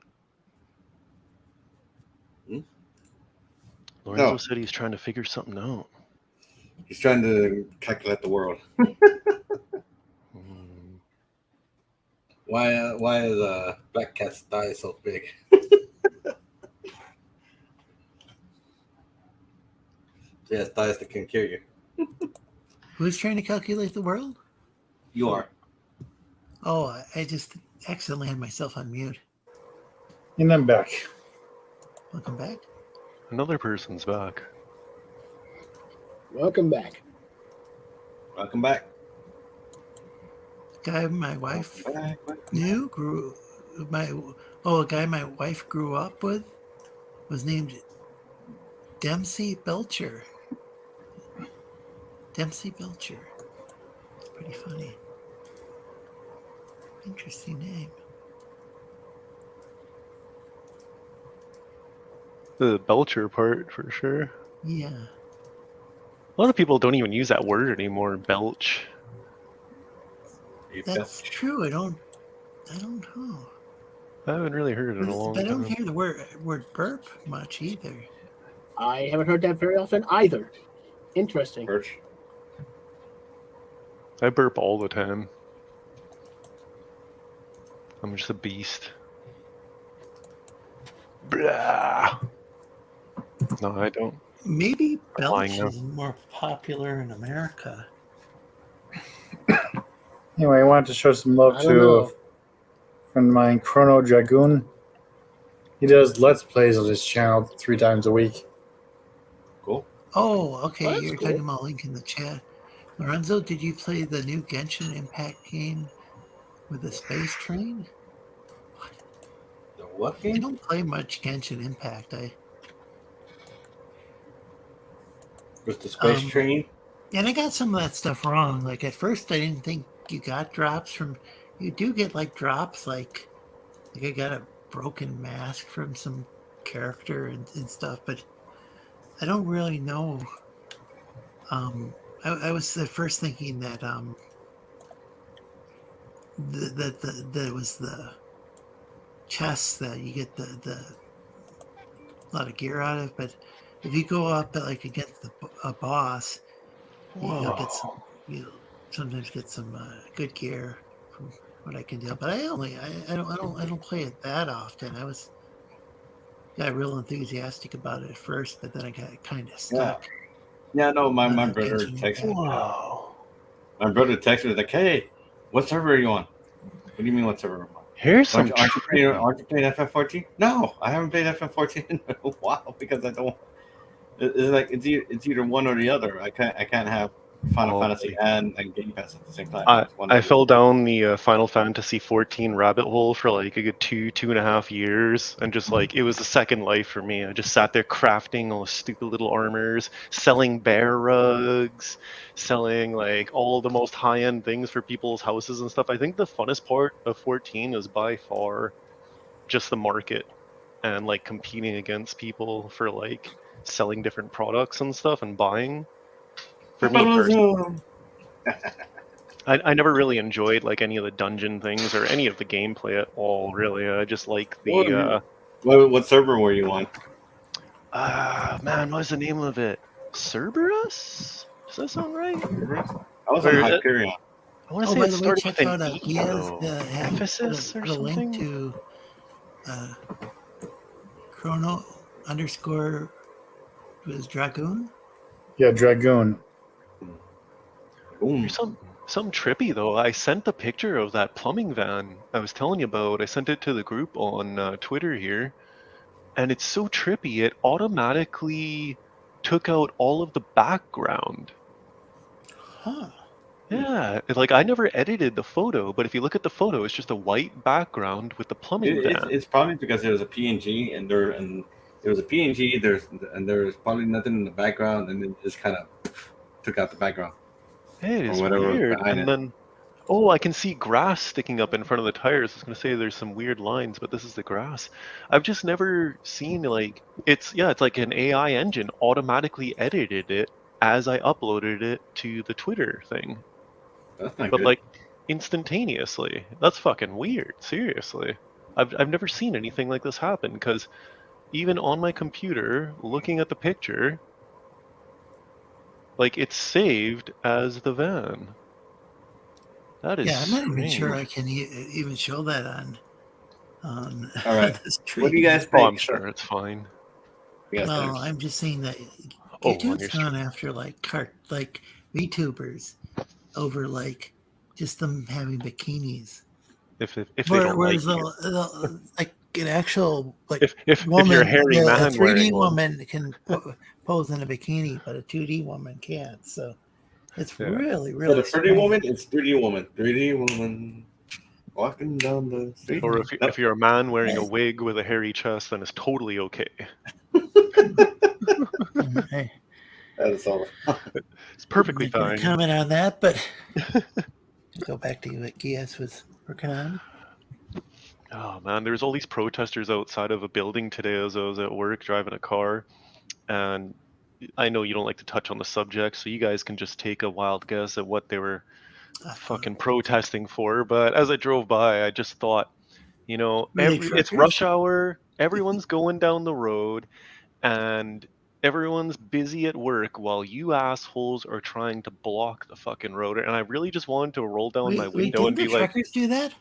Lorenzo said he's trying to figure something out. He's trying to calculate the world. Why is Black Cat's thigh so big? Yes, thighs that can kill you. Who's trying to calculate the world? You are. Oh, I just accidentally had myself on mute. And I'm back. Welcome back. Another person's back. Welcome back. Welcome back. Guy my wife a guy my wife grew up with was named Dempsey Belcher. Dempsey Belcher. It's pretty funny. Interesting name. The Belcher part, for sure. Yeah. A lot of people don't even use that word anymore, belch. That's true. I don't know. I haven't really heard it in a long time. I don't hear the word burp much either. I haven't heard that very often either. Interesting. Birch. I burp all the time. I'm just a beast. Blah. No, I don't. Maybe belch Lying is more popular in America. Anyway, I wanted to show some love to a friend of mine, Chrono Dragoon. He does Let's Plays on his channel 3 times a week. Cool. Oh, okay. Well, You're talking about link in the chat. Lorenzo, did you play the new Genshin Impact game with the space train. The what I game? don't play much Genshin Impact. With the space train? And I got some of that stuff wrong. Like at first, I didn't think you got drops from. You do get like drops, like I got a broken mask from some character and stuff, but I don't really know. I was at first thinking that that was the chest that you get the a lot of gear out of, but if you go up like against a boss, you'll get some. You'll sometimes get some good gear from what I can tell. But I don't play it that often. Got real enthusiastic about it at first, but then I got kind of stuck. Yeah, no, my brother texted me. Whoa. My brother texted me like, "Hey, what server are you on?" What do you mean, what server? I'm on? Here's some Aren't you playing FF14? No, I haven't played FF14 in a while because I don't. It's like it's either one or the other. I can't have Final Fantasy and Game Pass at the same time. I fell down the Final Fantasy 14 rabbit hole for like a good 2.5 years, and just like it was a second life for me. I just sat there crafting all the stupid little armors, selling bear rugs, selling like all the most high-end things for people's houses and stuff. I think the funnest part of 14 is by far just the market and like competing against people for like selling different products and stuff and buying. For me personally, I never really enjoyed like any of the dungeon things or any of the gameplay at all. Really, I just like the. What server were you on? Man, what was the name of it? Cerberus? Does that sound right? I was on Hyperion. I want to say by it the way, started check with out an E, Geass, though. Ephesus or put a link something. to Chrono _ was Dragoon. Yeah, Dragoon. There's something trippy though. I sent the picture of that plumbing van I was telling you about. I sent it to the group on Twitter here, and it's so trippy. It automatically took out all of the background. Huh. Yeah, like I never edited the photo, but if you look at the photo, it's just a white background with the plumbing van. It's probably because there was a PNG and there was a PNG. There's probably nothing in the background, and it just kind of took out the background. Hey, it's weird. And then, oh, I can see grass sticking up in front of the tires. I was gonna say there's some weird lines, but this is the grass. I've just never seen like it's like an AI engine automatically edited it as I uploaded it to the Twitter thing. That's not but good. Like instantaneously. That's fucking weird. Seriously, I've never seen anything like this happen, because even on my computer, looking at the picture, like it's saved as the van. That is I'm not even strange. sure I can even show that on All right. the stream. What do you guys think? Oh, I'm sure it's fine. Well, I'm just saying that on YouTube's your gone after like VTubers over like just them having bikinis. If they don't like Whereas like an actual like if woman, you're a hairy a man 3D wearing one. woman can pose in a bikini, but a 2D woman can't. So it's really So the 3D strange. woman, it's 3D woman. 3D woman walking down the street. Or if you're a man wearing a wig with a hairy chest, then it's totally okay. Hey, That is all. It's perfectly I'm not gonna fine. comment on that, but go back to what Geass was working on. Oh man, there's all these protesters outside of a building today as I was at work driving a car, and I know you don't like to touch on the subject, so you guys can just take a wild guess at what they were fucking protesting for. But as I drove by, I just thought, you know, it's rush hour, everyone's going down the road, and everyone's busy at work while you assholes are trying to block the fucking road. And I really just wanted to roll down my window and be like, truckers do that?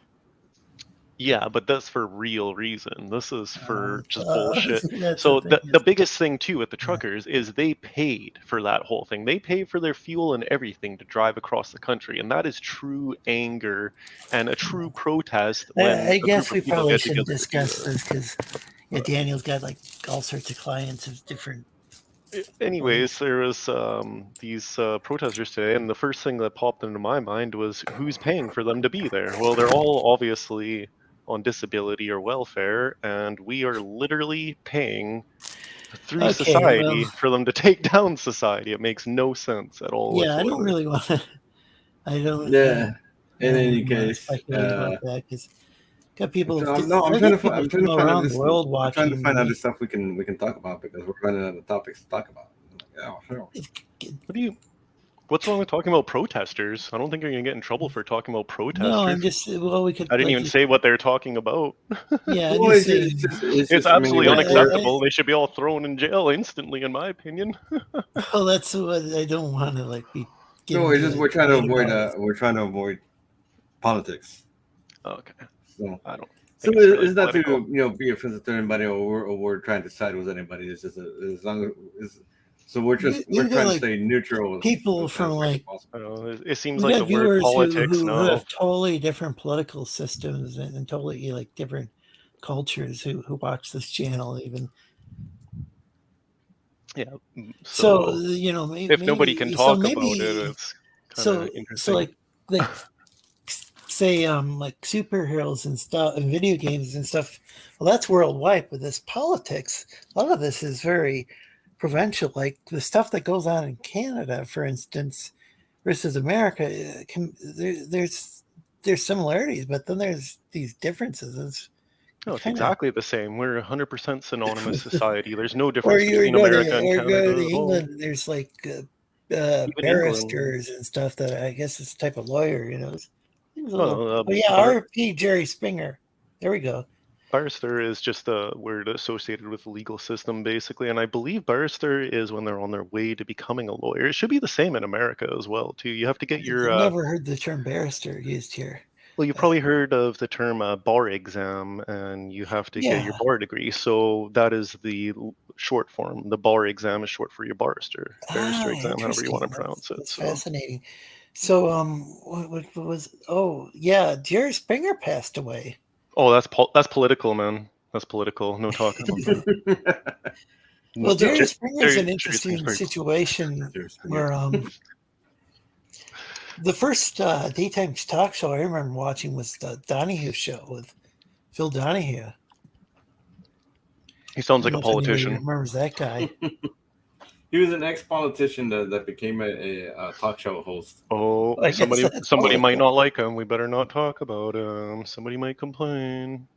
yeah, but that's for real reason. This is for just bullshit. That's So the the biggest thing too with the truckers is they paid for that whole thing. They paid for their fuel and everything to drive across the country, and that is true anger and a true protest. When I guess we probably shouldn't discuss this because Daniel's got like all sorts of clients of different Anyways, there was these protesters today, and the first thing that popped into my mind was who's paying for them to be there? Well, they're all obviously on disability or welfare, and we are literally paying through Okay, society well, for them to take down society. It makes no sense at all yeah, I don't whatsoever. really want to. I don't. Yeah. I In don't any want to case, speculate about that because got people. no, I got people from around the world I'm trying to watching. find other stuff we can talk about because we're running out of topics to talk about. Yeah, sure. What's wrong with talking about protesters? I don't think you're gonna get in trouble for talking about protesters. No, I'm just. Well, we could. I didn't like, even say what they're talking about. Yeah, I'm Well, just it's saying. It's absolutely I mean, unacceptable. They should be all thrown in jail instantly, in my opinion. Well, that's what I don't want to like be. No, it's just we're trying to avoid about it. we're trying to avoid politics. Okay. So I don't. So think really it's not political. to be offensive to anybody, or we're trying to side with anybody. It's just as long as so we're You trying got, to like, stay neutral. people as from much as like possible. I don't know. It seems we like got the word viewers politics who now. have totally different political systems and totally like different cultures who watch this channel even. Yeah. So maybe, if nobody can talk about it, it's kind of interesting. So like say like superheroes and stuff and video games and stuff. Well, that's worldwide, but this politics, a lot of this is very provincial. Like the stuff that goes on in Canada, for instance, versus America, there's similarities, but then there's these differences. No, it's exactly the same. We're 100% synonymous society. There's no Or difference you between go America and to Canada. England. There's like Even barristers and stuff that I guess it's a type of lawyer. Oh yeah, RP Jerry Springer. There we go. Barrister is just a word associated with the legal system, basically, and I believe barrister is when they're on their way to becoming a lawyer. It should be the same in America as well, too. You have to get your. I've never heard the term barrister used here. Well, you probably heard of the term bar exam, and you have to get your bar degree. So that is the short form. The bar exam is short for your barrister exam, however you want to pronounce it. That's fascinating. So, what was? Oh, yeah, Jerry Springer passed away. Oh, that's political, man. That's political. No talking about that. Well, Jerry Springer's an interesting situation where the first daytime talk show I remember watching was the Donahue Show with Phil Donahue. He sounds like a politician. Remembers that guy? He was an ex-politician that became a talk show host. Oh, somebody might not like him. We better not talk about him. Somebody might complain.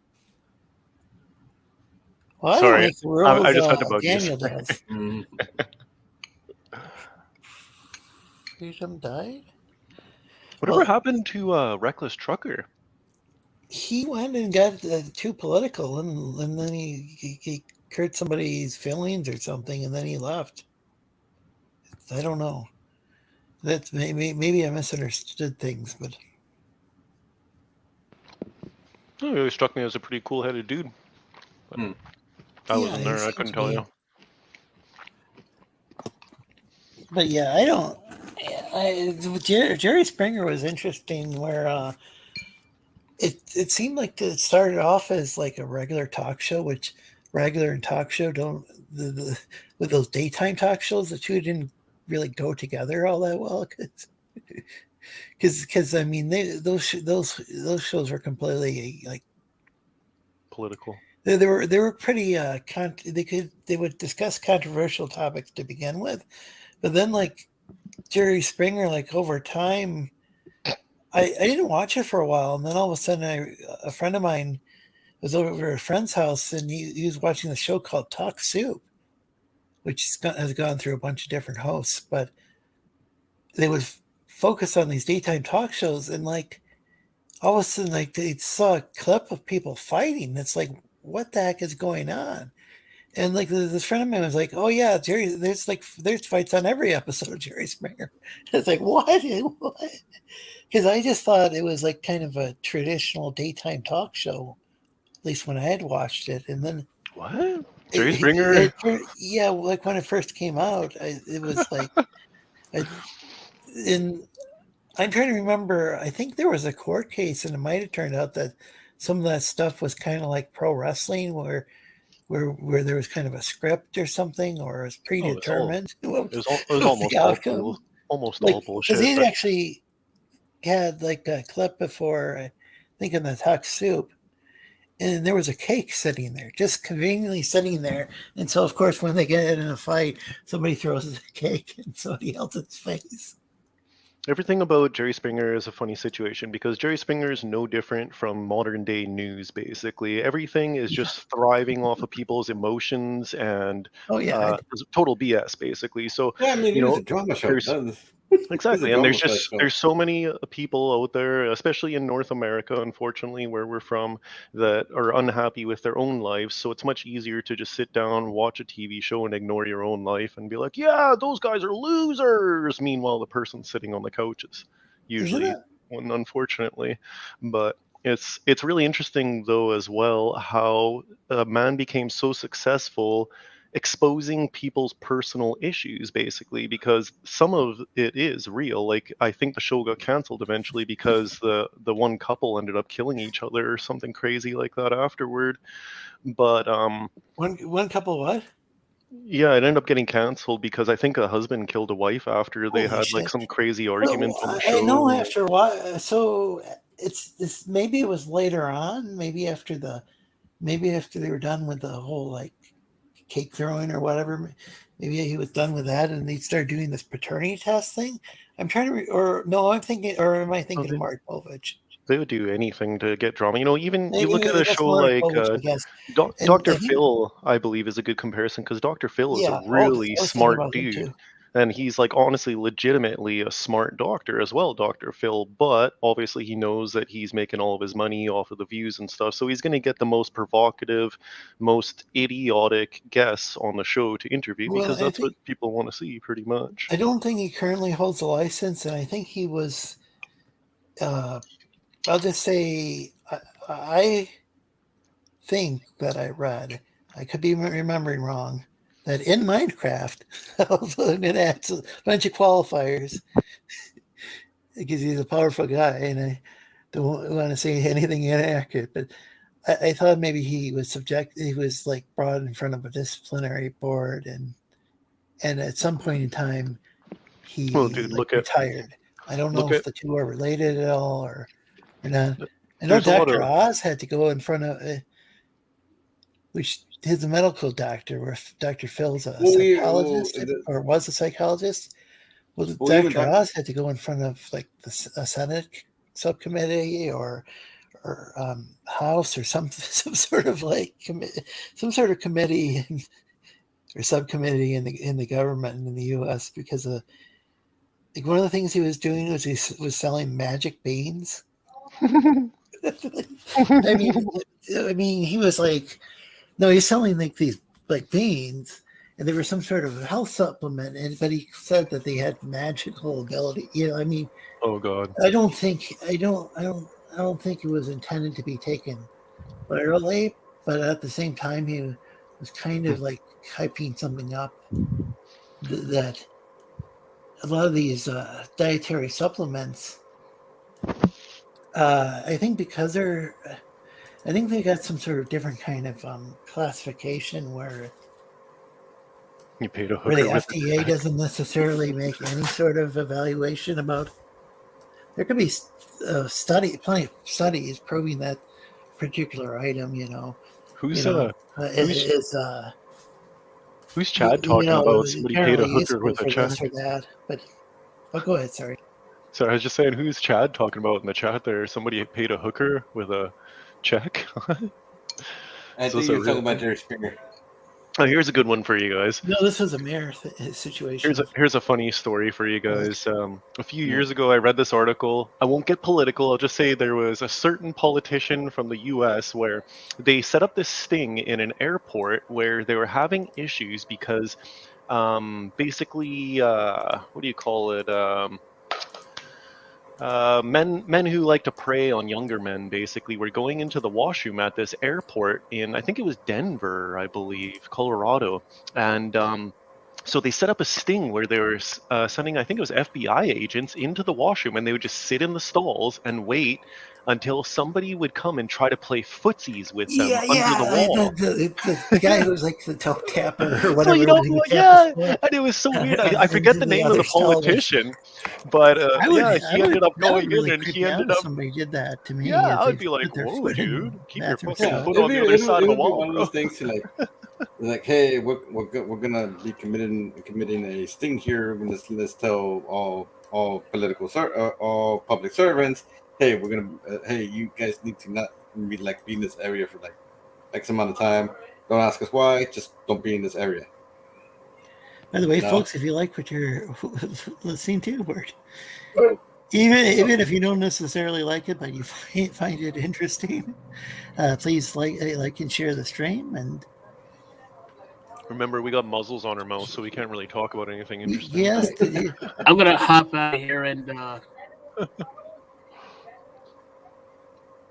Well, sorry, I just had to bug Daniel you. does. Freedom died? Whatever happened to Reckless Trucker? He went and got too political, and then he hurt somebody's feelings or something, and then he left. I don't know. That's maybe I misunderstood things, but he really struck me as a pretty cool-headed dude. I wasn't there. I couldn't tell you. But yeah, I don't. Jerry Springer was interesting, where it seemed like it started off as like a regular talk show, which regular and talk show don't with those daytime talk shows, the two didn't really go together all that well because I mean those shows were completely like political. They were pretty they would discuss controversial topics to begin with, but then like Jerry Springer, like over time, I didn't watch it for a while, and then all of a sudden a friend of mine was over at a friend's house, and he was watching the show called Talk Soup, which has gone through a bunch of different hosts, but they would focus on these daytime talk shows, and like all of a sudden, like they saw a clip of people fighting. It's like, what the heck is going on? And like this friend of mine was like, "Oh yeah, Jerry, there's fights on every episode of Jerry Springer." It's like, what? Because I just thought it was like kind of a traditional daytime talk show, at least when I had watched it. And then what? Jerry Springer? Yeah, like when it first came out, it was like, and I'm trying to remember. I think there was a court case, and it might have turned out that some of that stuff was kind of like pro wrestling, where where there was kind of a script or something, or it was predetermined. It was almost all Because bullshit. he But actually had like a clip before, I think in the Tuck Soup, and there was a cake sitting there, just conveniently sitting there. And so, of course, when they get in a fight, somebody throws the cake in somebody else's face. everything about Jerry Springer is a funny situation because Jerry Springer is no different from modern day news, basically. Everything is just thriving off of people's emotions and Oh yeah, total BS, basically. So, Yeah, I mean, you it was know, a drama show. there's exactly, and there's so many people out there, especially in North America, unfortunately, where we're from, that are unhappy with their own lives. So it's much easier to just sit down, watch a TV show, and ignore your own life and be like, "Yeah, those guys are losers." Meanwhile, the person sitting on the couch is usually one, unfortunately. But it's really interesting though as well how a man became so successful exposing people's personal issues basically, because some of it is real. Like I think the show got canceled eventually because the one couple ended up killing each other or something crazy like that afterward. But one couple what? yeah, it ended up getting canceled because I think a husband killed a wife after they Holy had like shit. some crazy argument on the I know show. after a while. So it's this. Maybe it was later on. Maybe after they were done with the whole like cake throwing or whatever. Maybe he was done with that, and they started doing this paternity test thing. I'm trying to, I'm thinking, or am I thinking of Mark Povich? They would do anything to get drama. You know, even Maybe you look at a that's show Mark like Povich, I guess. Dr. Phil, I believe, is a good comparison because Dr. Phil is a really I was thinking smart about him dude. too. And he's like honestly legitimately a smart doctor as well, Dr. Phil, but obviously he knows that he's making all of his money off of the views and stuff. So he's going to get the most provocative, most idiotic guests on the show to interview because that's what people want to see pretty much. I don't think he currently holds a license, and I think he was I'll just say I think that I read, I could be remembering wrong, that in Minecraft, it adds a bunch of qualifiers because he's a powerful guy, and I don't want to say anything inaccurate, but I thought maybe he was like brought in front of a disciplinary board, and at some point in time he retired. I don't know if the two are related at all or not. I know Dr. Oz had to go in front of which he's a medical doctor, where Dr. Phil's a psychologist or was a psychologist. Well, Dr. Oz had to go in front of like a Senate subcommittee or House or some sort of like some sort of committee or subcommittee in the government in the U.S. because of like one of the things he was doing was he was selling magic beans. I mean, he was like, no, he's selling like these like beans, and they were some sort of health supplement, but he said that they had magical ability. You know, I mean, oh god, I don't think it was intended to be taken literally, but at the same time, he was kind of like hyping something up that a lot of these dietary supplements. I think because they got some sort of different kind of classification where you paid a where the FDA doesn't necessarily make any sort of evaluation about. There could be plenty of studies proving that particular item. You know, who's Chad talking about? Somebody paid a hooker with a check or that, but go ahead. Sorry. So I was just saying, who's Chad talking about in the chat there? Somebody paid a hooker with a check? I think you're talking about Jerry Springer. Oh, here's a good one for you guys. No, this was a mayor situation. Here's a funny story for you guys. A few years ago, I read this article. I won't get political. I'll just say there was a certain politician from the U.S. where they set up this sting in an airport where they were having issues because basically, what do you call it? Men who like to prey on younger men basically were going into the washroom at this airport in, I think it was Denver, I believe, Colorado. And so they set up a sting where they were sending, I think it was FBI agents into the washroom, and they would just sit in the stalls and wait until somebody would come and try to play footsies with them Yeah, under the wall. the guy who was like the toe tapper or So whatever. you know, he would tap yeah, the floor. and it was so weird. I And forget to the the name of the other stall was- politician, but I he ended up that going would really in and creep he me out ended if up. somebody did that to me. Yeah, if I they would be like, put their whoa, foot in dude, keep your bathroom fucking stall. foot on the other side of the it'd be wall, one of bro. those things to like, hey, we're gonna be committing a sting here. Let's tell all all public servants, hey, we're gonna hey, you guys need to not be in this area for like X amount of time. Don't ask us why. Just don't be in this area. By the way, No. folks, if you like what you're listening to, even if you don't necessarily like it, but you find it interesting, please like and share the stream. And Remember, we got muzzles on our mouths, so we can't really talk about anything interesting. yes, I'm gonna hop out of here and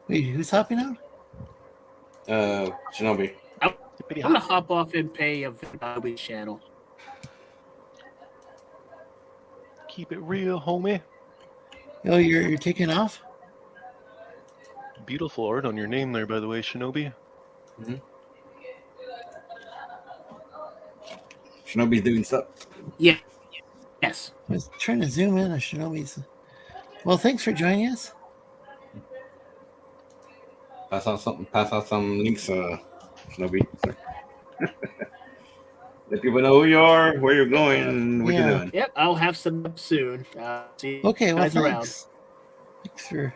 wait, who's hopping out? Shinobi. I'm gonna hop off and pay a Vega channel. Keep it real, homie. Oh, you're taking off? Beautiful art on your name there, by the way, Shinobi. Mm-hmm. Shinobi's doing stuff. Yeah. Yes. I was trying to zoom in on Shinobi's. Well, thanks for joining us. Pass out some links, Shinobi. Let people know who you are, where you're going, and what you're doing. Yep, I'll have some up soon. See you Okay, well, guys around. thanks for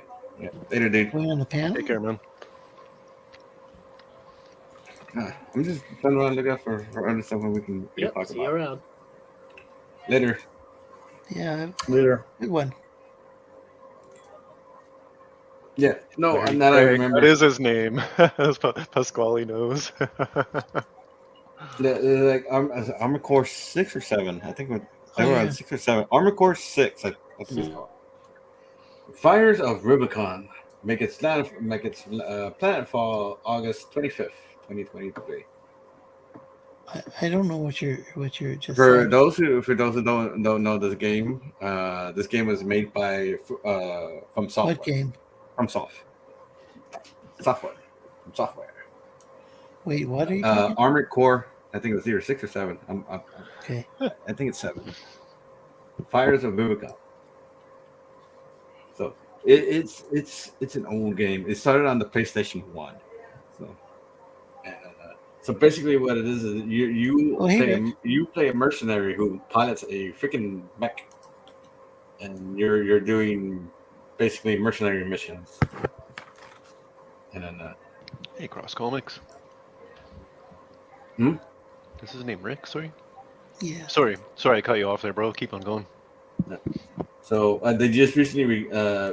Later, dude. going on the panel. Take care, man. I'm just trying to look out for other stuff when we can Yep, talk see you about. around. Later. Yeah, Later. good one. Yeah. No, Very now that I Craig, remember. that is his name. As Pasquale knows. Like Armor Core 6 or 7. I think they were on 6 or 7. Armor Core 6. I think it's called. Fires of Rubicon make its planetfall August 25th, 2023. I don't know what you're just For saying. those who don't know this game was made by from software. What game? From software. Wait, what are you talking? Armored Core. I think it was either 6 or 7. Okay. I think it's 7. Fires of Rubicon. So it's an old game. It started on the PlayStation 1. So basically, what it is you play a mercenary who pilots a freaking mech, and you're doing basically mercenary missions. And then Hey, Cross Comics. Is his name Rick? Sorry. Yeah. Sorry, I cut you off there, bro. Keep on going. So they just recently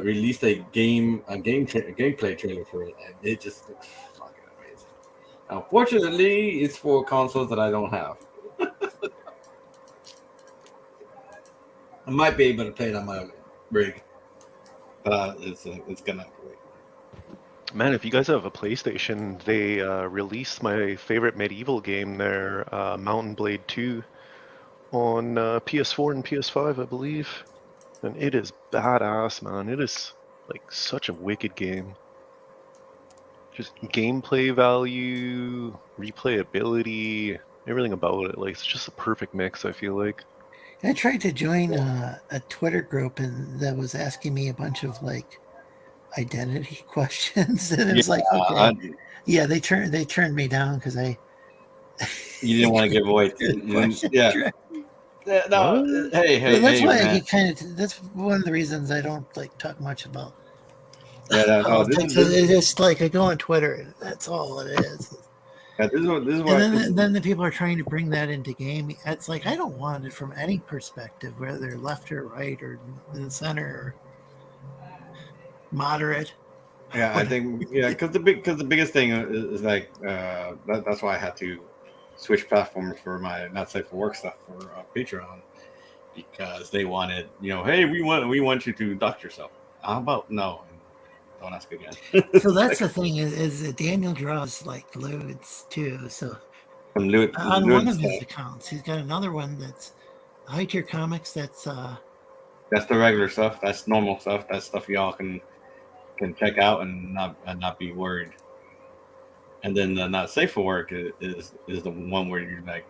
released a gameplay trailer for it, and it just looks fucking amazing. Unfortunately, it's for consoles that I don't have. I might be able to play it on my rig, but it's gonna have to wait. Man, if you guys have a PlayStation, they released my favorite medieval game there, Mountain Blade 2, on PS4 and PS5, I believe. And it is badass, man. It is like such a wicked game. Just gameplay value, replayability, everything about it. Like, it's just a perfect mix, I feel like. I tried to join a Twitter group and that was asking me a bunch of like identity questions, and it was like, okay, they turned me down because you didn't want to give away. Yeah. No, hey, that's why man. that's one of the reasons I don't like talk much about. Yeah, it's just like I go on Twitter and that's all it is. Yeah, this is and then the people are trying to bring that into gaming. It's like I don't want it from any perspective, whether left or right or in the center or moderate. Yeah, I think because the biggest thing is like that's why I had to switch platforms for my not safe for work stuff for Patreon, because they wanted, hey, we want you to dox yourself. How about no? Don't ask again. So that's the thing is that Daniel draws like loads too. So on one of his accounts, he's got another one that's high tier comics. That's the regular stuff. That's normal stuff. That's stuff y'all can can check out and not be worried. And then the not safe for work is the one where you're like,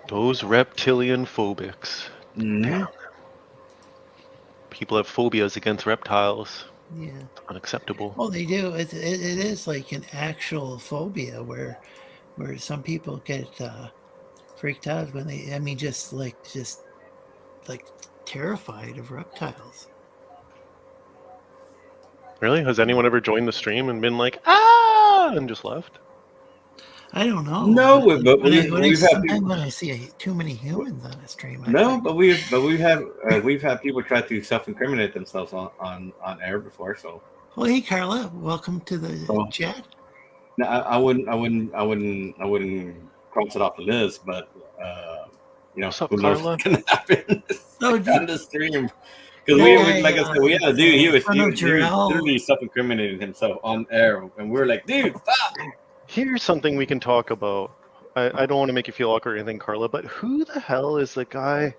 Those reptilian phobics. Damn. People have phobias against reptiles. Yeah. It's unacceptable. Well, they do. It is like an actual phobia where some people get freaked out when they. I mean, just terrified of reptiles. Really? Has anyone ever joined the stream and been like, ah, and just left? I don't know. No, but we've had sometimes people. when I see too many humans on a stream, But we've had people try to self-incriminate themselves on air before. So, well, hey Carla, welcome to the chat. no, I wouldn't cross it off the list, but What's up, who knows Carla? what's gonna happen Oh, on the stream? Because like I said, we had a dude. He was literally self-incriminating himself on air, and we were like, dude, stop. Here's something we can talk about. I don't want to make you feel awkward or anything, Carla, but who the hell is the guy?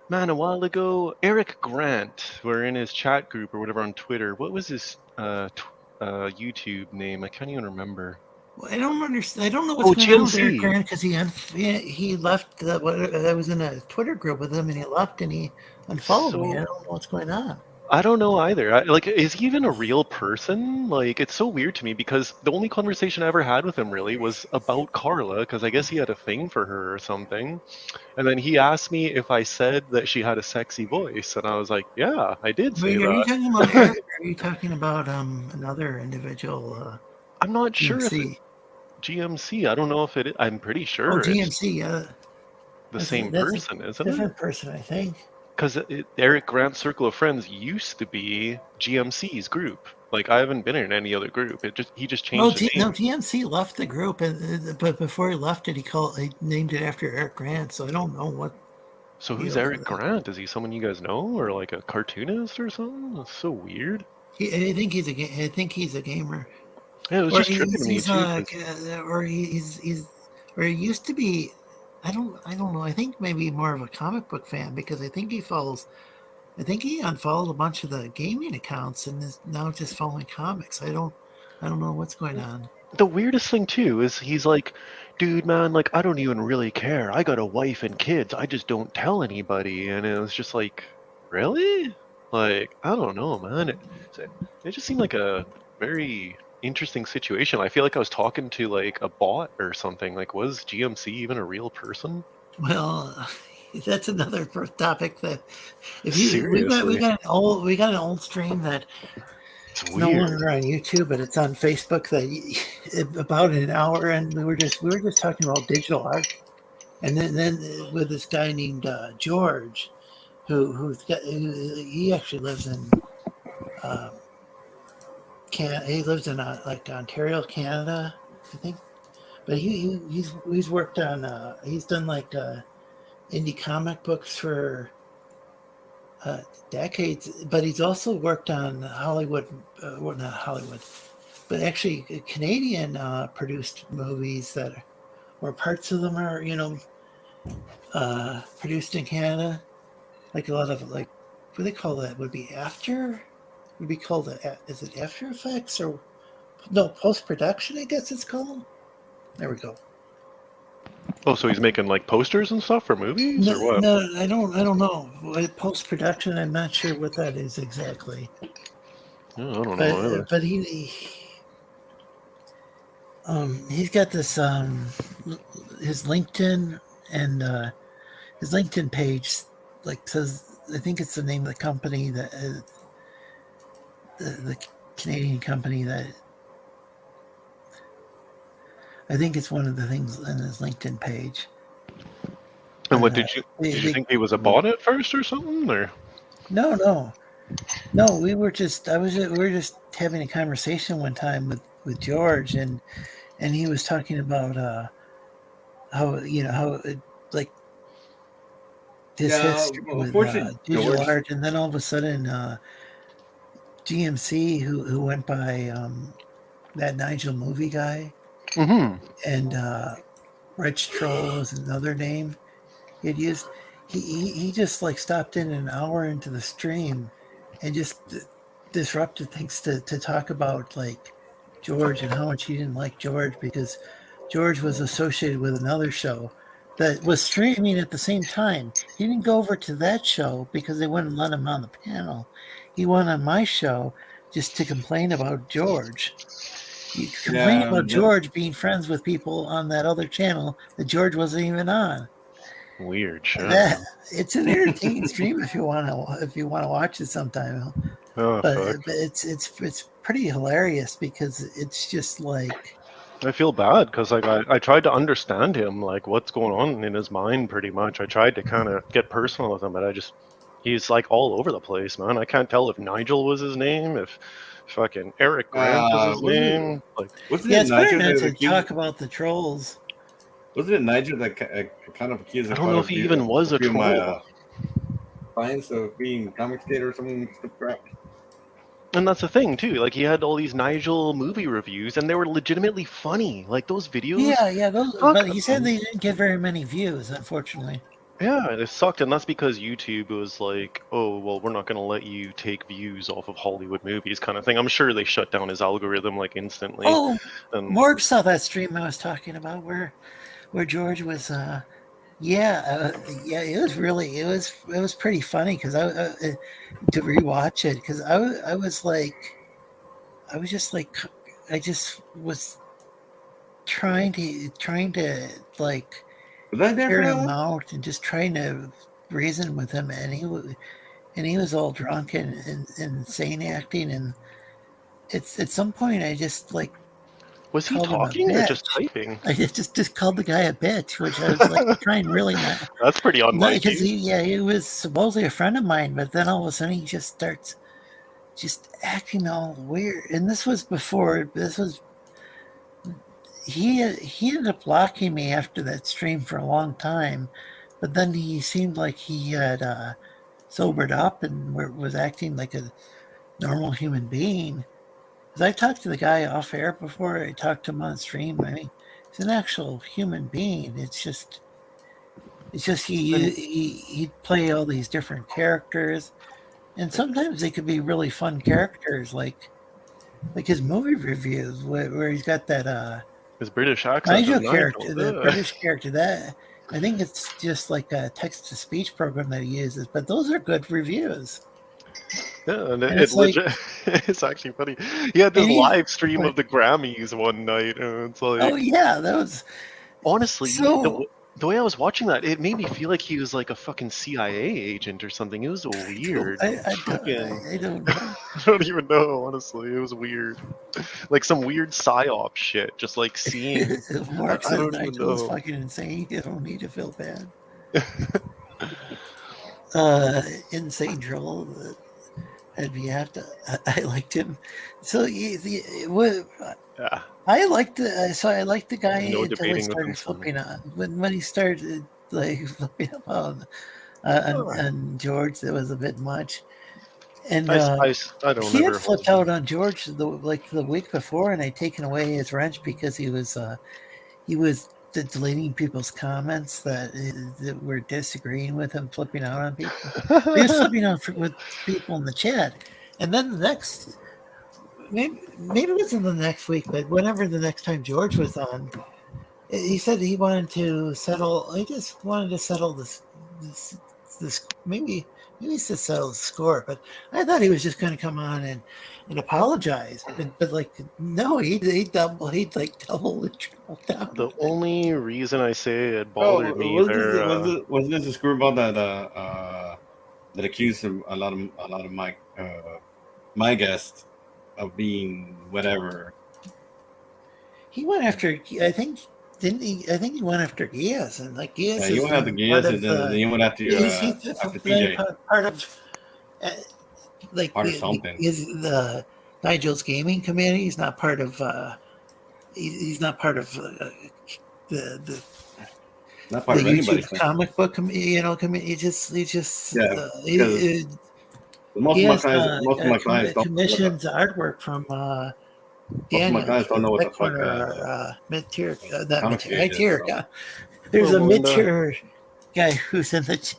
Man, a while ago, Eric Grant, we're in his chat group or whatever on Twitter. What was his YouTube name? I can't even remember. Well, I don't understand. I don't know what's going on with Eric GMC. Grant because he left. I was in a Twitter group with him, and he left, and he unfollowed me. I don't know what's going on. I don't know either. Is he even a real person? Like, it's so weird to me because the only conversation I ever had with him really was about Carla, because I guess he had a thing for her or something. And then he asked me if I said that she had a sexy voice, and I was like, yeah, I did say Wait, are you that. talking about Eric, or are you talking about another individual? I'm not sure if GMC. GMC. I don't know if it is. I'm pretty sure Oh, it's GMC. Yeah, the same that's a person, isn't it? different person, I think. Because Eric Grant's circle of friends used to be GMC's group. Like, I haven't been in any other group. He just changed the name. No, GMC left the group, but before he left it, he named it after Eric Grant. So I don't know what. So who's Eric Grant? Is he someone you guys know, or like a cartoonist or something? That's so weird. I think he's a gamer. Yeah, it was just tripping to me too. Or he used to be. I don't know. I think maybe more of a comic book fan because I think he unfollowed a bunch of the gaming accounts and is now just following comics. I don't know what's going on. The weirdest thing too is he's like, dude, man, like I don't even really care. I got a wife and kids. I just don't tell anybody. And it was just like, really? Like, I don't know, man. It just seemed like a very interesting situation. I feel like I was talking to like a bot or something. Like, was GMC even a real person? Well, that's another topic that we got an old stream that it's no longer on YouTube, but it's on Facebook. About an hour, and we were just talking about digital art, and then with this guy named George, he actually lives in. He lives in like Ontario, Canada, I think. But he's worked on he's done like indie comic books for decades. But he's also worked on Hollywood, well not Hollywood, but actually Canadian produced movies where parts of them are produced in Canada. Like a lot of like what do they call that? Would be after. Would be called is it After Effects or no post-production? I guess it's called. There we go. Oh, so he's making like posters and stuff for movies, or what? No, I don't know. Post-production, I'm not sure what that is exactly. Yeah, I don't know either. But he's got this his LinkedIn and his LinkedIn page like says, I think it's the name of the company that. The Canadian company that I think it's one of the things in his LinkedIn page. And what did you think he was a bot at first or something, or? No. We were just having a conversation one time with George, and he was talking about how like his history with digital art, and then all of a sudden. GMC, who went by that Nigel movie guy, and Rich Troll was another name he'd used. He just like stopped in an hour into the stream, and just disrupted things to talk about like George and how much he didn't like George because George was associated with another show that was streaming at the same time. He didn't go over to that show because they wouldn't let him on the panel. He went on my show just to complain about George. He complained about George being friends with people on that other channel that George wasn't even on. Weird show. It's an entertaining stream if you want to watch it sometime. But it's pretty hilarious because it's just like I feel bad because like I tried to understand him, like what's going on in his mind pretty much. I tried to kind of get personal with him, but he's like all over the place, man. I can't tell if Nigel was his name, if fucking Eric Grant was his name. Like, wasn't it's better not to accused... talk about the trolls. Wasn't it Nigel that kind of accused? I don't know if he even was a troll. My clients of being comic state or something crap. And that's the thing too. Like he had all these Nigel movie reviews, and they were legitimately funny. Like those videos. Yeah. But he said they didn't get very many views, unfortunately. Yeah, it sucked, and that's because YouTube was like, "Oh, well, we're not going to let you take views off of Hollywood movies," kind of thing. I'm sure they shut down his algorithm like instantly. Oh, Morg saw that stream I was talking about where George was. It was pretty funny because to rewatch it because I just was trying to like hear him out and just trying to reason with him, and he was all drunk and insane acting, and it's at some point I just like. Was he talking or just typing? I just called the guy a bitch, which I was like trying really not. That's pretty unlike because he was supposedly a friend of mine, but then all of a sudden he just starts just acting all weird. And this was he ended up blocking me after that stream for a long time, but then he seemed like he had sobered up and was acting like a normal human being. Because I talked to the guy off air before I talked to him on stream. I mean, he's an actual human being. It's just he'd play all these different characters, and sometimes they could be really fun characters, like his movie reviews where he's got that his British accent, Nigel character, the British character. That I think it's just like a text to speech program that he uses, but those are good reviews. Yeah, and it's actually funny. He had this live stream of the Grammys one night, and it's like, oh yeah, that was honestly the way I was watching that, it made me feel like he was like a fucking CIA agent or something. It was weird. I don't know. I don't even know, honestly. It was weird, like some weird psyop shit. Just like seeing. Mark said Nigel was fucking insane. You don't need to feel bad. Insane troll. And we have to. I liked him. So I liked the guy until he started flipping on. When he started like flipping up on George, that was a bit much. And he had flipped out on George the week before, and I'd taken away his wrench because he was deleting people's comments that were disagreeing with him, flipping out on people. He was flipping out with people in the chat. And then the next, maybe it wasn't the next week, but whenever the next time George was on, he said he wanted to settle. He just wanted to settle this maybe to settle the score. But I thought he was just going to come on and apologize, but like no, he'd double and triple down. The only reason I say it bothered me was this a screwball that accused him a lot of my guests of being whatever. He went after, I think, didn't he? I think he went after Geass, and like Geass. Yeah, he went after Geass, and then he went after PJ. Part of. Part of something. Is the Nigel's gaming community? He's not part of. He's not part of the. Not part of anybody's comic book community. He just. Most of my clients don't. Commissions artwork from. Most of my guys don't know what the fuck. Mid-tier, not mid-tier, high-tier guy. There's a mid-tier guy who's in the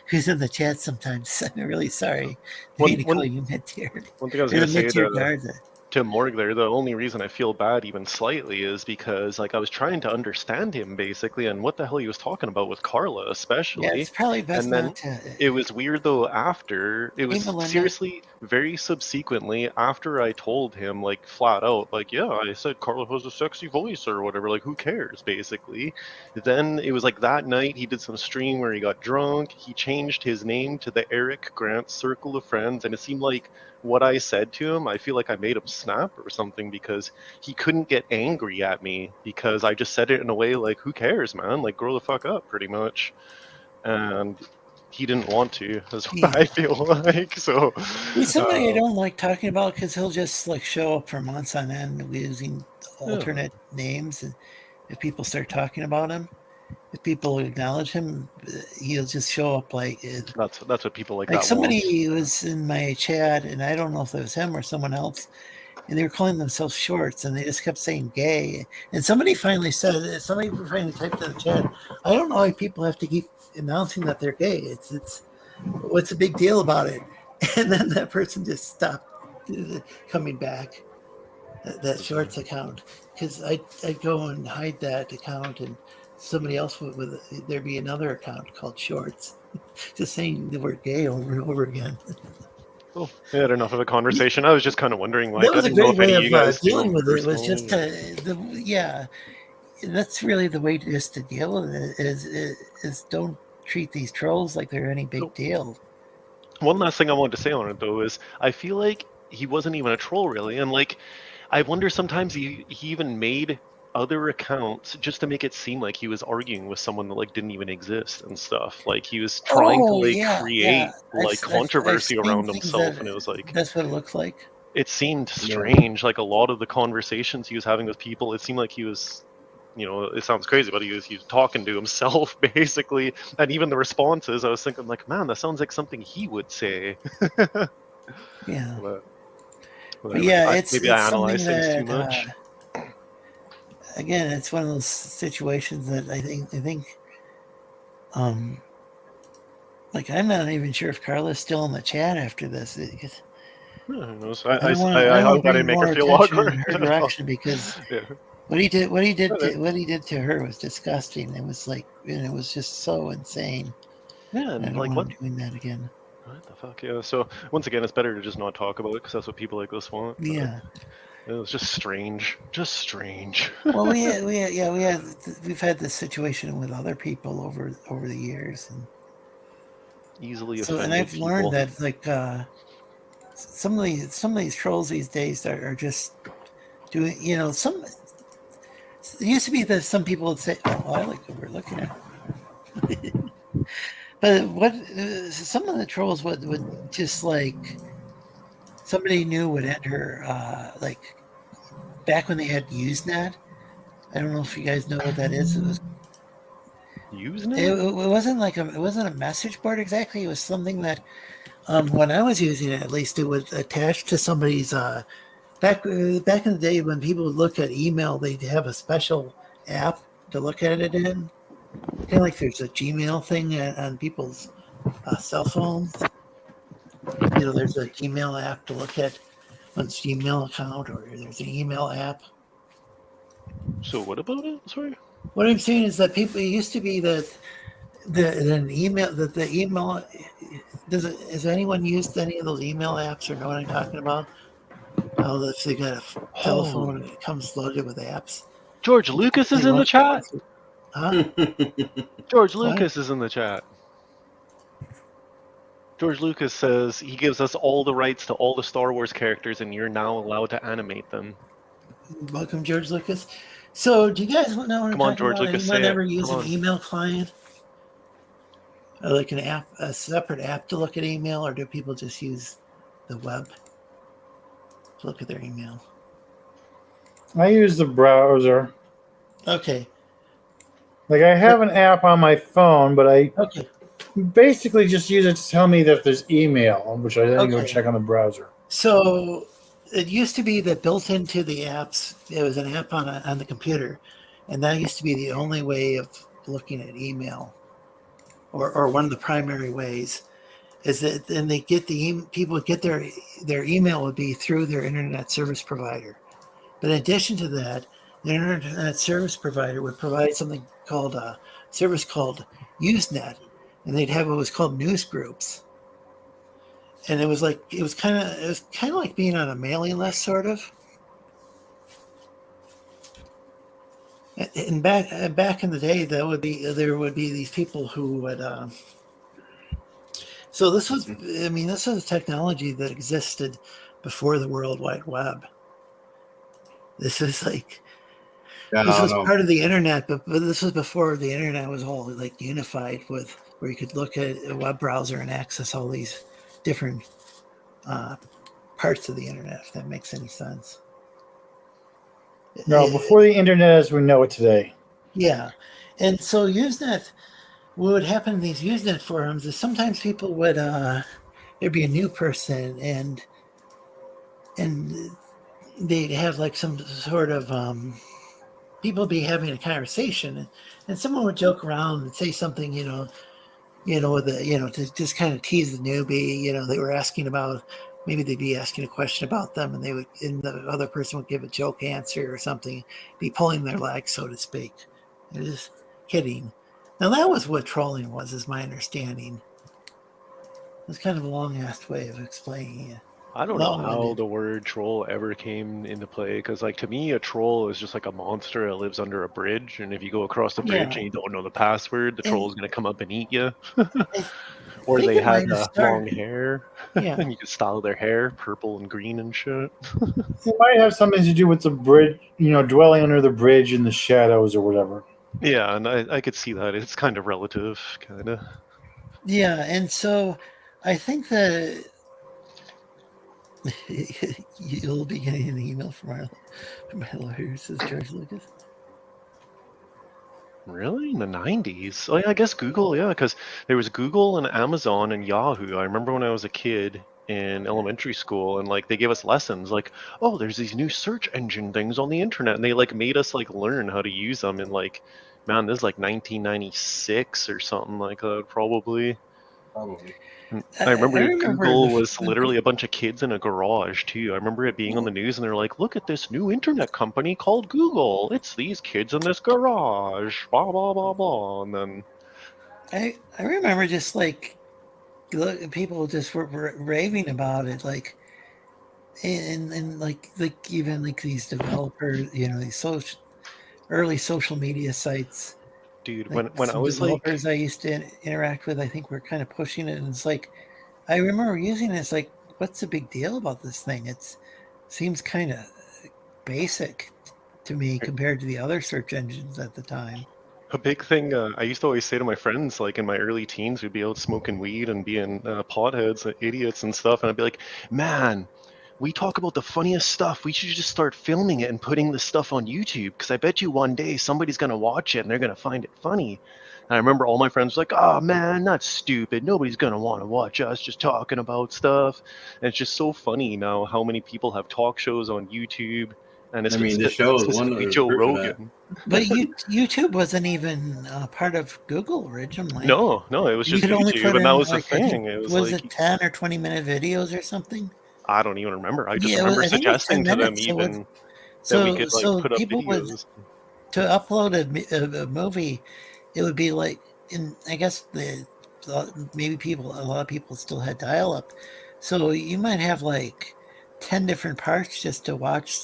who's in the chat sometimes. I'm really sorry. I One- need to call one- you mid-tier. One thing I was You're going the to say mid-tier to Morg there, the only reason I feel bad even slightly is because like I was trying to understand him basically and what the hell he was talking about with Carla especially. Yeah, it's probably best And then not to. it was weird though after it was Melinda. seriously very subsequently after I told him like flat out like yeah I said Carla has a sexy voice or whatever, like who cares basically. Then it was like that night he did some stream where he got drunk, he changed his name to the Eric Grant Circle of Friends, and it seemed like what I said to him, I feel like I made him snap or something because he couldn't get angry at me because I just said it in a way like, who cares, man? Like, grow the fuck up, pretty much. And he didn't want to, is what Yeah. I feel like. So, He's somebody I don't like talking about because he'll just like show up for months on end using alternate names. And if people start talking about him, if people acknowledge him, he'll just show up like that's what people like like that somebody want. was in my chat, and I don't know if it was him or someone else, and they were calling themselves shorts, and they just kept saying gay. And somebody finally typed in the chat, I don't know why people have to keep announcing that they're gay. It's what's the big deal about it? And then that person just stopped coming back, that shorts account, because I'd go and hide that account, and somebody else there'd be another account called shorts, just saying the word gay over and over again. Well, we had enough of a conversation. I was just kind of wondering, like, That was I a didn't know great if any way of you guys of dealing with it. Was personally just that's really the way just to deal with it is don't treat these trolls like they're any big deal. One last thing I wanted to say on it though is I feel like he wasn't even a troll really, and like I wonder sometimes he even made other accounts just to make it seem like he was arguing with someone that like didn't even exist and stuff. Like he was trying to create like controversy around himself, and it was like that's what it looks like. It seemed strange. Like a lot of the conversations he was having with people, it seemed like he was, you know, it sounds crazy, but he was talking to himself basically. And even the responses, I was thinking like, man, that sounds like something he would say. Yeah. But yeah, maybe I analyze things too that, much. Again, it's one of those situations that I think like I'm not even sure if Carla's still in the chat after this. Who knows? I hope I didn't make her feel awkward. In her direction because what he did to her was disgusting. It was like, and it was just so insane. Yeah, and I don't like want doing that again. What the fuck? Yeah. So once again, it's better to just not talk about it because that's what people like this want. But Yeah. it was just strange. Just strange. Well, we've had this situation with other people over the years, and easily so, offended and I've people. learned that like some of these trolls these days are just doing, you know, some. It used to be that some people would say, "Oh, I like what we're looking at," but some of the trolls would just like somebody new would enter like back when they had Usenet. I don't know if you guys know what that is. It was Usenet. It wasn't like it wasn't a message board exactly. It was something that when I was using it, at least, it would attach to somebody's back in the day when people would look at email, they'd have a special app to look at it in. Kind of like there's a Gmail thing on people's cell phones. You know, there's a Gmail app to look at one's Gmail account, or there's an email app. So what about it? Sorry. What I'm saying is that people, it used to be that the email has anyone used any of those email apps or know what I'm talking about? Oh, if they got a telephone and it comes loaded with apps. George Lucas is in the chat. Huh? George Lucas is in the chat. George Lucas says he gives us all the rights to all the Star Wars characters, and you're now allowed to animate them. Welcome, George Lucas. So, do you guys know what I'm Come on, talking George about? Lucas, Anyone say ever it. use Come an on. email client? Or like an app, a separate app to look at email, or do people just use the web to look at their email? I use the browser. Okay. Like I have an app on my phone, but I basically just use it to tell me that there's email, which I then go check on the browser. So it used to be that built into the apps, it was an app on the computer, and that used to be the only way of looking at email. or one of the primary ways, is that then they get people get their email would be through their internet service provider. But in addition to that, the internet service provider would provide something called a service called Usenet, and they'd have what was called news groups. And it was kind of like being on a mailing list, sort of. And back in the day, there would be these people who would. So this was a technology that existed before the World Wide Web. This is like this was part of the internet, but this was before the internet was all like unified with where you could look at a web browser and access all these different parts of the internet. If that makes any sense. No, before the internet as we know it today. Yeah, and so Usenet. What would happen in these Usenet forums is sometimes people would there'd be a new person and they'd have like some sort of people be having a conversation and someone would joke around and say something to just kind of tease the newbie. They were asking about, maybe they'd be asking a question about them and the other person would give a joke answer or something, be pulling their leg, so to speak. They're just kidding. Now that was what trolling was, is my understanding. It's kind of a long-assed way of explaining it. I don't know how the word troll ever came into play, because like to me a troll is just like a monster that lives under a bridge, and if you go across the bridge and you don't know the password, the troll is going to come up and eat you. Or they had long hair and you could style their hair purple and green and shit. It might have something to do with the bridge, dwelling under the bridge in the shadows or whatever. Yeah, and I could see that. It's kind of relative, kind of. Yeah, and so I think that you'll be getting an email from my lawyer who says George Lucas. Really? In the 90s? Oh, yeah, I guess Google, yeah, because there was Google and Amazon and Yahoo. I remember when I was a kid in elementary school, and like they gave us lessons like, oh, there's these new search engine things on the internet, and they like made us like learn how to use them in like, man, this is like 1996 or something like that, probably. I remember Google was literally a bunch of kids in a garage too. I remember it being on the news, and they're like, look at this new internet company called Google. It's these kids in this garage, blah blah blah blah. And then I remember just like people just were raving about it, like and like even like these developers, these early social media sites. Dude, like when I was developers I used to interact with, I think we're kind of pushing it, and it's like I remember using it. It's like, what's the big deal about this thing? It seems kind of basic to me compared to the other search engines at the time. a big thing I used to always say to my friends, like in my early teens, we'd be out smoking weed and being potheads, idiots and stuff, and I'd be like, man, we talk about the funniest stuff. We should just start filming it and putting this stuff on YouTube, because I bet you one day somebody's going to watch it and they're going to find it funny. And I remember all my friends were like, oh man, that's stupid. Nobody's going to want to watch us just talking about stuff. And it's just so funny now how many people have talk shows on YouTube. And it's the show is one Joe Rogan. But YouTube wasn't even part of Google originally. No, it was just YouTube, and that was the thing. It was it 10 or 20 minute videos or something? I I don't even remember. I just remember suggesting to them even that we could like put up videos. To upload a movie, it would be like, I guess a lot of people still had dial-up, so you might have like 10 different parts just to watch.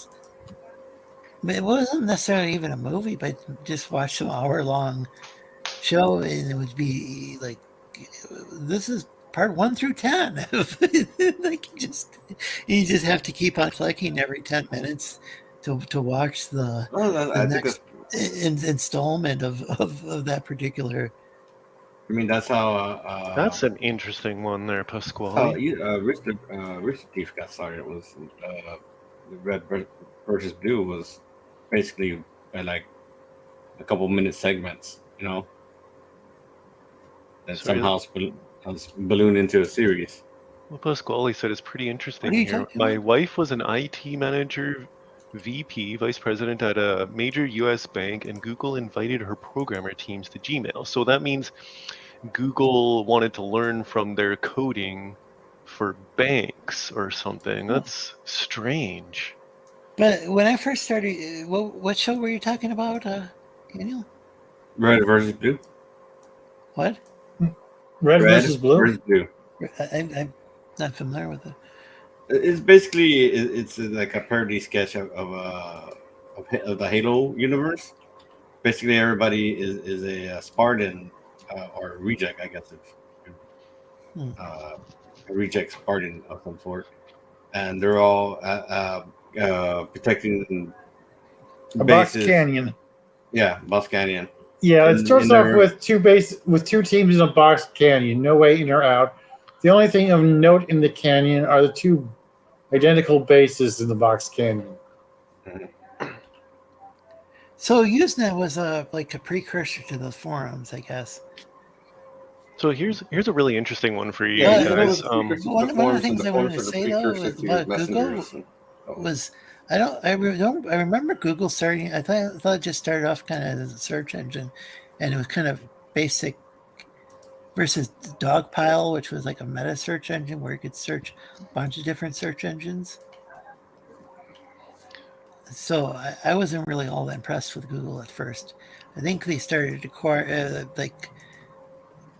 It wasn't necessarily even a movie, but just watch some hour-long show, and it would be like, this is part 1 through 10. Like you just have to keep on clicking every 10 minutes to watch the next installment of that particular. I mean, that's how. That's an interesting one there, Pasquale. Rooster Teeth got started. It was the Red versus Blue was basically like a couple minute segments, that somehow ballooned into a series. Well, Pasquale said it's pretty interesting here. My wife was an IT manager, VP, vice president at a major US bank, and Google invited her programmer teams to Gmail. So that means Google wanted to learn from their coding for banks or something. That's strange. But when I first started, what show were you talking about, Daniel? Red versus blue. What? Red versus blue. Versus blue. I'm not familiar with it. It's basically it's like a parody sketch of the Halo universe. Basically, everybody is a Spartan or a reject, I guess. A reject Spartan of some sort, and they're all protecting A box bases. canyon. Yeah, Boss Canyon. Yeah, it starts off with two teams in a box canyon, no way in or out. The only thing of note in the canyon are the two identical bases in the box canyon. So Usenet was like a precursor to those forums, I guess. So here's a really interesting one for you Yeah, guys. one of the things I wanted to say though about Google was I remember Google starting. I thought it just started off kind of as a search engine, and it was kind of basic versus Dogpile, which was like a meta search engine where you could search a bunch of different search engines. So I wasn't really all that impressed with Google at first. I think they started to acquire like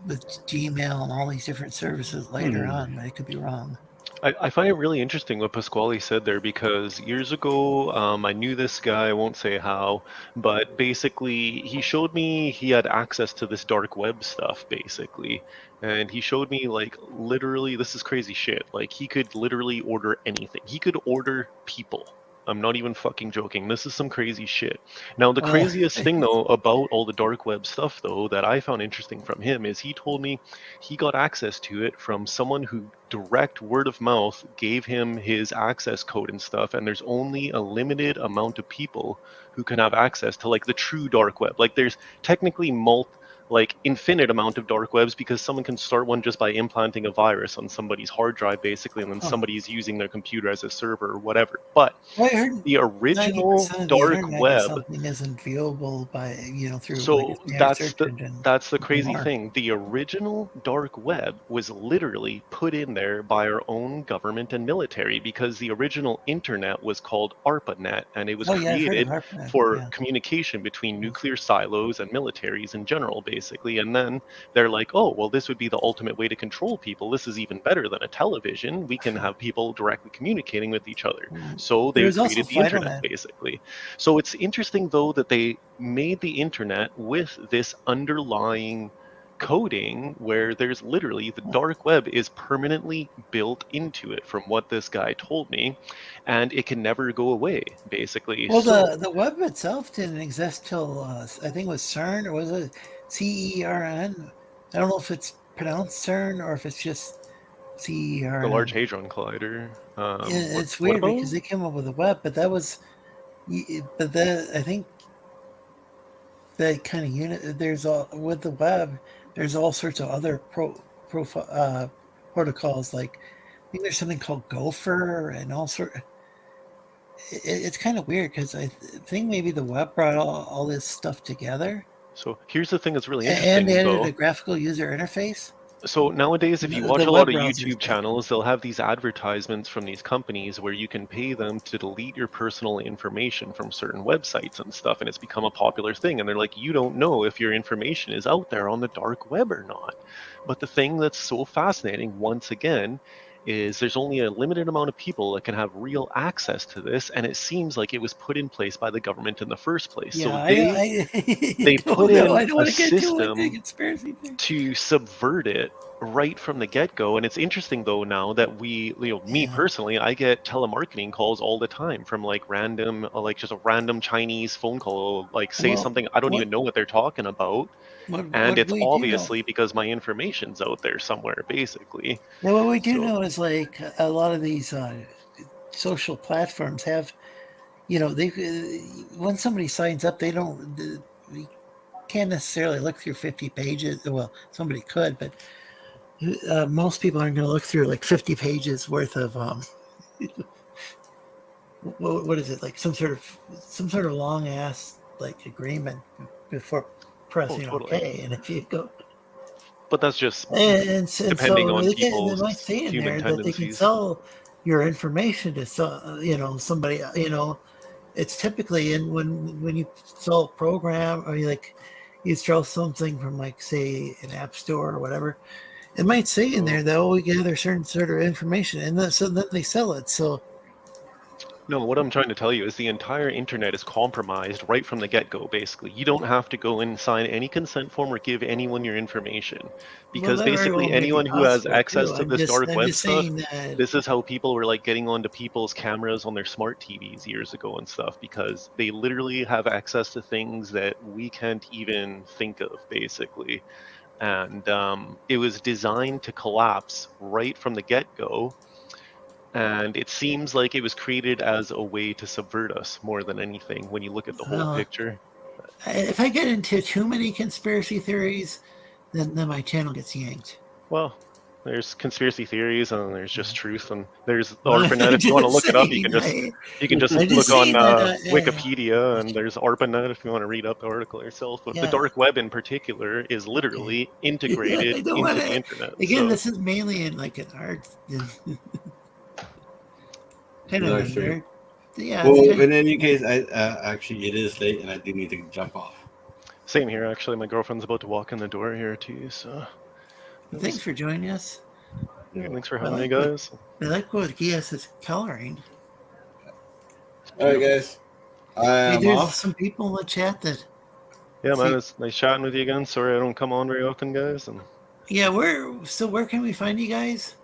with Gmail and all these different services later on, but I could be wrong. I find it really interesting what Pasquale said there, because years ago, I knew this guy, I won't say how, but basically he showed me he had access to this dark web stuff, basically. And he showed me, like, literally, this is crazy shit. Like, he could literally order anything. He could order people. I'm not even fucking joking. This is some crazy shit. Now, the craziest thing, though, about all the dark web stuff, though, that I found interesting from him is he told me he got access to it from someone who direct word of mouth gave him his access code and stuff, and there's only a limited amount of people who can have access to, like, the true dark web. Like, there's technically infinite amount of dark webs, because someone can start one just by implanting a virus on somebody's hard drive, basically, and then somebody's using their computer as a server or whatever. But the original dark web, something isn't viewable by through. So like that's the crazy thing. The original dark web was literally put in there by our own government and military, because the original internet was called ARPANET, and it was created for communication between nuclear silos and militaries in general, basically. And then they're like, oh, well, this would be the ultimate way to control people. This is even better than a television. We can have people directly communicating with each other. So they created the internet, basically. So it's interesting, though, that they made the internet with this underlying coding where there's literally the dark web is permanently built into it, from what this guy told me, and it can never go away, basically. Well, the web itself didn't exist till I think it was CERN, or was it CERN? I don't know if it's pronounced CERN or if it's just CERN. The Large Hadron Collider. It's weird because they came up with the web, but that was, but I think that kind of unit. There's with the web. There's all sorts of other protocols, like I think there's something called Gopher and all sort. It's kind of weird because I think maybe the web brought all this stuff together. So here's the thing that's really interesting. And they added a graphical user interface. So nowadays, if you watch a lot of YouTube channels, they'll have these advertisements from these companies where you can pay them to delete your personal information from certain websites and stuff, and it's become a popular thing. And they're like, you don't know if your information is out there on the dark web or not. But the thing that's so fascinating, once again, is there's only a limited amount of people that can have real access to this, and it seems like it was put in place by the government in the first place. Yeah, so they put in a system to subvert it right from the get-go. And it's interesting, though, now that me personally, I get telemarketing calls all the time from random, just a random Chinese phone call, something I don't even know what they're talking about. And it's obviously because my information's out there somewhere, basically. Now, what we do know is a lot of these social platforms have, they when somebody signs up, they can't necessarily look through 50 pages. Well, somebody could, but most people aren't going to look through 50 pages worth of what is it, some sort of long ass agreement before pressing OK. And if you go, But that's just and depending so on they people's might say in human there that they can tendencies. sell your information to somebody. It's typically when you sell a program or you sell something from like say an app store or whatever, it might say in there that we gather certain sort of information, and so then they sell it. So No, what I'm trying to tell you is the entire internet is compromised right from the get-go, basically. You don't have to go and sign any consent form or give anyone your information. Because that very well basically may be anyone who has possible, access too. to this dark I'm web just stuff, saying that. this is how people were like getting onto people's cameras on their smart TVs years ago and stuff, because they literally have access to things that we can't even think of, basically. And it was designed to collapse right from the get-go. And it seems like it was created as a way to subvert us more than anything when you look at the whole picture. If I get into too many conspiracy theories, then my channel gets yanked. Well, there's conspiracy theories and there's just truth, and there's ARPANET. If you want to look it up, you can just look on Wikipedia, and there's ARPANET if you want to read up the article yourself. But the dark web in particular is literally integrated into the internet. Again, this is mainly in like an art. Kind of nerd. Yeah. Well, in any case, I actually it is late and I do need to jump off. Same here, actually. My girlfriend's about to walk in the door here too. So. Thanks for joining us. Yeah, thanks for having me, guys. I like what Geass is coloring. All right, guys. I'm there's off. some people in the chat that. Yeah, man, it's nice chatting with you again. Sorry I don't come on very often, guys. And yeah, where can we find you guys?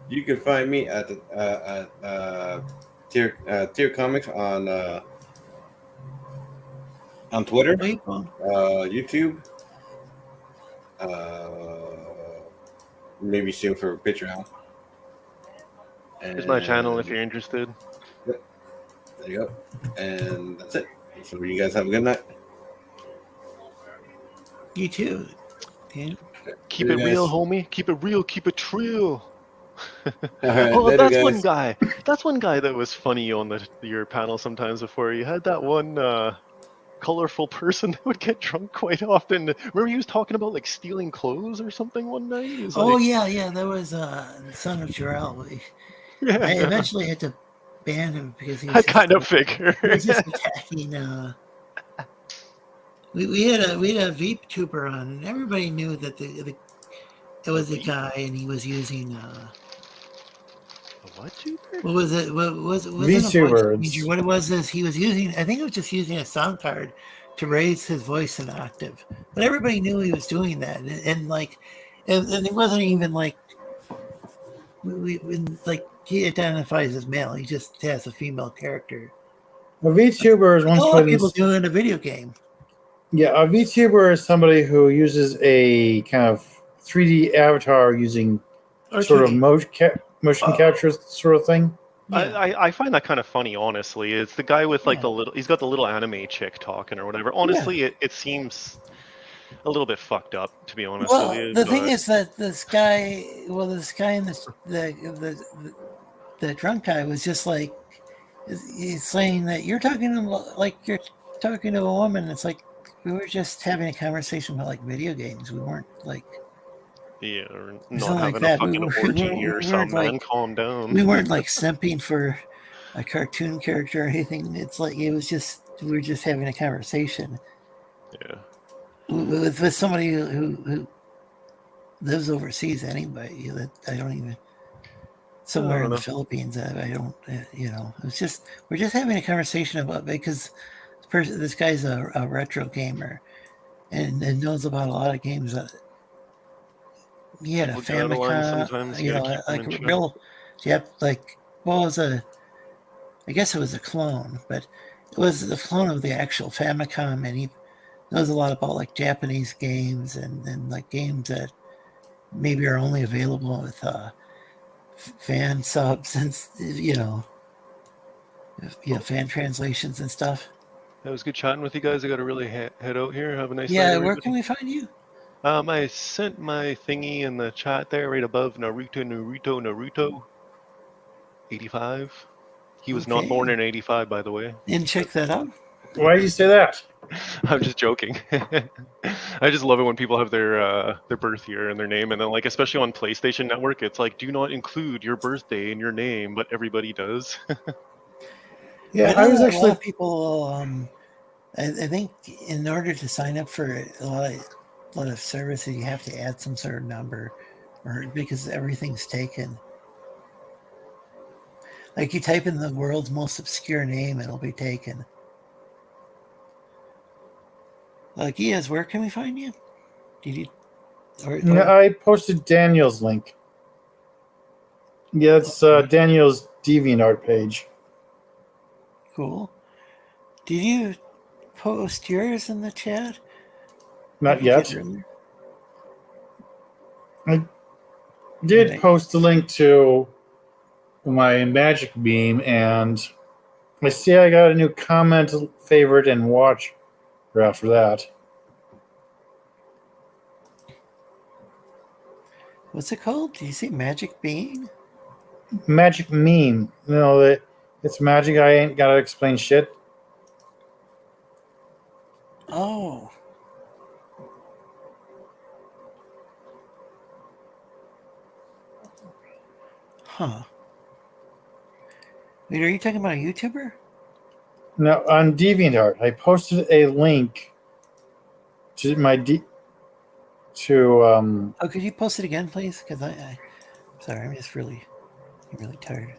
You can find me at the Tier Comix on Twitter, YouTube, maybe soon for Patreon. Here's my channel if you're interested. Yep. There you go. And that's it. So you guys have a good night. You too. Yeah. Keep it real, homie. Keep it real. Keep it true. Right, oh, later, that's guys. one guy. That's one guy that was funny on your panel sometimes before. You had that one colorful person that would get drunk quite often. Remember he was talking about like stealing clothes or something one night? He was yeah. That was the son of Jarrell. I eventually had to ban him because he was kind of figure. He was just attacking. We had a VTuber on, and everybody knew that it was a guy, and he was using what tuber? What was it? What was VTubers. What it was is he was using. I think it was just using a sound card to raise his voice an octave. But everybody knew he was doing that, and it wasn't even like he identifies as male. He just has a female character. A VTuber is one a lot of people do in a video game. Yeah, a VTuber is somebody who uses a kind of 3D avatar using sort of motion capture sort of thing. Yeah. I find that kind of funny, honestly. It's the guy with like he's got the little anime chick talking or whatever. Honestly, it seems a little bit fucked up, to be honest with you. The thing is that this guy and the drunk guy was just like, he's saying that you're talking to a woman. It's like, we were just having a conversation about like video games. We weren't like, or not having a fucking orgy or something. Man, calm down. We weren't like simping for a cartoon character or anything. It's like we were just having a conversation. Yeah. With somebody who lives overseas anyway. That I don't even. Somewhere in the Philippines. I don't. It's just we're just having a conversation about because. This guy's a retro gamer and knows about a lot of games that he had a Famicom, like a real, I guess it was a clone, but it was the clone of the actual Famicom, and he knows a lot about like Japanese games and like games that maybe are only available with fan subs and fan translations and stuff. It was good chatting with you guys. I got to really head out here. Have a nice night. Yeah, where can we find you? I sent my thingy in the chat there, right above Naruto 85. He was not born in 85, by the way. And check that out. Why did you say that? I'm just joking. I just love it when people have their birth year in their name, and then like especially on PlayStation Network, it's like do not include your birthday in your name, but everybody does. Yeah, I I know was that a actually. lot of people. I think in order to sign up for a lot of services, you have to add some sort of number, or because everything's taken. Like you type in the world's most obscure name, it'll be taken. Like, yes, where can we find you? Did you? No, I posted Daniel's link. Yeah, it's Daniel's DeviantArt page. Cool. Did you post yours in the chat? Not yet. I Did did post the link to my magic beam, and I see I got a new comment, favorite, and watch after that. What's it called? Did you say Magic Bean? Magic meme. No, it's magic. I ain't gotta explain shit. Oh. Huh. Wait, are you talking about a YouTuber? No, on DeviantArt, I posted a link to my Oh, could you post it again, please? Because I'm sorry, I'm just really tired.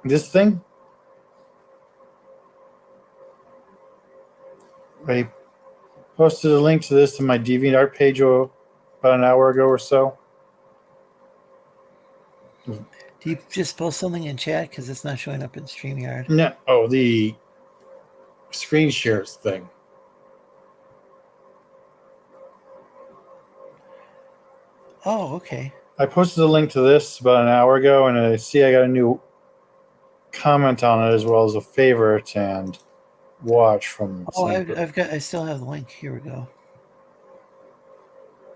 This thing. I posted a link to this to my DeviantArt page about an hour ago or so. Do you just post something in chat because it's not showing up in StreamYard? No, the screen shares thing. Oh, okay. I posted a link to this about an hour ago, and I see I got a new comment on it as well as a favorite and watch from. Oh, I still have the link. Here we go.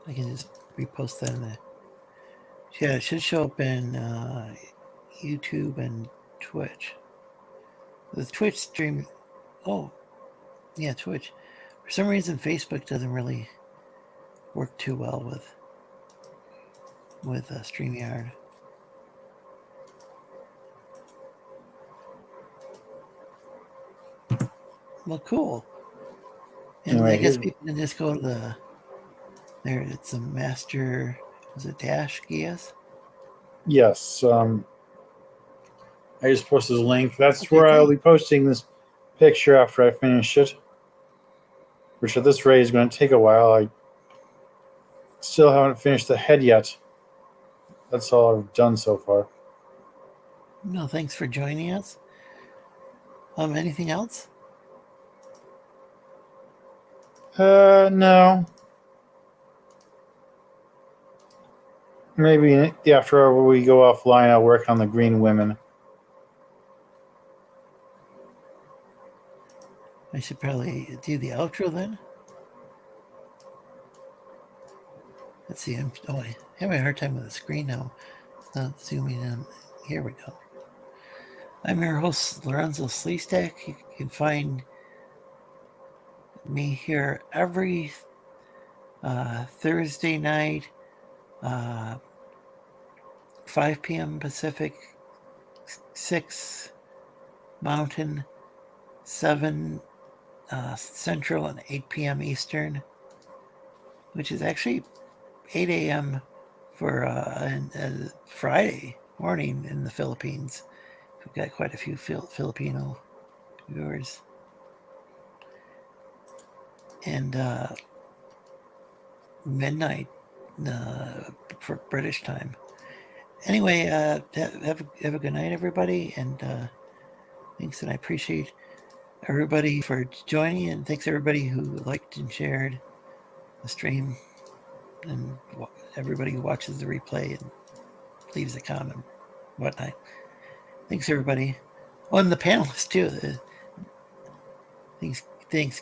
I can just repost that in the. Yeah, it should show up in YouTube and Twitch. The Twitch stream. Oh, yeah, Twitch. For some reason, Facebook doesn't really work too well with StreamYard. Well, cool. And Anyway, I guess people can just go to there. It's a master. Was it dash Geass? Yes. I just posted a link. That's where I'll be posting this picture after I finish it. Which at this rate is going to take a while. I still haven't finished the head yet. That's all I've done so far. No, thanks for joining us. Anything else? No. Maybe after we go offline, I'll work on the green women. I should probably do the outro then. Let's see. I'm having a hard time with the screen now. It's not zooming in. Here we go. I'm your host, Lorenzo Sleestak. You can find me here every Thursday night, 5 p.m. Pacific, 6 Mountain, 7 Central, and 8 p.m. Eastern, which is actually 8 a.m. for Friday morning in the Philippines. We've got quite a few Filipino viewers. And midnight for British time. Anyway, have a good night, everybody, and thanks, and I appreciate everybody for joining, and thanks everybody who liked and shared the stream, and everybody who watches the replay and leaves a comment, whatnot. Thanks, everybody. Oh, and the panelists too. Thanks, Geass.